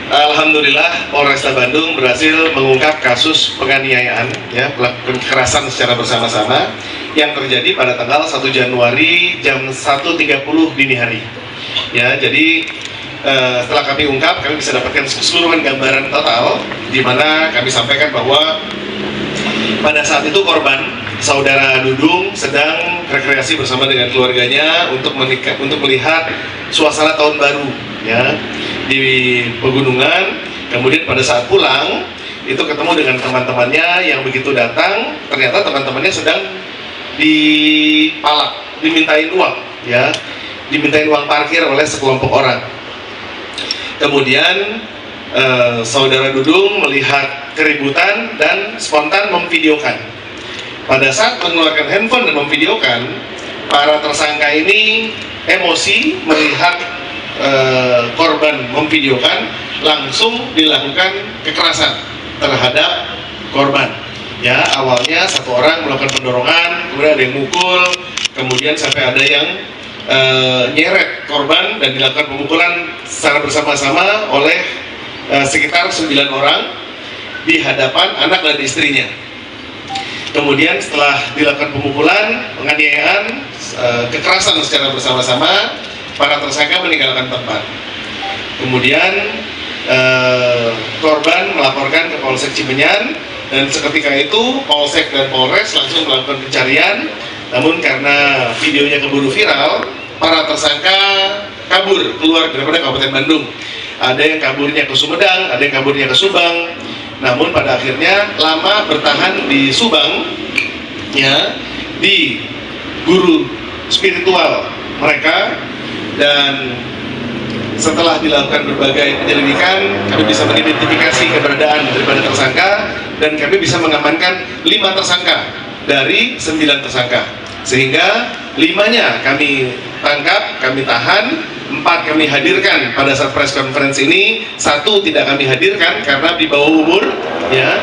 Alhamdulillah Polresta Bandung berhasil mengungkap kasus penganiayaan ya, kekerasan secara bersama-sama yang terjadi pada tanggal 1 Januari jam 1.30 dini hari. Ya, jadi setelah kami ungkap, kami bisa dapatkan keseluruhan gambaran total, di mana kami sampaikan bahwa pada saat itu korban saudara Dudung sedang rekreasi bersama dengan keluarganya untuk melihat suasana tahun baru ya di pegunungan. Kemudian pada saat pulang itu ketemu dengan teman-temannya yang begitu datang, ternyata teman-temannya sedang dipalak, dimintain uang ya, dimintain uang parkir oleh sekelompok orang. Kemudian saudara Dudung melihat keributan dan spontan memvideokan. Pada saat mengeluarkan handphone dan memvideokan, para tersangka ini emosi melihat korban memvideokan, langsung dilakukan kekerasan terhadap korban. Ya, awalnya satu orang melakukan pendorongan, kemudian ada yang mukul, kemudian sampai ada yang nyeret korban dan dilakukan pemukulan secara bersama-sama oleh sekitar 9 orang di hadapan anak dan istrinya. Kemudian setelah dilakukan pemukulan, penganiayaan, kekerasan secara bersama-sama, para tersangka meninggalkan tempat. Kemudian korban melaporkan ke Polsek Cimenyan, dan seketika itu Polsek dan Polres langsung melakukan pencarian. Namun karena videonya keburu viral, para tersangka kabur keluar daripada Kabupaten Bandung. Ada yang kaburnya ke Sumedang, ada yang kaburnya ke Subang. Namun pada akhirnya lama bertahan di Subang, ya, di guru spiritual mereka. Dan setelah dilakukan berbagai penyelidikan, kami bisa mengidentifikasi keberadaan daripada tersangka, dan kami bisa mengamankan 5 tersangka dari 9 tersangka, sehingga 5-nya kami tangkap, kami tahan, 4 kami hadirkan pada saat press conference ini, 1 tidak kami hadirkan karena di bawah umur ya,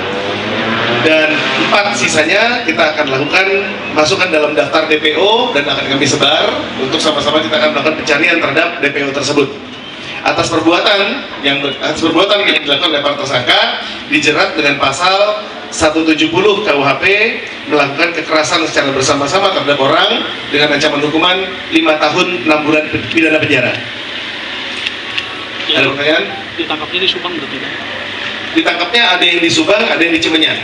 dan 4 sisanya kita akan lakukan masukkan dalam daftar DPO dan akan kami sebar untuk sama-sama kita akan melakukan pencarian terhadap DPO tersebut. Atas perbuatan yang dilakukan oleh para tersangka dijerat dengan pasal 170 KUHP melakukan kekerasan secara bersama-sama terhadap orang dengan ancaman hukuman 5 tahun 6 bulan pidana penjara. Ada pertanyaan? Ditangkapnya di Subang berarti kan? Ditangkapnya ada yang di Subang, ada yang di Cimenyan.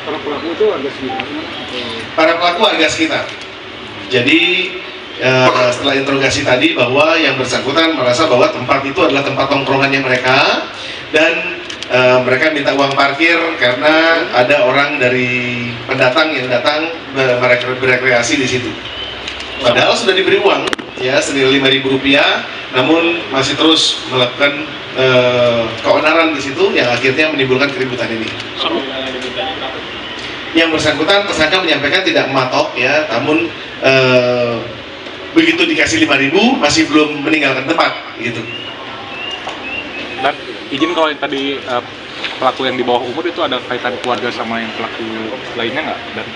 Para pelaku itu warga sekitar? Para pelaku warga sekitar. Jadi setelah interogasi tadi bahwa yang bersangkutan merasa bahwa tempat itu adalah tempat tongkrongannya mereka, dan mereka minta uang parkir karena ada orang dari pendatang yang datang berekreasi di situ. Padahal sudah diberi uang ya senilai Rp5.000, namun masih terus melakukan keonaran di situ yang akhirnya menimbulkan keributan ini. Yang bersangkutan tersangka menyampaikan tidak mematok ya, namun begitu dikasih 5.000 masih belum meninggalkan tempat gitu. Dan izin, kalau yang tadi pelaku yang di bawah umur itu ada kaitan keluarga sama yang pelaku lainnya nggak? Dan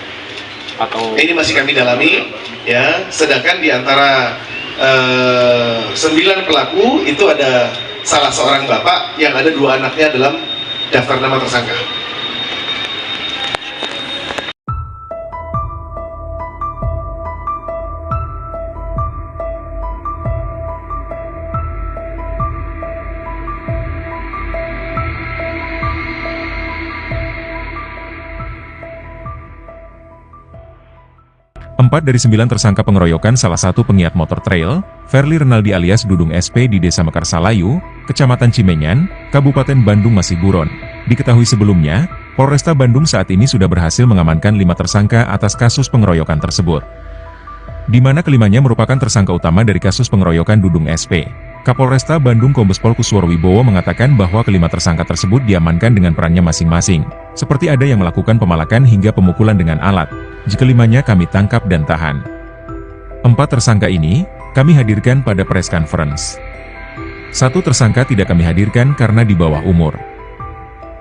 atau ini masih kami dalami ya, sedangkan di antara 9 pelaku itu ada salah seorang bapak yang ada 2 anaknya dalam daftar nama tersangka. dari 9 tersangka pengeroyokan salah satu penggiat motor trail, Verly Renaldi alias Dudung SP di Desa Mekarsalayu, Kecamatan Cimenyan, Kabupaten Bandung masih buron. Diketahui sebelumnya, Polresta Bandung saat ini sudah berhasil mengamankan 5 tersangka atas kasus pengeroyokan tersebut, di mana kelimanya merupakan tersangka utama dari kasus pengeroyokan Dudung SP. Kapolresta Bandung Kombes Pol Kusworo Wibowo mengatakan bahwa kelima tersangka tersebut diamankan dengan perannya masing-masing, seperti ada yang melakukan pemalakan hingga pemukulan dengan alat. Jika kelimanya kami tangkap dan tahan. 4 tersangka ini, kami hadirkan pada press conference. 1 tersangka tidak kami hadirkan karena di bawah umur.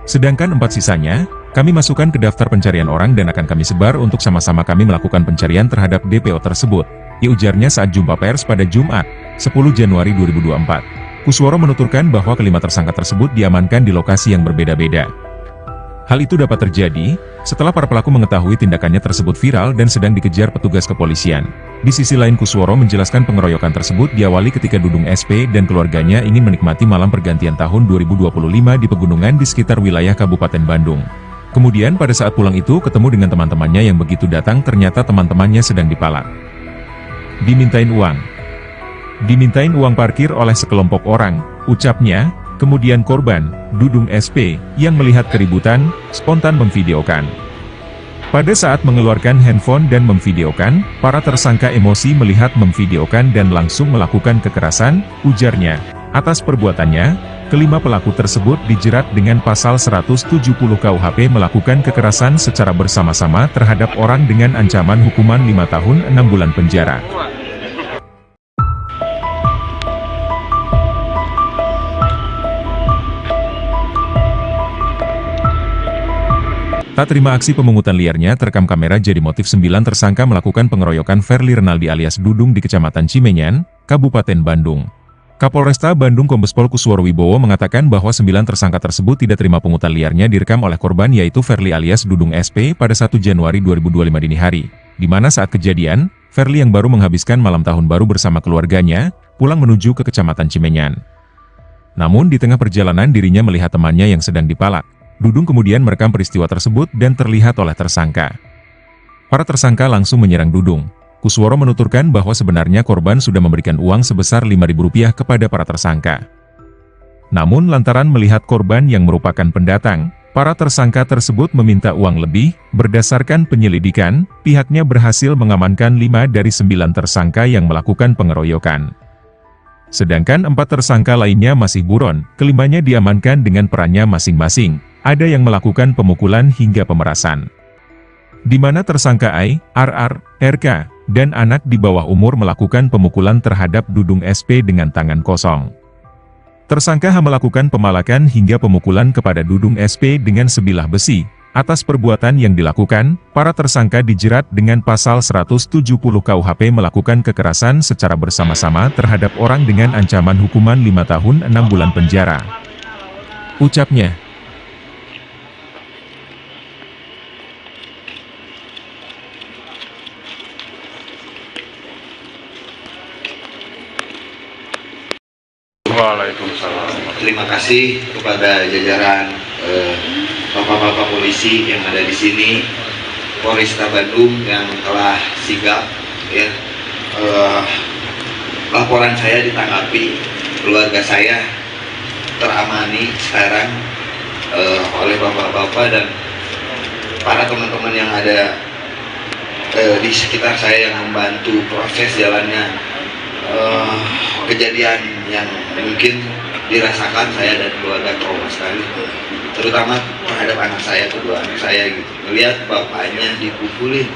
Sedangkan 4 sisanya, kami masukkan ke daftar pencarian orang dan akan kami sebar untuk sama-sama kami melakukan pencarian terhadap DPO tersebut, ujarnya saat jumpa pers pada Jumat, 10 Januari 2024. Kusworo menuturkan bahwa kelima tersangka tersebut diamankan di lokasi yang berbeda-beda. Hal itu dapat terjadi setelah para pelaku mengetahui tindakannya tersebut viral dan sedang dikejar petugas kepolisian. Di sisi lain Kusworo menjelaskan pengeroyokan tersebut diawali ketika Dudung SP dan keluarganya ingin menikmati malam pergantian tahun 2025 di pegunungan di sekitar wilayah Kabupaten Bandung. Kemudian pada saat pulang itu ketemu dengan teman-temannya yang begitu datang ternyata teman-temannya sedang dipalak. Dimintain uang parkir oleh sekelompok orang, ucapnya. Kemudian korban, Dudung SP, yang melihat keributan, spontan memvideokan. Pada saat mengeluarkan handphone dan memvideokan, para tersangka emosi melihat memvideokan dan langsung melakukan kekerasan, ujarnya. Atas perbuatannya, kelima pelaku tersebut dijerat dengan pasal 170 KUHP melakukan kekerasan secara bersama-sama terhadap orang dengan ancaman hukuman 5 tahun 6 bulan penjara. Tak terima aksi pemungutan liarnya terekam kamera jadi motif 9 tersangka melakukan pengeroyokan Verly Renaldi alias Dudung di Kecamatan Cimenyan, Kabupaten Bandung. Kapolresta Bandung Kombes Pol Kusworo Wibowo mengatakan bahwa 9 tersangka tersebut tidak terima pungutan liarnya direkam oleh korban yaitu Verly alias Dudung SP pada 1 Januari 2025 dini hari, di mana saat kejadian, Verly yang baru menghabiskan malam tahun baru bersama keluarganya, pulang menuju ke Kecamatan Cimenyan. Namun di tengah perjalanan dirinya melihat temannya yang sedang dipalak. Dudung kemudian merekam peristiwa tersebut dan terlihat oleh tersangka. Para tersangka langsung menyerang Dudung. Kusworo menuturkan bahwa sebenarnya korban sudah memberikan uang sebesar Rp5.000 kepada para tersangka. Namun lantaran melihat korban yang merupakan pendatang, para tersangka tersebut meminta uang lebih. Berdasarkan penyelidikan, pihaknya berhasil mengamankan 5 dari 9 tersangka yang melakukan pengeroyokan. Sedangkan 4 tersangka lainnya masih buron, kelimanya diamankan dengan perannya masing-masing. Ada yang melakukan pemukulan hingga pemerasan. Di mana tersangka I, RR, RK, dan anak di bawah umur melakukan pemukulan terhadap Dudung SP dengan tangan kosong. Tersangka H melakukan pemalakan hingga pemukulan kepada Dudung SP dengan sebilah besi. Atas perbuatan yang dilakukan, para tersangka dijerat dengan pasal 170 KUHP melakukan kekerasan secara bersama-sama terhadap orang dengan ancaman hukuman 5 tahun 6 bulan penjara. Ucapnya. Waalaikumsalam. Terima kasih kepada jajaran bapak-bapak polisi yang ada di sini, Polresta Bandung yang telah sigap. Ya, laporan saya ditanggapi, keluarga saya teramani sekarang oleh bapak-bapak dan para teman-teman yang ada di sekitar saya yang membantu proses jalannya kejadian yang mungkin dirasakan saya dan keluarga trauma sekali, terutama terhadap anak saya, kedua anak saya gitu, melihat bapaknya dipukulin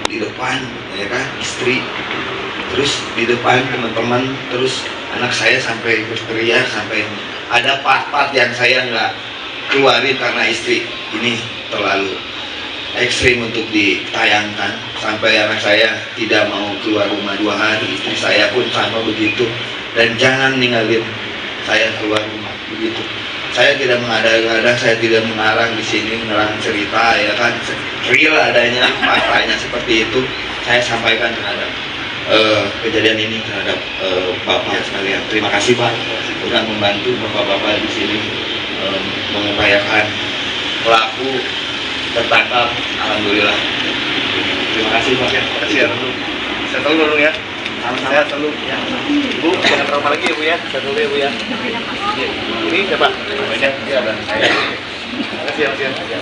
di depan, ya kan, istri, terus di depan teman-teman, terus anak saya sampai berteriak, sampai ada part-part yang saya nggak keluarin karena istri ini terlalu ekstrim untuk ditayangkan, sampai anak saya tidak mau keluar rumah 2 hari, istri saya pun sama begitu, dan jangan ninggalin saya keluar rumah begitu. Saya tidak mengada-ngada, saya tidak mengarang di sini, mengarang cerita, ya kan, real adanya faktanya seperti itu saya sampaikan terhadap kejadian ini terhadap bapak sekalian. Terima kasih Pak sudah membantu bapak-bapak di sini mengupayakan pelaku tertangkap, alhamdulillah. Terima kasih Pak. Terima kasih ya. Sehat selalu dong ya. Sehat selalu. Ya. Bu, jangan trauma lagi ya Bu ya. Sehat dulu ya Bu ya. Ini siapa? Banyak. Iya, dan saya. Terima kasih ya Mas ya.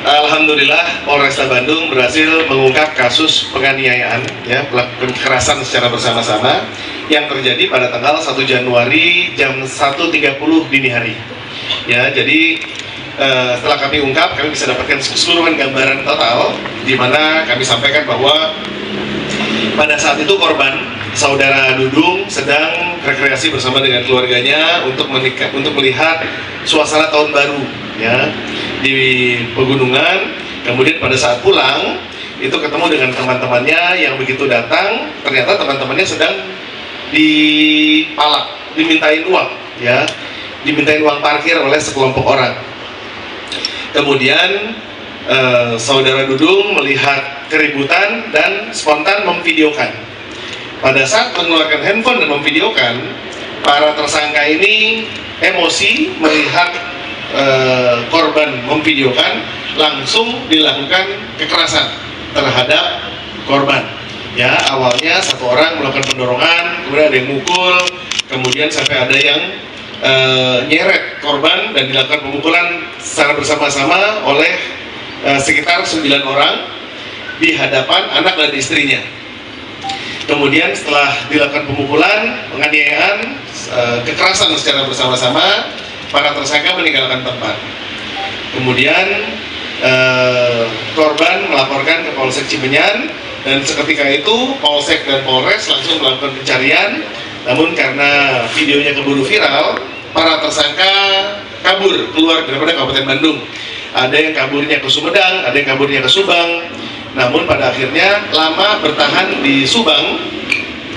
Alhamdulillah, Polresta Bandung berhasil mengungkap kasus penganiayaan, ya, kekerasan secara bersama-sama yang terjadi pada tanggal 1 Januari jam 1.30 dini hari. Ya, jadi setelah kami ungkap, kami bisa dapatkan keseluruhan gambaran total, di mana kami sampaikan bahwa pada saat itu korban, saudara Dudung, sedang rekreasi bersama dengan keluarganya untuk melihat suasana tahun baru, ya, di pegunungan. Kemudian pada saat pulang itu ketemu dengan teman-temannya yang begitu datang, ternyata teman-temannya sedang dipalak, dimintain uang, ya, dimintain uang parkir oleh sekelompok orang. Kemudian saudara Dudung melihat keributan dan spontan memvideokan. Pada saat mengeluarkan handphone dan memvideokan, para tersangka ini emosi melihat korban memvideokan, langsung dilakukan kekerasan terhadap korban. Ya, awalnya satu orang melakukan pendorongan, kemudian ada yang mukul, kemudian sampai ada yang nyeret korban dan dilakukan pemukulan secara bersama-sama oleh sekitar 9 orang di hadapan anak dan istrinya. Kemudian setelah dilakukan pemukulan, penganiayaan, kekerasan secara bersama-sama, para tersangka meninggalkan tempat. Kemudian korban melaporkan ke Polsek Cimenyan, dan seketika itu Polsek dan Polres langsung melakukan pencarian. Namun karena videonya keburu viral, para tersangka kabur keluar daripada Kabupaten Bandung. Ada yang kaburnya ke Sumedang, ada yang kaburnya ke Subang. Namun pada akhirnya lama bertahan di Subang,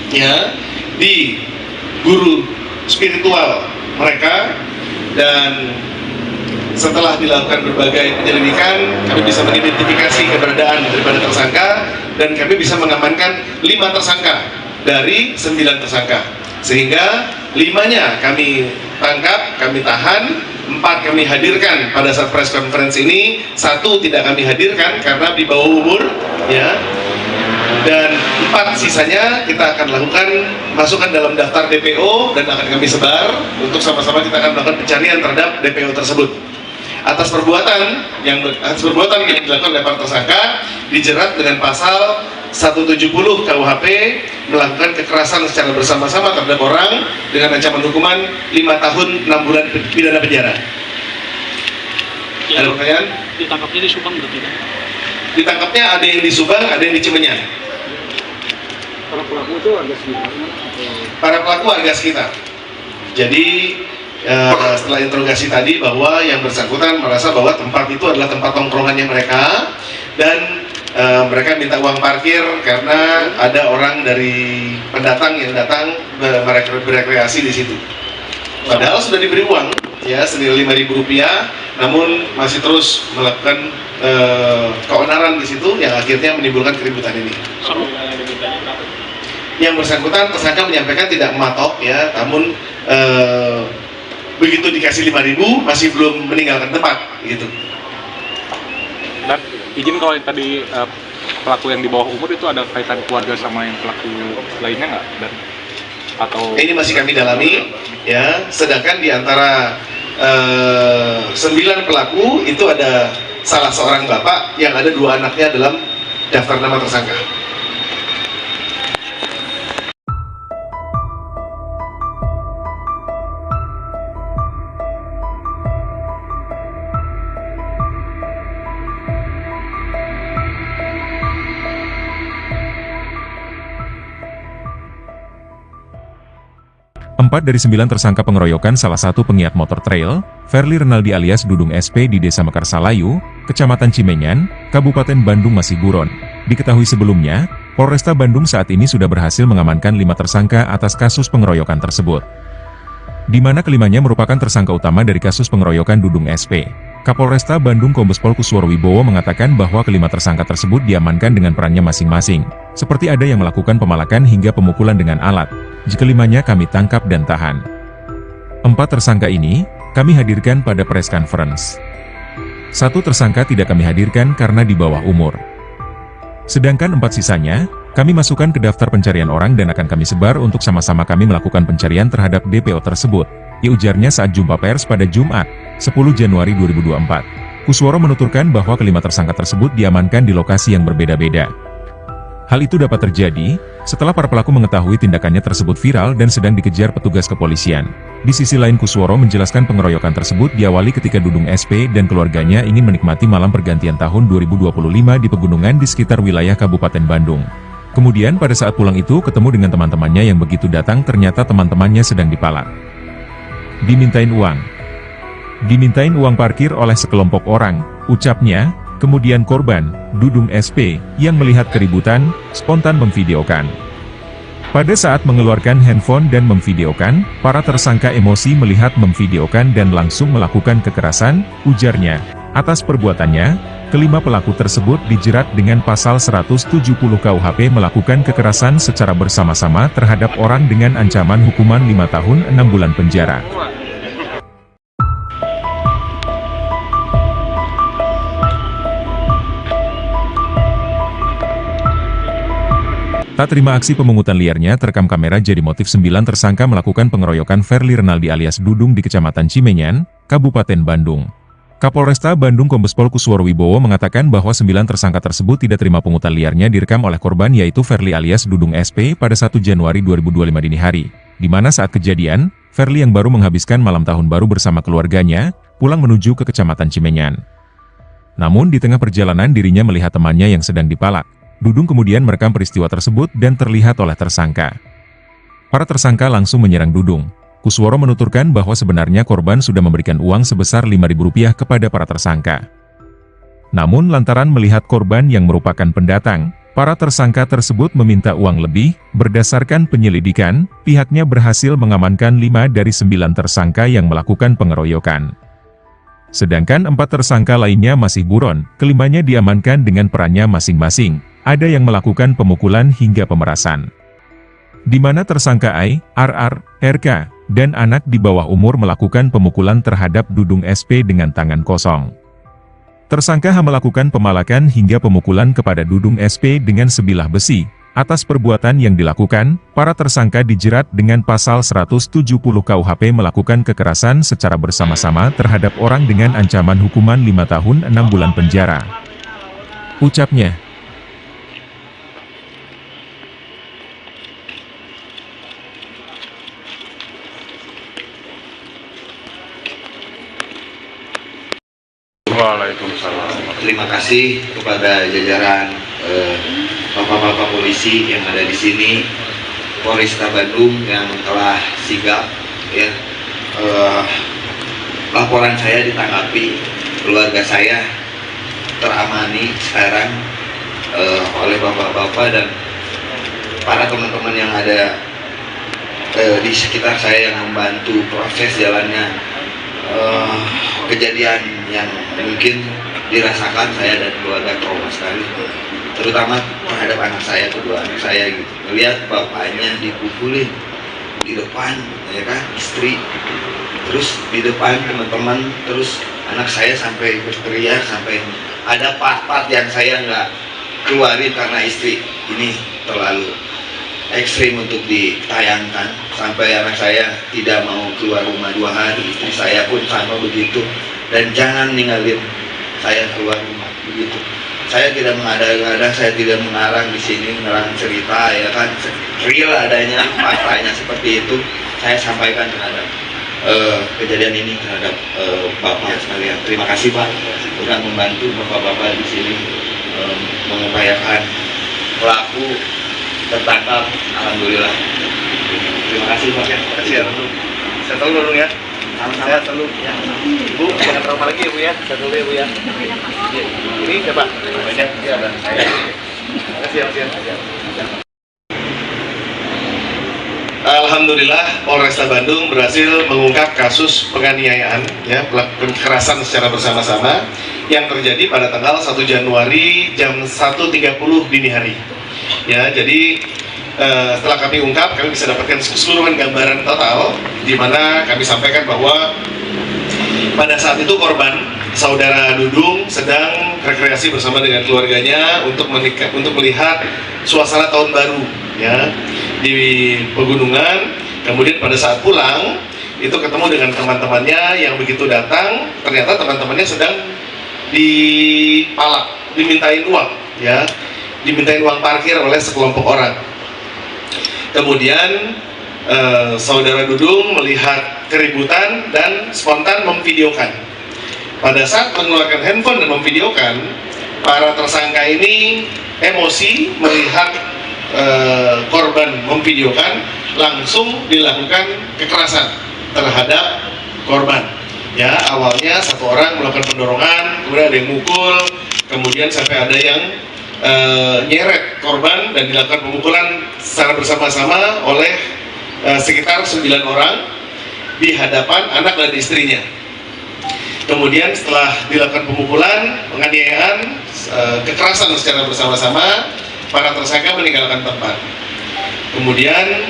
ya, di guru spiritual mereka. Dan setelah dilakukan berbagai penyelidikan, kami bisa mengidentifikasi keberadaan daripada tersangka, dan kami bisa mengamankan 5 tersangka dari 9 tersangka, sehingga 5-nya kami tangkap, kami tahan, 4 kami hadirkan pada saat press conference ini, 1 tidak kami hadirkan karena di bawah umur, ya, dan 4 sisanya kita akan lakukan masukkan dalam daftar DPO dan akan kami sebar untuk sama-sama kita akan melakukan pencarian terhadap DPO tersebut. Atas perbuatan yang dilakukan oleh para tersangka dijerat dengan pasal 170 KUHP, melakukan kekerasan secara bersama-sama terhadap orang dengan ancaman hukuman 5 tahun 6 bulan pidana penjara. Ada pertanyaan? Ditangkapnya di Subang berarti kan? Ditangkapnya ada yang di Subang, ada yang di Cimenyan. Para pelaku itu warga sekitar. Para pelaku warga sekitar. Jadi setelah interogasi tadi bahwa yang bersangkutan merasa bahwa tempat itu adalah tempat tongkrongannya mereka, dan mereka minta uang parkir karena ada orang dari pendatang yang datang berekreasi di situ. Padahal sudah diberi uang, ya, senilai Rp5.000, namun masih terus melakukan keonaran di situ yang akhirnya menimbulkan keributan ini. Yang bersangkutan tersangka menyampaikan tidak mematok, ya, namun begitu dikasih 5.000 masih belum meninggalkan tempat, gitu. Dan izin, kalau yang tadi pelaku yang di bawah umur itu ada kaitan keluarga sama yang pelaku lainnya nggak? Dan atau ini masih kami dalami, ya. Sedangkan di antara 9 pelaku itu ada salah seorang bapak yang ada 2 anaknya dalam daftar nama tersangka. Empat dari 9 tersangka pengeroyokan salah satu pengiat motor trail, Verly Renaldi alias Dudung SP di Desa Mekarsalayu, Kecamatan Cimenyan, Kabupaten Bandung masih buron. Diketahui sebelumnya, Polresta Bandung saat ini sudah berhasil mengamankan 5 tersangka atas kasus pengeroyokan tersebut, di mana kelimanya merupakan tersangka utama dari kasus pengeroyokan Dudung SP. Kapolresta Bandung Kombes Pol Kusworo Wibowo mengatakan bahwa kelima tersangka tersebut diamankan dengan perannya masing-masing, seperti ada yang melakukan pemalakan hingga pemukulan dengan alat. Jika limanya kami tangkap dan tahan. 4 tersangka ini, kami hadirkan pada press conference. 1 tersangka tidak kami hadirkan karena di bawah umur. Sedangkan 4 sisanya, kami masukkan ke daftar pencarian orang dan akan kami sebar untuk sama-sama kami melakukan pencarian terhadap DPO tersebut, ujarnya saat jumpa pers pada Jumat, 10 Januari 2024. Kusworo menuturkan bahwa kelima tersangka tersebut diamankan di lokasi yang berbeda-beda. Hal itu dapat terjadi setelah para pelaku mengetahui tindakannya tersebut viral dan sedang dikejar petugas kepolisian. Di sisi lain Kusworo menjelaskan pengeroyokan tersebut diawali ketika Dudung SP dan keluarganya ingin menikmati malam pergantian tahun 2025 di pegunungan di sekitar wilayah Kabupaten Bandung. Kemudian pada saat pulang itu ketemu dengan teman-temannya yang begitu datang ternyata teman-temannya sedang dipalak. Dimintain uang parkir oleh sekelompok orang, ucapnya. Kemudian korban, Dudung SP, yang melihat keributan, spontan memvideokan. Pada saat mengeluarkan handphone dan memvideokan, para tersangka emosi melihat memvideokan dan langsung melakukan kekerasan, ujarnya. Atas perbuatannya, kelima pelaku tersebut dijerat dengan pasal 170 KUHP melakukan kekerasan secara bersama-sama terhadap orang dengan ancaman hukuman 5 tahun 6 bulan penjara. Tak terima aksi pemungutan liarnya terekam kamera jadi motif 9 tersangka melakukan pengeroyokan Verly Renaldi alias Dudung di Kecamatan Cimenyan, Kabupaten Bandung. Kapolresta Bandung Kombespol Kusworo Wibowo mengatakan bahwa 9 tersangka tersebut tidak terima pungutan liarnya direkam oleh korban yaitu Verly alias Dudung SP pada 1 Januari 2025 dini hari, di mana saat kejadian, Verly yang baru menghabiskan malam tahun baru bersama keluarganya, pulang menuju ke Kecamatan Cimenyan. Namun di tengah perjalanan dirinya melihat temannya yang sedang dipalak. Dudung kemudian merekam peristiwa tersebut dan terlihat oleh tersangka. Para tersangka langsung menyerang Dudung. Kusworo menuturkan bahwa sebenarnya korban sudah memberikan uang sebesar Rp5.000 kepada para tersangka. Namun lantaran melihat korban yang merupakan pendatang, para tersangka tersebut meminta uang lebih. Berdasarkan penyelidikan, pihaknya berhasil mengamankan 5 dari 9 tersangka yang melakukan pengeroyokan. Sedangkan 4 tersangka lainnya masih buron, kelimanya diamankan dengan perannya masing-masing. Ada yang melakukan pemukulan hingga pemerasan. Di mana tersangka I, RR, RK, dan anak di bawah umur melakukan pemukulan terhadap Dudung SP dengan tangan kosong. Tersangka H melakukan pemalakan hingga pemukulan kepada Dudung SP dengan sebilah besi. Atas perbuatan yang dilakukan, para tersangka dijerat dengan pasal 170 KUHP melakukan kekerasan secara bersama-sama terhadap orang dengan ancaman hukuman 5 tahun 6 bulan penjara. Ucapnya. Waalaikumsalam. Terima kasih kepada jajaran bapak-bapak polisi yang ada di sini, Polresta Bandung yang telah sigap, ya. Laporan saya ditanggapi, keluarga saya teramani sekarang oleh bapak-bapak dan para teman-teman yang ada di sekitar saya yang membantu proses jalannya kejadian yang mungkin dirasakan saya dan keluarga trauma sekali, terutama terhadap anak saya, kedua anak saya gitu, melihat bapaknya dipukulin di depan, ya kan, istri, terus di depan teman-teman, terus anak saya sampai berteriak, sampai ada part-part yang saya nggak keluarin karena istri ini terlalu ekstrim untuk ditayangkan, sampai anak saya tidak mau keluar rumah 2 hari, istri saya pun sama begitu, dan jangan ninggalin saya keluar rumah begitu. Saya tidak mengada-ngada, saya tidak mengarang di sini, mengarang cerita, ya kan, real adanya faktanya seperti itu saya sampaikan terhadap kejadian ini terhadap bapak sekalian. Terima kasih Pak sudah membantu bapak-bapak di sini mengupayakan pelaku tertangkap, alhamdulillah. Terima kasih Pak. Terima kasih ya, saya tahu dulu ya. Saya selalu ya. Bu, jangan trauma lagi ya Bu ya. Saya dulu ya Bu ya. Ini siapa? Banyak ya dan saya. Terima kasih ya. Alhamdulillah Polresta Bandung berhasil mengungkap kasus penganiayaan ya, kekerasan secara bersama-sama yang terjadi pada tanggal 1 Januari jam 1.30 dini hari. Ya, jadi setelah kami ungkap, kami bisa dapatkan keseluruhan gambaran total, di mana kami sampaikan bahwa pada saat itu korban saudara Dudung sedang rekreasi bersama dengan keluarganya untuk melihat suasana tahun baru ya di pegunungan. Kemudian pada saat pulang itu ketemu dengan teman-temannya yang begitu datang, ternyata teman-temannya sedang dipalak, dimintain uang ya, dimintain uang parkir oleh sekelompok orang. Kemudian saudara Dudung melihat keributan dan spontan memvideokan. Pada saat mengeluarkan handphone dan memvideokan, para tersangka ini emosi melihat korban memvideokan, langsung dilakukan kekerasan terhadap korban. Ya, awalnya satu orang melakukan pendorongan, kemudian ada yang mukul, kemudian sampai ada yang nyeret korban dan dilakukan pemukulan secara bersama-sama oleh sekitar 9 orang di hadapan anak dan istrinya. Kemudian setelah dilakukan pemukulan, penganiayaan, kekerasan secara bersama-sama, para tersangka meninggalkan tempat. Kemudian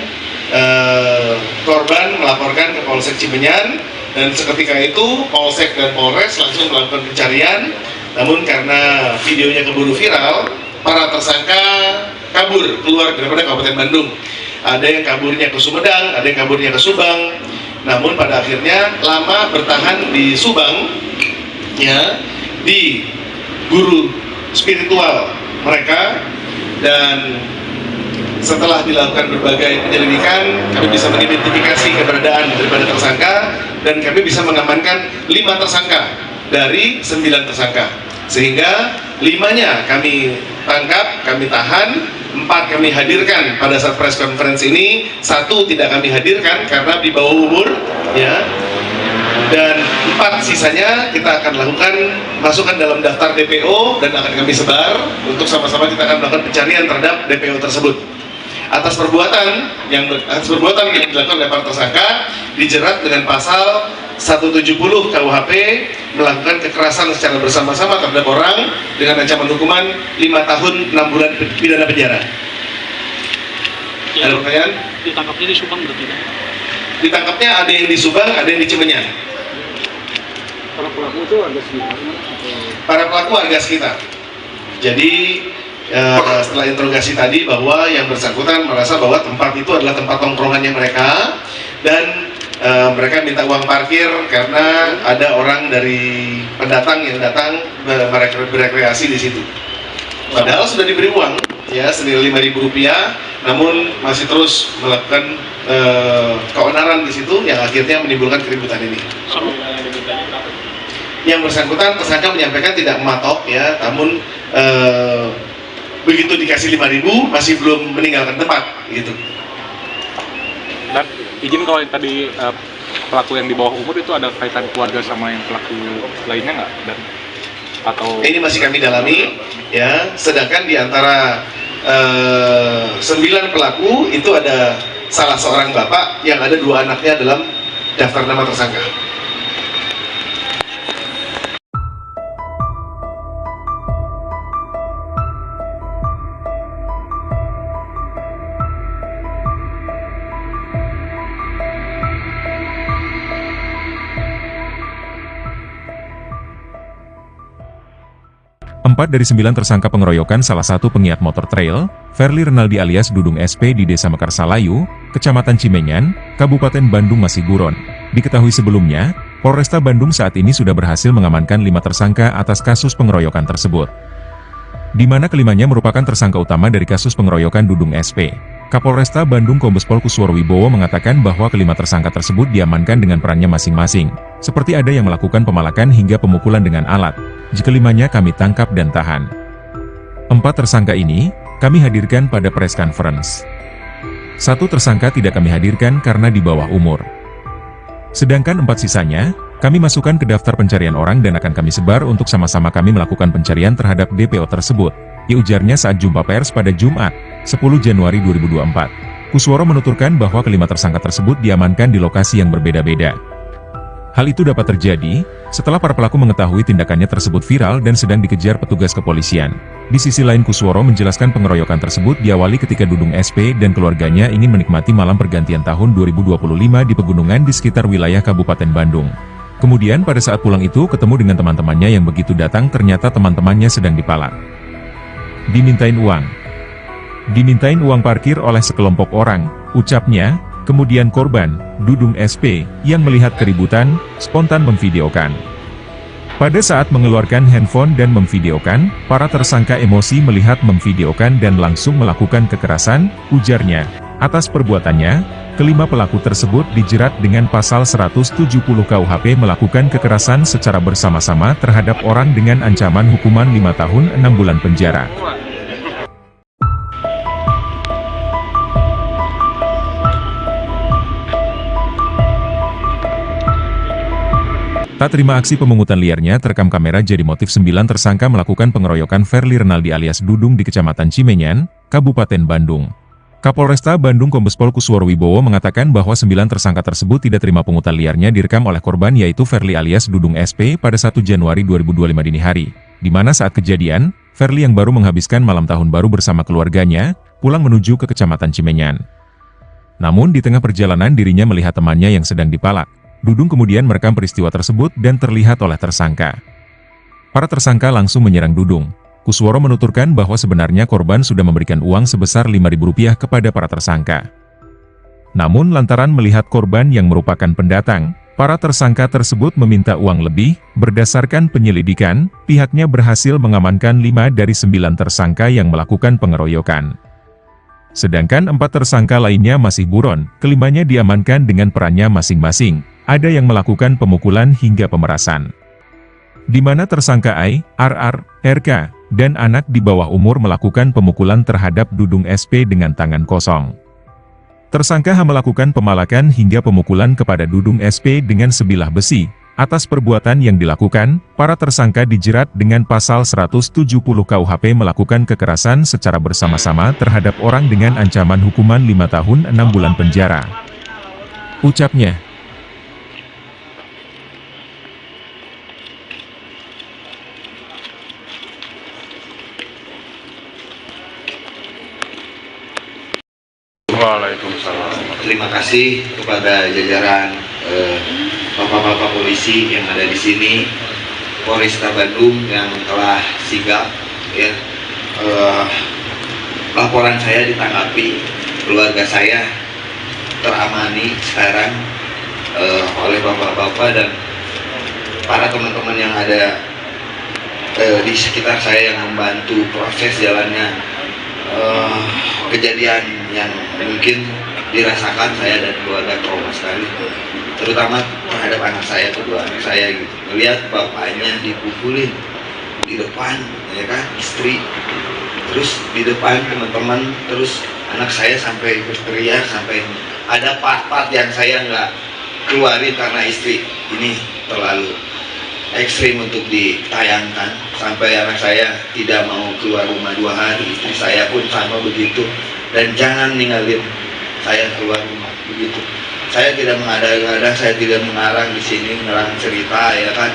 korban melaporkan ke Polsek Cimenyan, dan seketika itu Polsek dan Polres langsung melakukan pencarian. Namun karena videonya keburu viral, para tersangka kabur keluar daripada Kabupaten Bandung. Ada yang kaburnya ke Sumedang, ada yang kaburnya ke Subang. Namun pada akhirnya lama bertahan di Subang, ya, di guru spiritual mereka. Dan setelah dilakukan berbagai penyelidikan, kami bisa mengidentifikasi keberadaan daripada tersangka, dan kami bisa mengamankan 5 tersangka dari 9 tersangka. Sehingga 5-nya kami tangkap, kami tahan, 4 kami hadirkan pada saat press conference ini, 1 tidak kami hadirkan karena di bawah umur, ya. Dan 4 sisanya kita akan lakukan, masukkan dalam daftar DPO dan akan kami sebar untuk sama-sama kita akan melakukan pencarian terhadap DPO tersebut. Atas perbuatan yang dilakukan oleh para tersangka dijerat dengan pasal 170 KUHP, melakukan kekerasan secara bersama-sama terhadap orang dengan ancaman hukuman 5 tahun 6 bulan pidana penjara. Ada pertanyaan? Ditangkapnya di Subang berarti? Ditangkapnya ada yang di Subang, ada yang di Cimenyan. Para pelaku itu warga sekitar? Para pelaku warga sekitar. Jadi setelah interogasi tadi bahwa yang bersangkutan merasa bahwa tempat itu adalah tempat tongkrongannya mereka, dan mereka minta uang parkir karena ada orang dari pendatang yang datang berekreasi di situ. Padahal sudah diberi uang ya senilai Rp5.000, namun masih terus melakukan keonaran di situ yang akhirnya menimbulkan keributan ini. Yang bersangkutan tersangka menyampaikan tidak mematok ya, namun begitu dikasih 5.000 masih belum meninggalkan tempat gitu. Dan izin kalau yang tadi pelaku yang di bawah umur itu ada kaitan keluarga sama yang pelaku lainnya nggak? Dan atau ini masih kami dalami ya. Sedangkan di antara 9 pelaku itu ada salah seorang bapak yang ada 2 anaknya dalam daftar nama tersangka. Empat dari 9 tersangka pengeroyokan salah satu penggiat motor trail, Verly Renaldi alias Dudung SP di Desa Mekarsalayu, Kecamatan Cimenyan, Kabupaten Bandung masih buron. Diketahui sebelumnya, Polresta Bandung saat ini sudah berhasil mengamankan 5 tersangka atas kasus pengeroyokan tersebut, di mana kelimanya merupakan tersangka utama dari kasus pengeroyokan Dudung SP. Kapolresta Bandung Kombespol Kusworo Wibowo mengatakan bahwa kelima tersangka tersebut diamankan dengan perannya masing-masing, seperti ada yang melakukan pemalakan hingga pemukulan dengan alat. Jika limanya kami tangkap dan tahan. 4 tersangka ini, kami hadirkan pada press conference. 1 tersangka tidak kami hadirkan karena di bawah umur. Sedangkan 4 sisanya, kami masukkan ke daftar pencarian orang dan akan kami sebar untuk sama-sama kami melakukan pencarian terhadap DPO tersebut, ujarnya saat jumpa pers pada Jumat, 10 Januari 2024. Kusworo menuturkan bahwa kelima tersangka tersebut diamankan di lokasi yang berbeda-beda. Hal itu dapat terjadi setelah para pelaku mengetahui tindakannya tersebut viral dan sedang dikejar petugas kepolisian. Di sisi lain Kusworo menjelaskan pengeroyokan tersebut diawali ketika Dudung SP dan keluarganya ingin menikmati malam pergantian tahun 2025 di pegunungan di sekitar wilayah Kabupaten Bandung. Kemudian pada saat pulang itu ketemu dengan teman-temannya yang begitu datang ternyata teman-temannya sedang dipalak. Dimintain uang. Dimintain uang parkir oleh sekelompok orang, ucapnya. Kemudian korban, Dudung SP, yang melihat keributan, spontan memvideokan. Pada saat mengeluarkan handphone dan memvideokan, para tersangka emosi melihat memvideokan dan langsung melakukan kekerasan, ujarnya. Atas perbuatannya, kelima pelaku tersebut dijerat dengan pasal 170 KUHP melakukan kekerasan secara bersama-sama terhadap orang dengan ancaman hukuman 5 tahun 6 bulan penjara. Tak terima aksi pemungutan liarnya terekam kamera jadi motif 9 tersangka melakukan pengeroyokan Verly Renaldi alias Dudung di Kecamatan Cimenyan, Kabupaten Bandung. Kapolresta Bandung Kombespol Kusworo Wibowo mengatakan bahwa 9 tersangka tersebut tidak terima pungutan liarnya direkam oleh korban yaitu Verly alias Dudung SP pada 1 Januari 2025 dini hari, di mana saat kejadian, Verly yang baru menghabiskan malam tahun baru bersama keluarganya, pulang menuju ke Kecamatan Cimenyan. Namun di tengah perjalanan dirinya melihat temannya yang sedang dipalak. Dudung kemudian merekam peristiwa tersebut dan terlihat oleh tersangka. Para tersangka langsung menyerang Dudung. Kusworo menuturkan bahwa sebenarnya korban sudah memberikan uang sebesar Rp5.000 kepada para tersangka. Namun lantaran melihat korban yang merupakan pendatang, para tersangka tersebut meminta uang lebih. Berdasarkan penyelidikan, pihaknya berhasil mengamankan 5 dari 9 tersangka yang melakukan pengeroyokan. Sedangkan 4 tersangka lainnya masih buron, kelimanya diamankan dengan perannya masing-masing. Ada yang melakukan pemukulan hingga pemerasan. Di mana tersangka I, RR, RK, dan anak di bawah umur melakukan pemukulan terhadap Dudung SP dengan tangan kosong. Tersangka H melakukan pemalakan hingga pemukulan kepada Dudung SP dengan sebilah besi. Atas perbuatan yang dilakukan, para tersangka dijerat dengan pasal 170 KUHP melakukan kekerasan secara bersama-sama terhadap orang dengan ancaman hukuman 5 tahun 6 bulan penjara. Ucapnya. Waalaikumsalam. Terima kasih kepada jajaran bapak-bapak polisi yang ada di sini, Polresta Bandung yang telah sigap. Ya, laporan saya ditanggapi, keluarga saya teramani sekarang oleh bapak-bapak dan para teman-teman yang ada di sekitar saya yang membantu proses jalannya kejadian yang mungkin dirasakan saya dan keluarga trauma sekali, terutama terhadap anak saya, kedua anak saya gitu, melihat bapaknya dipukulin di depan, ya kan, istri, terus di depan teman-teman, terus anak saya sampai berteriak, sampai ada part-part yang saya nggak keluarin karena istri ini terlalu ekstrim untuk ditayangkan, sampai anak saya tidak mau keluar rumah 2 hari, istri saya pun sama begitu, dan jangan ninggalin saya keluar rumah begitu. Saya tidak mengada-ngada, saya tidak mengarang di sini menerang cerita, ya kan,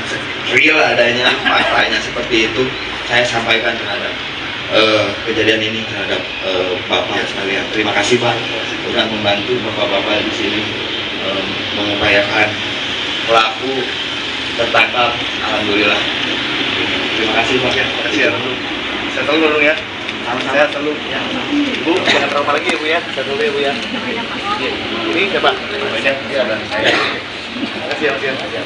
real adanya faktanya seperti itu saya sampaikan terhadap kejadian ini terhadap bapak sekalian. Terima kasih Pak sudah membantu bapak-bapak di sini mengupayakan pelaku tertangkap, alhamdulillah. Terima kasih Pak. Terima kasih ya. Saya tahu dulu ya. Saya selalu. Bu, jangan trauma lagi ya Bu ya. Saya dulu ya Bu ya. Ini ya Pak. Banyak. Ya, saya. Terima kasih ya.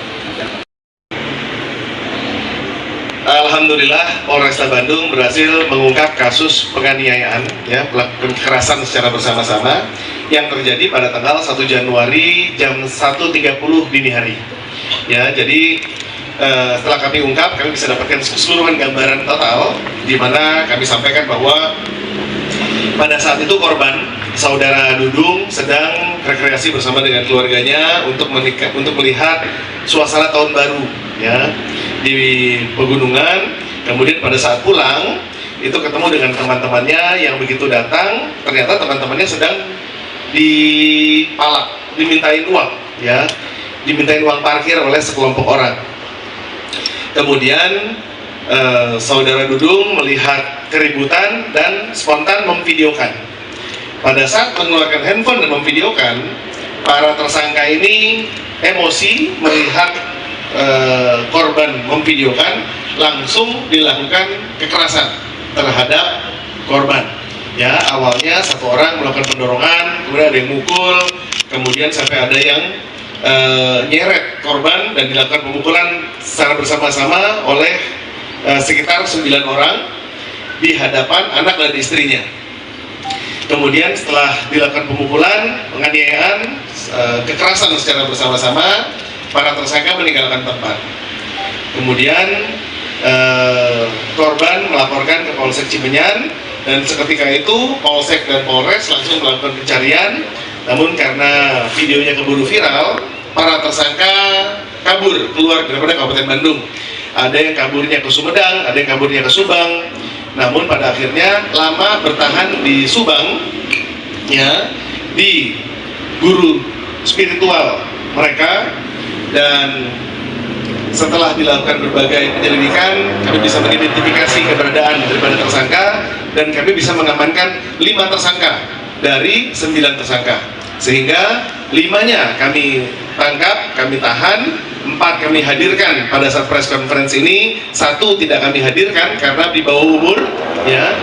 Alhamdulillah Polresta Bandung berhasil mengungkap kasus penganiayaan, ya, kekerasan secara bersama-sama yang terjadi pada tanggal 1 Januari jam 1.30 dini hari. Ya, jadi setelah kami ungkap, kami bisa dapatkan keseluruhan gambaran total, di mana kami sampaikan bahwa pada saat itu korban saudara Dudung sedang rekreasi bersama dengan keluarganya untuk melihat suasana tahun baru, ya, di pegunungan. Kemudian pada saat pulang itu ketemu dengan teman-temannya yang begitu datang, ternyata teman-temannya sedang dipalak, dimintain uang, ya, dimintain uang parkir oleh sekelompok orang. Kemudian saudara Dudung melihat keributan dan spontan memvideokan. Pada saat mengeluarkan handphone dan memvideokan, para tersangka ini emosi melihat korban memvideokan, langsung dilakukan kekerasan terhadap korban. Ya, awalnya satu orang melakukan pendorongan, kemudian ada yang mukul, kemudian sampai ada yang nyeret korban dan dilakukan pemukulan secara bersama-sama oleh sekitar 9 orang di hadapan anak dan istrinya. Kemudian setelah dilakukan pemukulan, penganiayaan, kekerasan secara bersama-sama, para tersangka meninggalkan tempat. Kemudian korban melaporkan ke Polsek Cimenyan, dan seketika itu Polsek dan Polres langsung melakukan pencarian. Namun karena videonya keburu viral, para tersangka kabur keluar daripada Kabupaten Bandung. Ada yang kaburnya ke Sumedang, ada yang kaburnya ke Subang. Namun pada akhirnya lama bertahan di Subang, ya, di guru spiritual mereka. Dan setelah dilakukan berbagai penyelidikan, kami bisa mengidentifikasi keberadaan daripada tersangka, dan kami bisa mengamankan 5 tersangka dari 9 tersangka. Sehingga 5-nya kami tangkap, kami tahan, 4 kami hadirkan pada saat press conference ini, 1 tidak kami hadirkan karena di bawah umur, ya.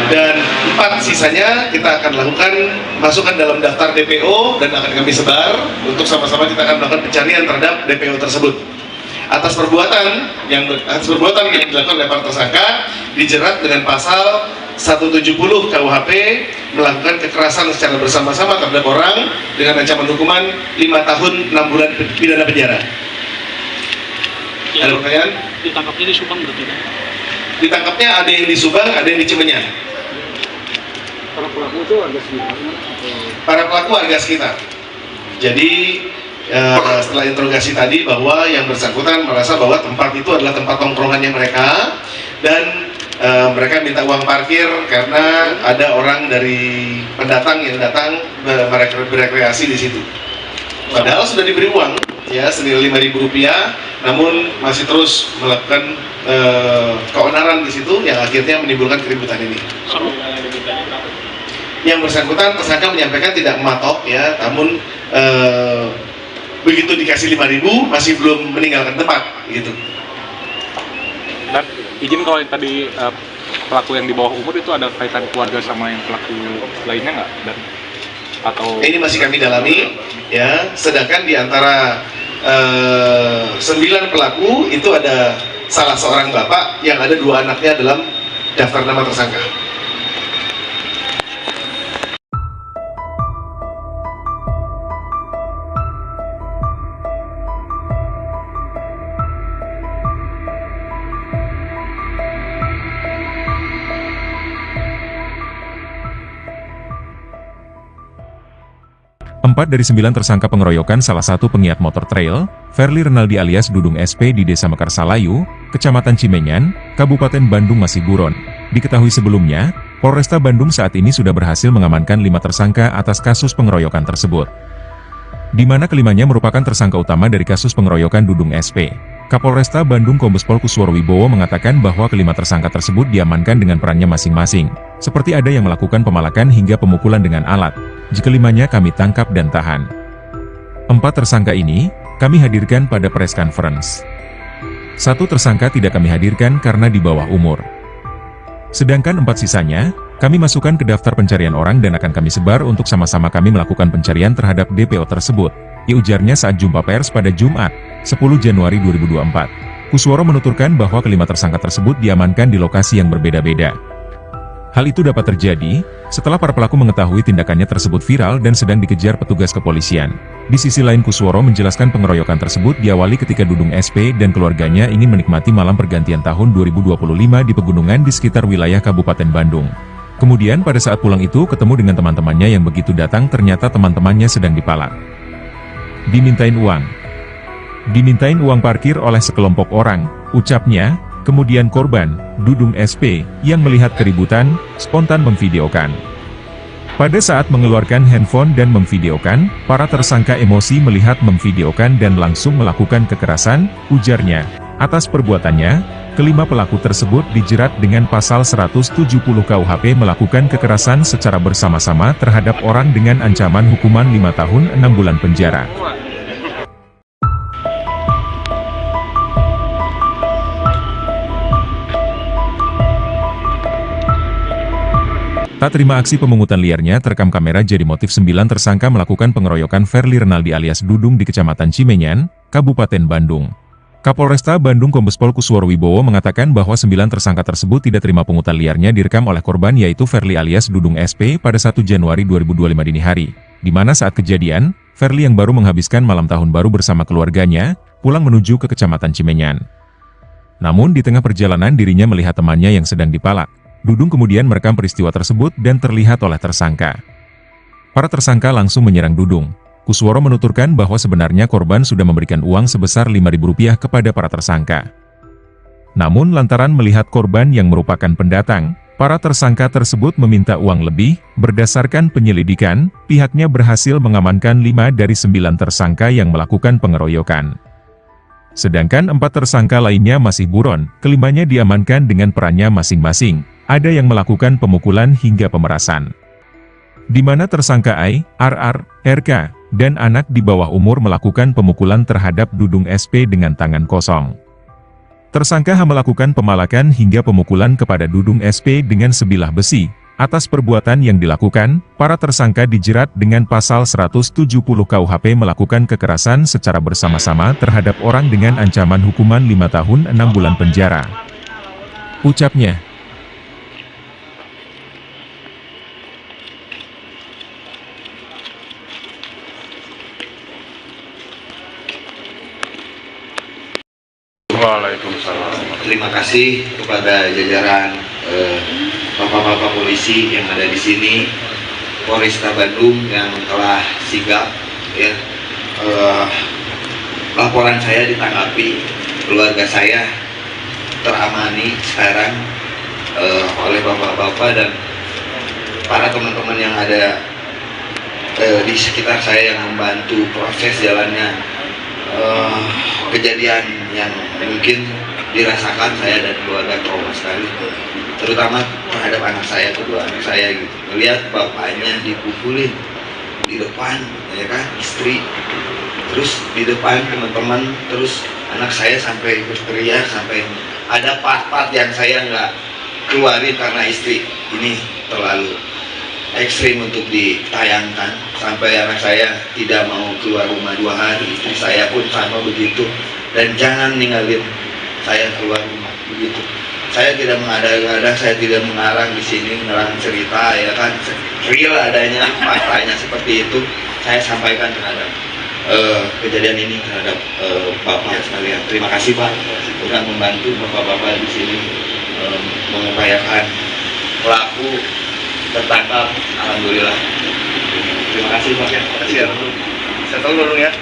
Dan 4 sisanya kita akan lakukan masukkan dalam daftar DPO dan akan kami sebar untuk sama-sama kita akan melakukan pencarian terhadap DPO tersebut. Atas perbuatan yang dilakukan oleh para tersangka dijerat dengan pasal 170 KUHP, melakukan kekerasan secara bersama-sama terhadap orang dengan ancaman hukuman 5 tahun 6 bulan pidana penjara. Ada pertanyaan? Ditangkapnya di Subang berarti kan? Ditangkapnya ada yang di Subang, ada yang di Cimenyan. Para pelaku itu warga sekitar? Para pelaku warga sekitar. Jadi setelah interogasi tadi bahwa yang bersangkutan merasa bahwa tempat itu adalah tempat tongkrongannya mereka, dan mereka minta uang parkir karena ada orang dari pendatang yang datang berekreasi di situ. Padahal sudah diberi uang, ya, senilai Rp5.000, namun masih terus melakukan keonaran di situ yang akhirnya menimbulkan keributan ini. Yang bersangkutan tersangka menyampaikan tidak mematok, ya, namun begitu dikasih 5.000 masih belum meninggalkan tempat, gitu. Dan izin, kalau yang tadi pelaku yang di bawah umur itu ada kaitan keluarga sama yang pelaku lainnya nggak? Dan atau ini masih kami dalami, ya. Sedangkan di antara 9 pelaku itu ada salah seorang bapak yang ada 2 anaknya dalam daftar nama tersangka. Empat dari 9 tersangka pengeroyokan salah satu penggiat motor trail, Verly Renaldi alias Dudung SP di Desa Mekarsalayu, Kecamatan Cimenyan, Kabupaten Bandung masih buron. Diketahui sebelumnya, Polresta Bandung saat ini sudah berhasil mengamankan 5 tersangka atas kasus pengeroyokan tersebut, di mana kelimanya merupakan tersangka utama dari kasus pengeroyokan Dudung SP. Kapolresta Bandung Kombes Pol Kusworo Wibowo mengatakan bahwa kelima tersangka tersebut diamankan dengan perannya masing-masing, seperti ada yang melakukan pemalakan hingga pemukulan dengan alat. Jika limanya kami tangkap dan tahan. 4 tersangka ini, kami hadirkan pada press conference. 1 tersangka tidak kami hadirkan karena di bawah umur. Sedangkan 4 sisanya, kami masukkan ke daftar pencarian orang dan akan kami sebar untuk sama-sama kami melakukan pencarian terhadap DPO tersebut, ujarnya saat jumpa pers pada Jumat, 10 Januari 2024. Kusworo menuturkan bahwa kelima tersangka tersebut diamankan di lokasi yang berbeda-beda. Hal itu dapat terjadi setelah para pelaku mengetahui tindakannya tersebut viral dan sedang dikejar petugas kepolisian. Di sisi lain Kusworo menjelaskan pengeroyokan tersebut diawali ketika Dudung SP dan keluarganya ingin menikmati malam pergantian tahun 2025 di pegunungan di sekitar wilayah Kabupaten Bandung. Kemudian pada saat pulang itu ketemu dengan teman-temannya yang begitu datang ternyata teman-temannya sedang dipalak. Dimintain uang parkir oleh sekelompok orang, ucapnya. Kemudian korban, Dudung SP, yang melihat keributan, spontan memvideokan. Pada saat mengeluarkan handphone dan memvideokan, para tersangka emosi melihat memvideokan dan langsung melakukan kekerasan, ujarnya. Atas perbuatannya, kelima pelaku tersebut dijerat dengan pasal 170 KUHP melakukan kekerasan secara bersama-sama terhadap orang dengan ancaman hukuman 5 tahun 6 bulan penjara. Tak terima aksi pemungutan liarnya terekam kamera jadi motif 9 tersangka melakukan pengeroyokan Verly Renaldi alias Dudung di Kecamatan Cimenyan, Kabupaten Bandung. Kapolresta Bandung Kombespol Kusworo Wibowo mengatakan bahwa 9 tersangka tersebut tidak terima pungutan liarnya direkam oleh korban yaitu Verly alias Dudung SP pada 1 Januari 2025 dini hari, di mana saat kejadian, Verly yang baru menghabiskan malam tahun baru bersama keluarganya, pulang menuju ke Kecamatan Cimenyan. Namun di tengah perjalanan dirinya melihat temannya yang sedang dipalak. Dudung kemudian merekam peristiwa tersebut dan terlihat oleh tersangka. Para tersangka langsung menyerang Dudung. Kusworo menuturkan bahwa sebenarnya korban sudah memberikan uang sebesar Rp5.000 kepada para tersangka. Namun lantaran melihat korban yang merupakan pendatang, para tersangka tersebut meminta uang lebih. Berdasarkan penyelidikan, pihaknya berhasil mengamankan 5 dari 9 tersangka yang melakukan pengeroyokan. Sedangkan 4 tersangka lainnya masih buron, kelimanya diamankan dengan perannya masing-masing. Ada yang melakukan pemukulan hingga pemerasan. Di mana tersangka I, RR, RK, dan anak di bawah umur melakukan pemukulan terhadap Dudung SP dengan tangan kosong. Tersangka H melakukan pemalakan hingga pemukulan kepada Dudung SP dengan sebilah besi. Atas perbuatan yang dilakukan, para tersangka dijerat dengan pasal 170 KUHP melakukan kekerasan secara bersama-sama terhadap orang dengan ancaman hukuman 5 tahun 6 bulan penjara. Ucapnya. Waalaikumsalam. Terima kasih kepada jajaran bapak-bapak polisi yang ada di sini, Polresta Bandung yang telah sigap, ya. Laporan saya ditanggapi, keluarga saya teramani sekarang oleh bapak-bapak dan para teman-teman yang ada di sekitar saya yang membantu proses jalannya kejadian yang mungkin dirasakan saya dan keluarga trauma sekali, terutama terhadap anak saya, kedua anak saya gitu, melihat bapaknya dipukulin di depan, ya kan, istri, terus di depan teman-teman, terus anak saya sampai berteriak, sampai ada part-part yang saya nggak keluarin karena istri ini terlalu ekstrim untuk ditayangkan, sampai anak saya tidak mau keluar rumah 2 hari, istri saya pun sama begitu, dan jangan ninggalin saya keluar rumah begitu. Saya tidak mengada-ngada, saya tidak mengarang di sini, ngarang cerita, ya kan, real adanya, faktanya seperti itu saya sampaikan terhadap kejadian ini terhadap bapak sekalian. Terima kasih Pak sudah membantu bapak-bapak di sini mengupayakan pelaku tertangkap, alhamdulillah. Terima kasih Pak ya. Terima kasih ya. Saya tahu dulu ya.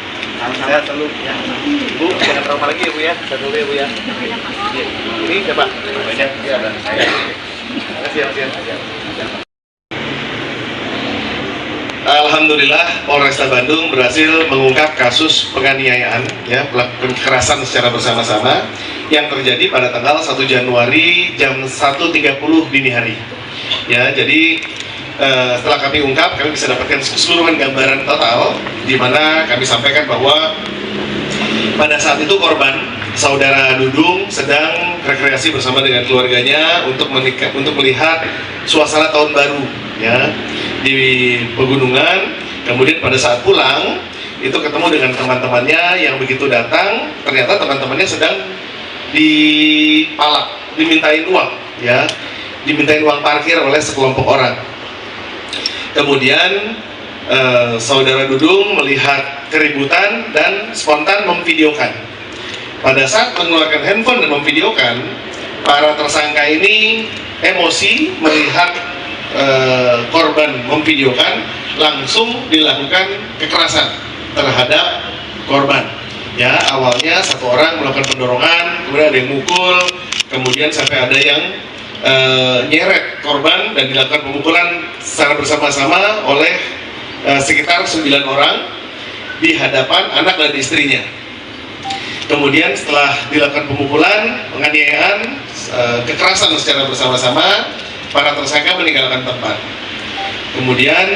Saya selalu ya. Bu, jangan trauma lagi ya Bu ya. Saya dulu ya Bu ya. Ini siapa? Banyak ya dan saya. Terima kasih ya Mas ya. Alhamdulillah Polresta Bandung berhasil mengungkap kasus penganiayaan, ya, kekerasan secara bersama-sama yang terjadi pada tanggal 1 Januari jam 1.30 dini hari. Ya, jadi setelah kami ungkap, kami bisa dapatkan keseluruhan gambaran total, di mana kami sampaikan bahwa pada saat itu korban saudara Dudung sedang rekreasi bersama dengan keluarganya untuk melihat suasana tahun baru, ya, di pegunungan. Kemudian pada saat pulang itu ketemu dengan teman-temannya yang begitu datang, ternyata teman-temannya sedang dipalak, dimintain uang, ya, dimintain uang parkir oleh sekelompok orang. Kemudian saudara Dudung melihat keributan dan spontan memvideokan. Pada saat mengeluarkan handphone dan memvideokan, para tersangka ini emosi melihat korban memvideokan, langsung dilakukan kekerasan terhadap korban. Ya, awalnya satu orang melakukan pendorongan, kemudian ada yang mukul, kemudian sampai ada yang nyeret korban dan dilakukan pemukulan secara bersama-sama oleh sekitar 9 orang di hadapan anak dan istrinya. Kemudian setelah dilakukan pemukulan, penganiayaan, kekerasan secara bersama-sama, para tersangka meninggalkan tempat. Kemudian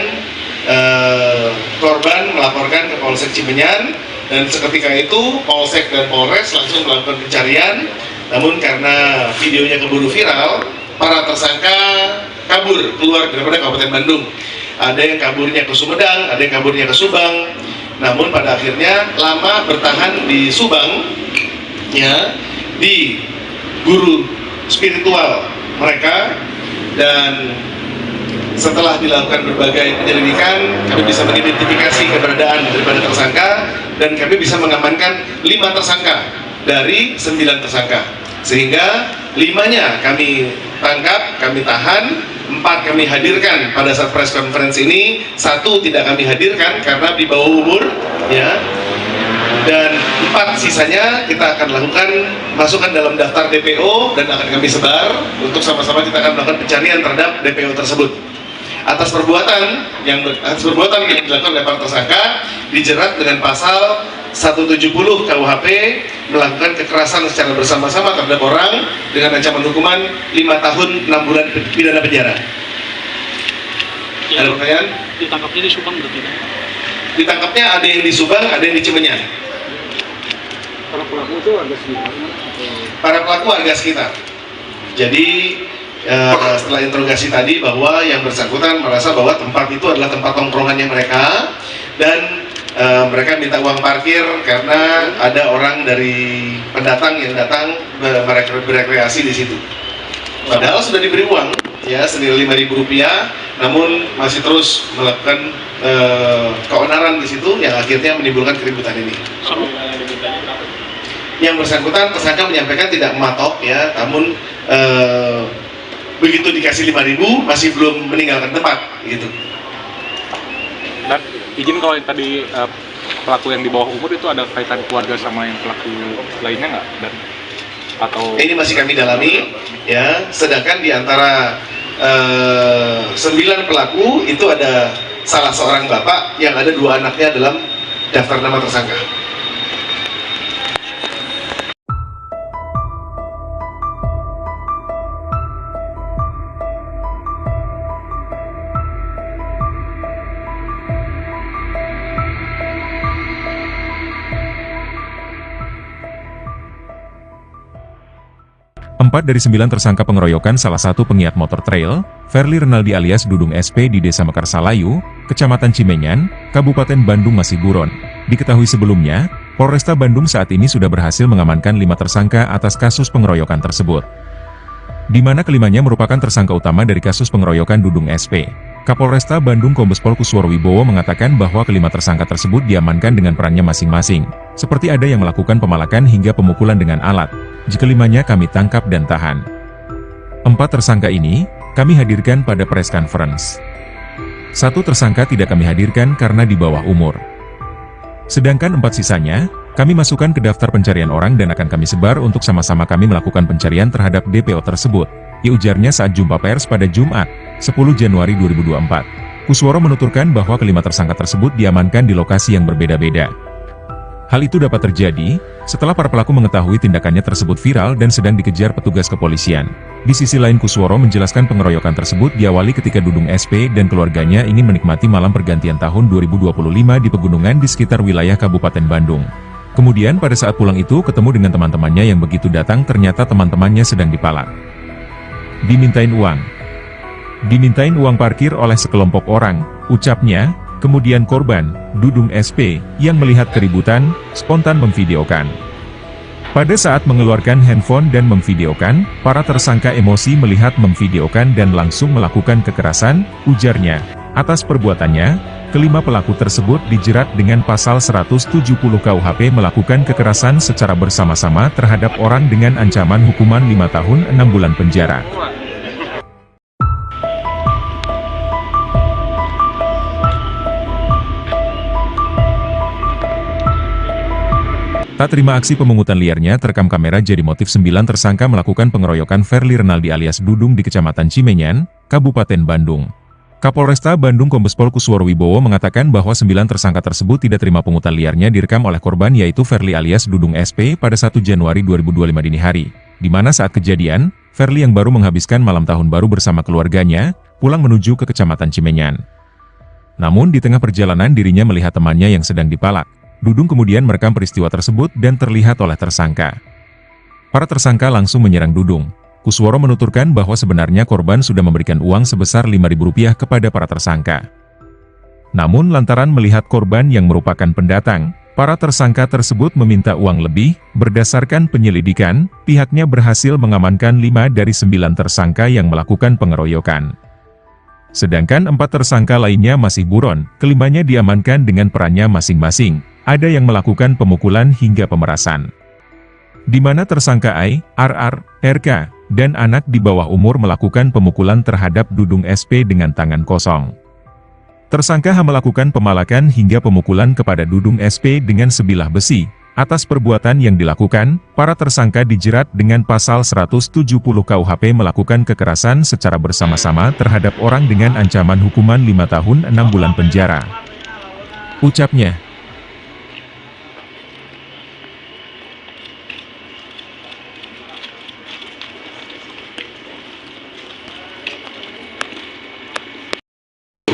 korban melaporkan ke Polsek Cimenyan, dan seketika itu Polsek dan Polres langsung melakukan pencarian. Namun karena videonya keburu viral, para tersangka kabur keluar daripada Kabupaten Bandung. Ada yang kaburnya ke Sumedang, ada yang kaburnya ke Subang. Namun pada akhirnya lama bertahan di Subang, ya, di guru spiritual mereka, dan setelah dilakukan berbagai penyelidikan, kami bisa mengidentifikasi keberadaan daripada tersangka dan kami bisa mengamankan 5 tersangka dari 9 tersangka. Sehingga 5-nya kami tangkap, kami tahan, 4 kami hadirkan pada saat press conference ini, 1 tidak kami hadirkan karena di bawah umur, ya. Dan 4 sisanya kita akan lakukan masukkan dalam daftar DPO dan akan kami sebar untuk sama-sama kita akan melakukan pencarian terhadap DPO tersebut. Atas perbuatan yang dilakukan oleh para tersangka dijerat dengan pasal 170 KUHP melakukan kekerasan secara bersama-sama terhadap orang dengan ancaman hukuman 5 tahun 6 bulan pidana penjara. Ada pertanyaan? Ditangkapnya di Subang berarti? Ditangkapnya ada yang di Subang, ada yang di Cimenyan. Para pelaku itu warga sekitar? Para pelaku warga sekitar. Jadi setelah interogasi tadi bahwa yang bersangkutan merasa bahwa tempat itu adalah tempat tongkrongannya mereka dan mereka minta uang parkir karena ada orang dari pendatang yang datang berekreasi di situ. Padahal sudah diberi uang, ya, senilai Rp5.000, namun masih terus melakukan keonaran di situ yang akhirnya menimbulkan keributan ini. Yang bersangkutan tersangka menyampaikan tidak mematok, ya, namun begitu dikasih 5.000 masih belum meninggalkan tempat, gitu. Dan izin kalau yang tadi pelaku yang di bawah umur itu ada kaitan keluarga sama yang pelaku lainnya nggak? Dan atau ini masih kami dalami, ya. Sedangkan di antara 9 pelaku itu ada salah seorang bapak yang ada 2 anaknya dalam daftar nama tersangka. Empat dari 9 tersangka pengeroyokan salah satu pengiat motor trail, Verly Renaldi alias Dudung SP di Desa Mekarsalayu, Kecamatan Cimenyan, Kabupaten Bandung masih buron. Diketahui sebelumnya, Polresta Bandung saat ini sudah berhasil mengamankan 5 tersangka atas kasus pengeroyokan tersebut. Di mana kelimanya merupakan tersangka utama dari kasus pengeroyokan Dudung SP. Kapolresta Bandung Kombes Pol Kusworo Wibowo mengatakan bahwa kelima tersangka tersebut diamankan dengan perannya masing-masing, seperti ada yang melakukan pemalakan hingga pemukulan dengan alat. Kelimanya kami tangkap dan tahan. 4 tersangka ini, kami hadirkan pada press conference. 1 tersangka tidak kami hadirkan karena di bawah umur. Sedangkan 4 sisanya, kami masukkan ke daftar pencarian orang dan akan kami sebar untuk sama-sama kami melakukan pencarian terhadap DPO tersebut, ujarnya saat jumpa pers pada Jumat, 10 Januari 2024. Kusworo menuturkan bahwa kelima tersangka tersebut diamankan di lokasi yang berbeda-beda. Hal itu dapat terjadi setelah para pelaku mengetahui tindakannya tersebut viral dan sedang dikejar petugas kepolisian. Di sisi lain Kusworo menjelaskan pengeroyokan tersebut diawali ketika Dudung SP dan keluarganya ingin menikmati malam pergantian tahun 2025 di pegunungan di sekitar wilayah Kabupaten Bandung. Kemudian pada saat pulang itu ketemu dengan teman-temannya yang begitu datang ternyata teman-temannya sedang dipalak. Dimintain uang parkir oleh sekelompok orang, ucapnya. Kemudian korban, Dudung SP, yang melihat keributan, spontan memvideokan. Pada saat mengeluarkan handphone dan memvideokan, para tersangka emosi melihat memvideokan dan langsung melakukan kekerasan, ujarnya. Atas perbuatannya, kelima pelaku tersebut dijerat dengan pasal 170 KUHP melakukan kekerasan secara bersama-sama terhadap orang dengan ancaman hukuman 5 tahun 6 bulan penjara. Tak terima aksi pemungutan liarnya terekam kamera jadi motif 9 tersangka melakukan pengeroyokan Verly Renaldi alias Dudung di Kecamatan Cimenyan, Kabupaten Bandung. Kapolresta Bandung Kombes Pol Kusworo Wibowo mengatakan bahwa 9 tersangka tersebut tidak terima pungutan liarnya direkam oleh korban yaitu Verly alias Dudung SP pada 1 Januari 2025 dini hari, di mana saat kejadian, Verly yang baru menghabiskan malam tahun baru bersama keluarganya, pulang menuju ke Kecamatan Cimenyan. Namun di tengah perjalanan dirinya melihat temannya yang sedang dipalak. Dudung kemudian merekam peristiwa tersebut dan terlihat oleh tersangka. Para tersangka langsung menyerang Dudung. Kusworo menuturkan bahwa sebenarnya korban sudah memberikan uang sebesar Rp5.000 kepada para tersangka. Namun lantaran melihat korban yang merupakan pendatang, para tersangka tersebut meminta uang lebih. Berdasarkan penyelidikan, pihaknya berhasil mengamankan 5 dari 9 tersangka yang melakukan pengeroyokan. Sedangkan 4 tersangka lainnya masih buron, kelimanya diamankan dengan perannya masing-masing. Ada yang melakukan pemukulan hingga pemerasan, di mana tersangka Ai, RR, RK, dan anak di bawah umur melakukan pemukulan terhadap Dudung SP dengan tangan kosong. Tersangka H melakukan pemalakan hingga pemukulan kepada Dudung SP dengan sebilah besi. Atas perbuatan yang dilakukan, para tersangka dijerat dengan pasal 170 KUHP melakukan kekerasan secara bersama-sama terhadap orang dengan ancaman hukuman 5 tahun 6 bulan penjara. Ucapnya.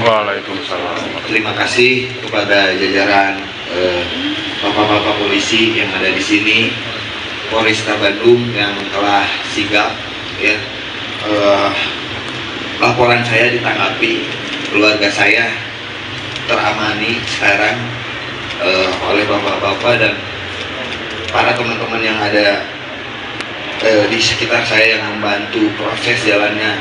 Waalaikumsalam. Terima kasih kepada jajaran bapak-bapak polisi yang ada di sini, Polresta Bandung yang telah sigap, ya. Laporan saya ditanggapi, keluarga saya teramani sekarang oleh bapak-bapak dan para teman-teman yang ada di sekitar saya yang membantu proses jalannya